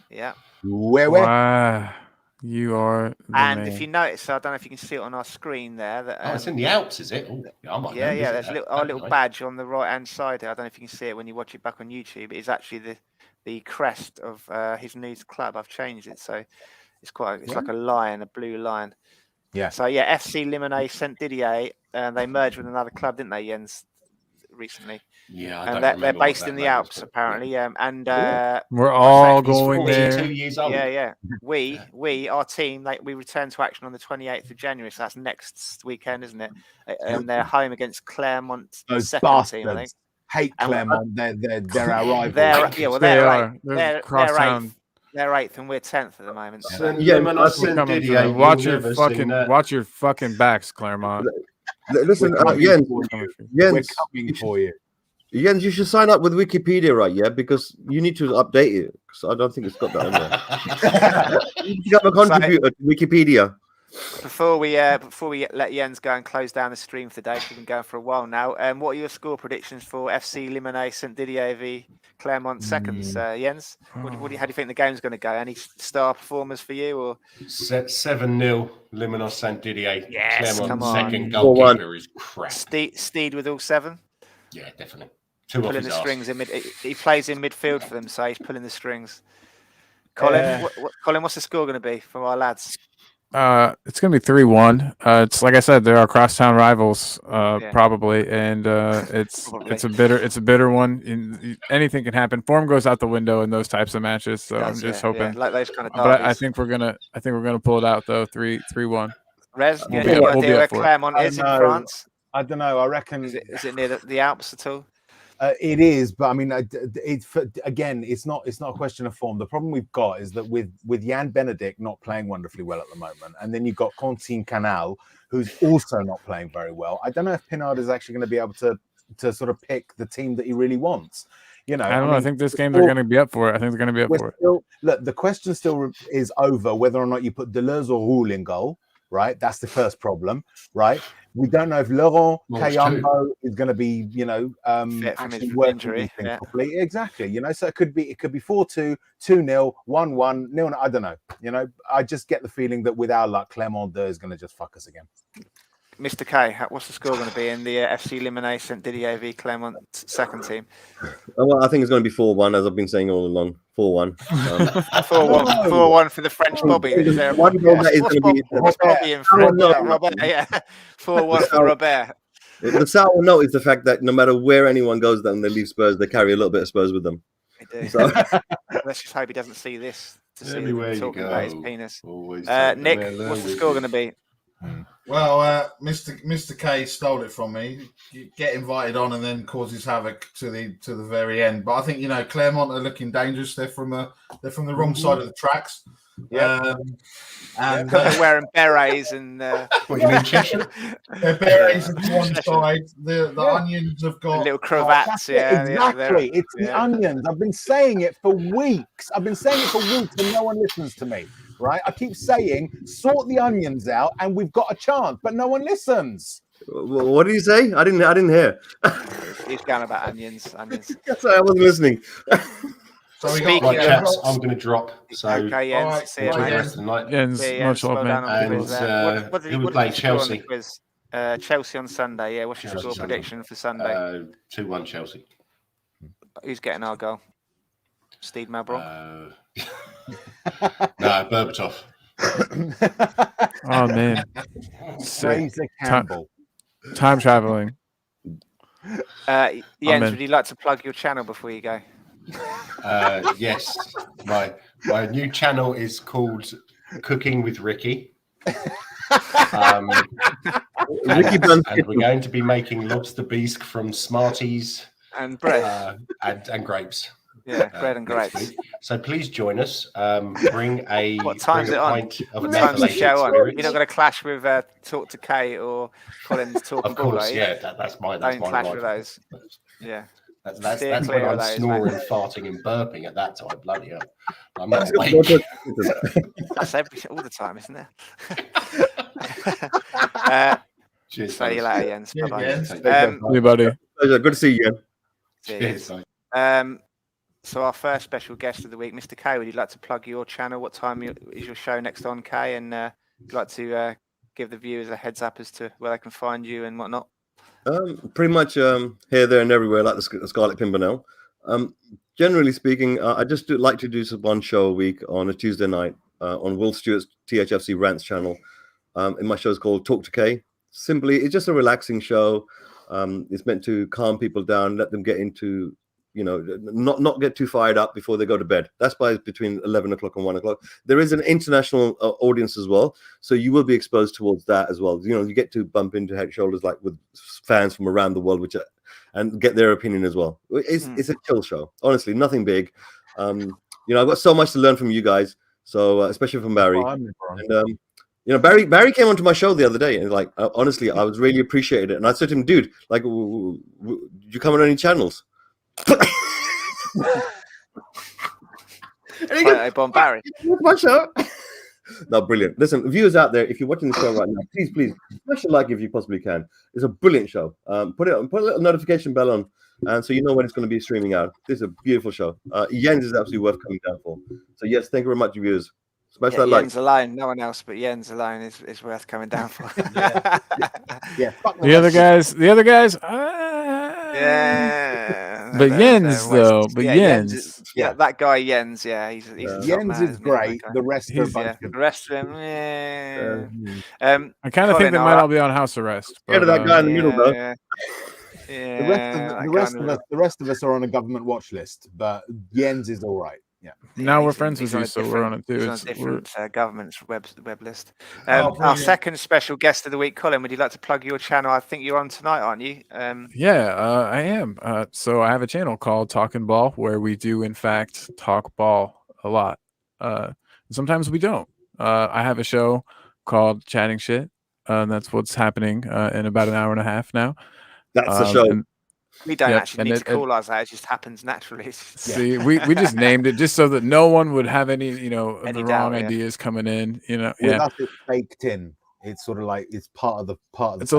Yeah. Where? You are. And if you notice, I don't know if you can see it on our screen there. That it's in the Alps, is it? Yeah. There's our little badge on the right-hand side here. I don't know if you can see it when you watch it back on YouTube. It's actually the crest of his new club. I've changed it, so it's like a lion, a blue lion. Yeah. So yeah, FC Limonest Saint-Didier. They merged with another club, didn't they, Jens? Recently. Yeah, and they're based in the Alps apparently. And we're all going there. 42 years old. Yeah. We our team, we return to action on the 28th of January, so that's next weekend, isn't it? And they're home against Clermont, the second team, I think. Hate Clermont. They're our rivals. They're 8th and we're 10th at the moment. So. Watch your fucking backs, Clermont. Listen, Jens, we're coming for you. Jens, you should sign up with Wikipedia, right? Yeah, because you need to update it. Because I don't think it's got that in there. You become a contributor to Wikipedia. Before we let Jens go and close down the stream for the day, we've been going for a while now. What are your score predictions for FC Limonest Saint-Didier v Clermont seconds, Jens? How do you think the game's going to go? Any star performers for you? Or 7-0 Limonest Saint-Didier. Yes, Clermont second goalkeeper is crap. Steed with all 7. Yeah, definitely. Pulling the strings in mid. He plays in midfield for them, so he's pulling the strings. Colin, Colin, what's the score going to be from our lads? It's gonna be 3-1. It's like I said, they're our crosstown rivals, probably, and it's a bitter one. Anything can happen. Form goes out the window in those types of matches. So I'm just hoping, like those kind of. But I think we're gonna pull it out though. 3-1. Rez, any idea where Clermont is in France? I don't know. I reckon. Is it near the Alps at all? It is, but I mean, it's not a question of form. The problem we've got is that with Jan Benedict not playing wonderfully well at the moment, and then you've got Quentin Canal, who's also not playing very well. I don't know if Pinard is actually going to be able to sort of pick the team that he really wants. I don't know. I think this game they're going to be up for it. I think they're going to be up for it. Look, the question still is over whether or not you put Deleuze or Roule in goal. right? That's the first problem, right? We don't know if Laurent Kayambo is going to be, actually working these things properly. Exactly, so it could be 4-2, 2-0, 1-1, 0. I don't know. I just get the feeling that with our luck, Clermont is going to just fuck us again. Mr. K, what's the score going to be in the FC Limone St Didier v Clermont second team? Well, I think it's going to be 4-1, as I've been saying all along. 4-1. 4-1 for the French Bobby. Is there one goal that is going to be Bobby in French? Robert, 4-1 for Robert. The sour note is the fact that no matter where anyone goes and they leave Spurs, they carry a little bit of Spurs with them. They do. So let's just hope he doesn't see this. Everywhere you go, about his penis. Nick, what's the score going to be? Well, Mr. K stole it from me. You get invited on and then causes havoc to the very end. But I think Clermont are looking dangerous. They're from the wrong side of the tracks. Yeah, and they're wearing berets and what you mean, Cheshire? Their berets are to one side. The onions have got little cravats. Exactly. It's the onions. I've been saying it for weeks. And no one listens to me. Right? I keep saying, sort the onions out, and we've got a chance, but no one listens. What did you say? I didn't hear. He's going about onions. Sorry, I wasn't listening. So Speaking of chaps, I'm going to drop. So okay, Jens. Right, see you, mate. the rest of the night. Much love, man. And who would play Chelsea? Chelsea on Sunday. Yeah, what's your score prediction for Sunday? 2-1 Chelsea. Who's getting our goal? Steed Malbranque? No, Berbatov. Oh man, time traveling. Jens, would you like to plug your channel before you go? Yes, my new channel is called Cooking with Ricky. And we're going to be making lobster bisque from Smarties and bread and grapes. Yeah, bread and grapes. So please join us. Bring a what time's it on? What time's the show on? You're not going to clash with Talk to Kate or Colin's Talking Ball, are you? Yeah, that's my. Don't clash with those. Yeah. That's when I'm snoring, farting, and burping at that time. Bloody hell! I'm not awake. That's all the time, isn't it? Cheers. See you later, Jens. Bye-bye. Hey, buddy. Good to see you, Cheers. So our first special guest of the week, Mr. K, would you like to plug your channel? What time is your show next on, K? And would you like to give the viewers a heads up as to where they can find you and whatnot? Pretty much here, there, and everywhere, like the Scarlet Pimpernel. Generally speaking, I just like to do one show a week on a Tuesday night on Will Stewart's THFC Rants channel. And my show is called Talk to K. Simply, it's just a relaxing show. It's meant to calm people down, let them get into, not get too fired up before they go to bed. That's by between 11 o'clock and 1 o'clock. There is an international audience as well, so you will be exposed towards that as well. You get to bump into head shoulders like with fans from around the world, and get their opinion as well. It's a chill show, honestly, nothing big. I've got so much to learn from you guys, so especially from Barry. Barry came onto my show the other day, and honestly, I was really appreciated it. And I said to him, dude, did you come on any channels? Hey, Barry. My show. No, brilliant. Listen, viewers out there, if you're watching the show right now, please smash a like if you possibly can. It's a brilliant show. Put a little notification bell on, and so you know when it's going to be streaming out. This is a beautiful show. Jens is absolutely worth coming down for. So yes, thank you very much, viewers. Smash that like. Jens alone, no one else but Jens alone is worth coming down for. Yeah. The other guys. But Jens, though. But Jens. That guy Jens. Yeah, he's Jens is great. The rest of the rest of them. I kind of think they might all be on house arrest. Get that guy in the middle, though. The rest of us are on a government watch list, but Jens is all right. Yeah. Now we're friends with you, so we're on it too. It's on a different government's web list. Our second special guest of the week, Colin, would you like to plug your channel? I think you're on tonight, aren't you? Yeah, I am. So I have a channel called Talking Ball where we do, in fact, talk ball a lot. Sometimes we don't. I have a show called Chatting Shit. That's what's happening in about an hour and a half now. That's the show. We don't actually need to call ours out. It just happens naturally. See, we just named it just so that no one would have any, the wrong ideas coming in. With us, it's baked in. It's sort of like it's part of the It's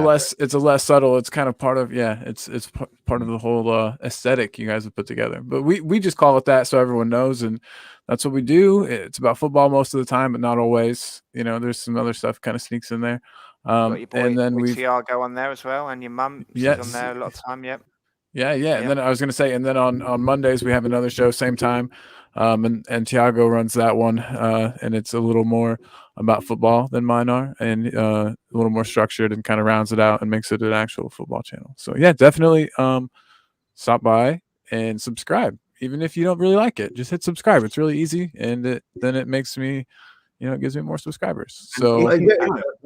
a less subtle. It's kind of part of It's part of the whole aesthetic you guys have put together. But we just call it that so everyone knows, and that's what we do. It's about football most of the time, but not always. You know, there's some other stuff kind of sneaks in there. And then we Tiago on there as well, and your mum. She's on there a lot of time. Yep. Yeah. And then I was going to say, and then on Mondays we have another show, same time, and Tiago runs that one, and it's a little more about football than mine are, and a little more structured, and kind of rounds it out and makes it an actual football channel. So yeah, definitely stop by and subscribe, even if you don't really like it. Just hit subscribe. It's really easy, and then it makes me, it gives me more subscribers. So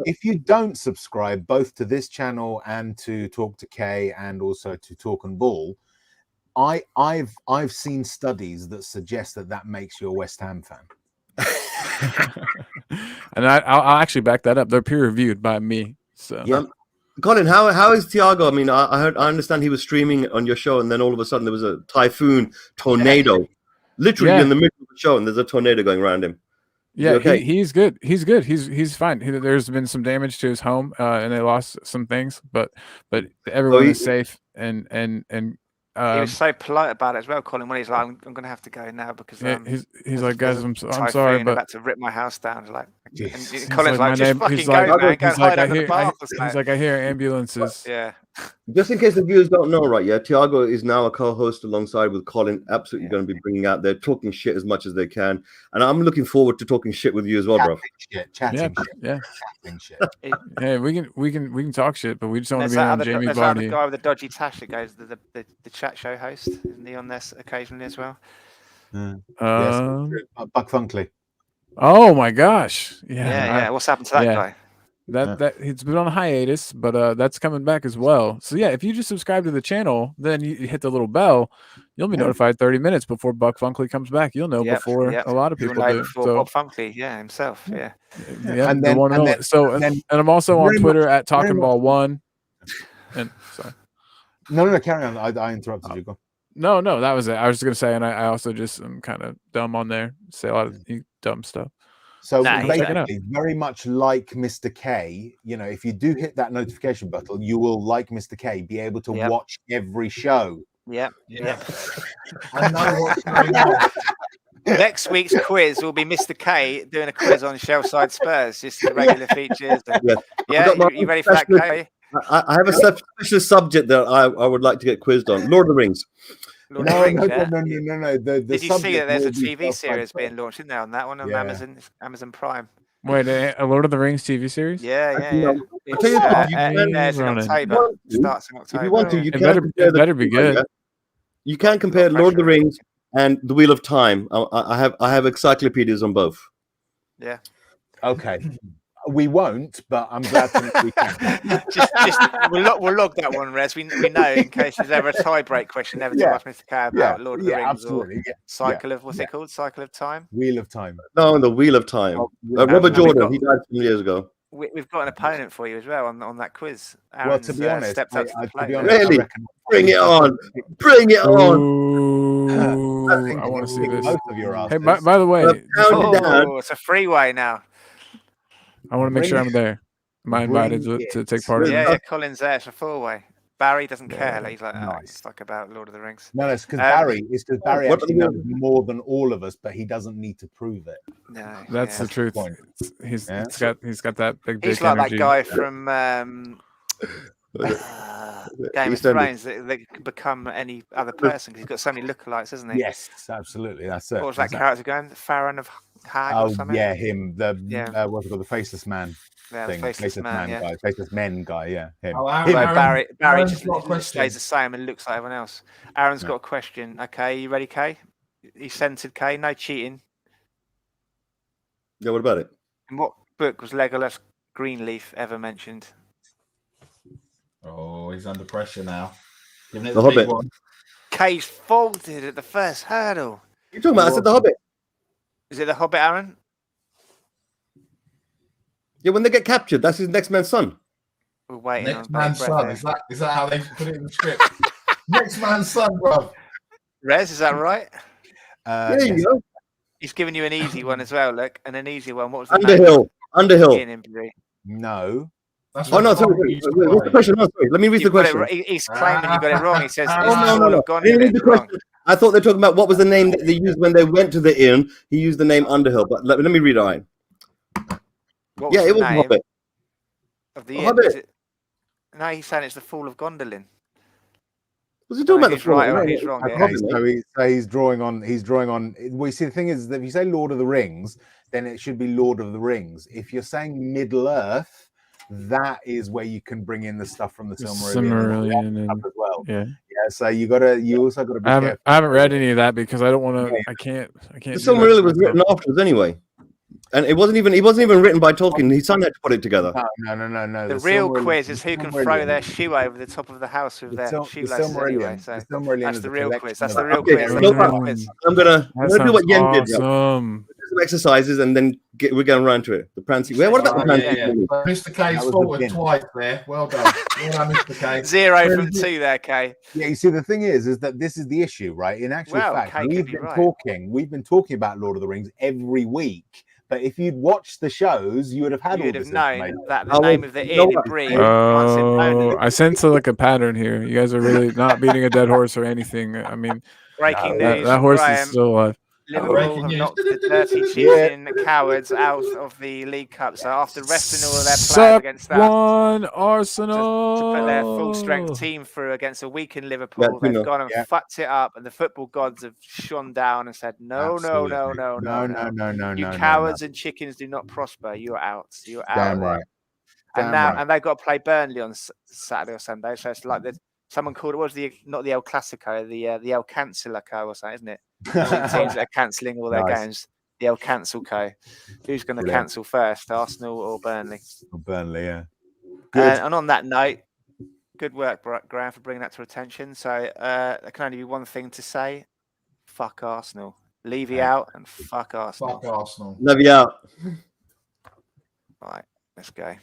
if you don't subscribe both to this channel and to Talk to K and also to Talk and Ball, I've seen studies that suggest that makes you a West Ham fan. And I'll actually back that up. They're peer reviewed by me. So Colin, how is Tiago? I mean, I understand he was streaming on your show, and then all of a sudden there was a typhoon tornado, literally in the middle of the show, and there's a tornado going around him. Yeah, okay? He's good. He's good. He's fine. There's been some damage to his home, and they lost some things, but everyone is safe. And he was so polite about it as well, Colin. When he's like, "I'm going to have to go now because he's like, guys, I'm sorry, but about to rip my house down." Like, and Colin's like, "Just fucking go, man. Go hide under the bath." He's like, I hear ambulances. Yeah. Just in case the viewers don't know, right? Yeah, Tiago is now a co-host alongside with Colin. Absolutely going to be bringing out. They're talking shit as much as they can, and I'm looking forward to talking shit with you as well, bro. Chatting shit. Hey, we can talk shit, but we just don't want to be on Jamie Vardy. The guy with the dodgy tash that goes the chat show host. Isn't he on this occasionally as well? Buck Funkley. Oh my gosh! Yeah. What's happened to that guy? That it's been on hiatus, but that's coming back as well. So yeah, if you just subscribe to the channel, then you hit the little bell, you'll be notified 30 minutes before Buck Funkley comes back. You'll know before a lot of people do. Before Bob Funkley, himself, and then I'm also on Twitter at TalkingBall1. And sorry, no, carry on. I interrupted you. Go. No, that was it. I was just gonna say, and I also just am kind of dumb on there, say a lot of dumb stuff. So basically, very much like Mr. K, if you do hit that notification button, you will, like Mr. K, be able to watch every show. Yep. I know what's going on. Next week's quiz will be Mr. K doing a quiz on Shellside Spurs, just the regular features. You ready for that, K? I have a special subject that I would like to get quizzed on. Lord of the Rings. No. Did you see that there's a TV series being launched in there on that one on Amazon Prime? Wait, a Lord of the Rings TV series? Yeah. I'll tell you what, it's in October. Starts in October. If you want to, it better be good. You can compare Lord of the Rings and The Wheel of Time. I have encyclopedias on both. Yeah. Okay. We won't, but I'm glad we can. We'll log that one, Rez. We know in case there's ever a tie-break question. Never too much Mr. K about Lord of the Rings absolutely. Cycle of what's it called? Cycle of Time. Wheel of Time. No, the Wheel of Time. Robert Jordan. He died some years ago. We've got an opponent for you as well on that quiz. Aaron's, to be honest, really, bring it on. Bring it on. Ooh, I want to see this. Both of your asses. Hey, by the way, it's a freeway now. I want to make sure I'm there. Am I invited to take part in it? Yeah, Colin's there. It's a four-way. Barry doesn't care. He's like, it's like about Lord of the Rings. No, it's because Barry actually knows more than all of us, but he doesn't need to prove it. No, that's the truth. He's got that big. He's like energy. that guy from Game of Thrones that can become any other person because he's got so many lookalikes, isn't he? Yes, absolutely. That's it. What was that character going? Farron of Hag or something? Yeah, him. What's it called? The Faceless Man. The Faceless Man guy. Faceless Men guy. Yeah, him. Barry just stays the same and looks like everyone else. Aaron's got a question. Okay, you ready, Kay? He censored Kay. No cheating. Yeah, what about it? In what book was Legolas Greenleaf ever mentioned? Oh, he's under pressure now. Giving it the Hobbit. Kay's faulted at the first hurdle. You're talking about? I said the Hobbit. Is it the Hobbit, Aaron? Yeah, when they get captured, that's his next man's son. We're waiting. Next man's son. Is that how they put it in the script? Next man's son, bro. Rez, is that right? There you go. He's giving you an easy one as well. Look, and an easy one. What was Underhill? No. That's Oh no, what sorry. Tom used to What's the play. question? No, sorry. Let me read the You've got it question. ri- He's claiming you got it wrong. He says, Oh, "It's no. full of I didn't read the gondolin." Wrong. question. I thought they're talking about what was the name that they used when they went to the inn. He used the name Underhill, but let me read it. Right. What was Yeah, the it was name Hobbit. of the inn? Hobbit. Is it? No, he's saying it's the Fall of Gondolin. Was he Don't talking know about the who's right Fall? or No, who's no, wrong it's here. Okay, Hobbit, so he's drawing on. Well, you see, the thing is that if you say Lord of the Rings, then it should be Lord of the Rings. If you're saying Middle Earth, that is where you can bring in the stuff from the Silmarillion and as well. yeah. So you also got to be careful. I haven't read any of that because I don't want to. Yeah. I can't. The do Silmarillion that was written afterwards anyway, and it wasn't even written by Tolkien. His son had to put it together. No. The real quiz is who can throw their shoe over the top of the house with their shoelaces anyway. So that's the real quiz. That's the real quiz. I'm gonna do what Yen did. Awesome. Some exercises and then we're going around to it. The prancing. What about the prancing? Mr. K's forward twice there. Well done. Well done, Mr. K. 0 from 2 there, Kay. Yeah, you see, the thing is that this is the issue, right? In actual fact, we've been talking about Lord of the Rings every week. But if you'd watched the shows, you would have had all this known that the name of the inn in Bree. I sense like a pattern here. You guys are really not beating a dead horse or anything. I mean, breaking news. That horse is still alive. Liverpool have knocked the dirty cheating cowards out of the League Cup. So after resting all of their players against that, Arsenal to put their full strength team through against a weakened Liverpool, they've gone and fucked it up, and the football gods have shone down and said, "No, you cowards and chickens do not prosper. You are out. You are out." Damn right. And they've got to play Burnley on Saturday or Sunday. So it's like someone called it not the El Clasico, the El Cancelico or something, isn't it? Teams that are cancelling all their games. The El Cancel Co. Who's going to cancel first, Arsenal or Burnley? Burnley, yeah. Good. And on that note, good work, Graham, for bringing that to attention. So there can only be one thing to say: fuck Arsenal. Levy out and fuck Arsenal. Fuck Arsenal. Levy out. All right, let's go.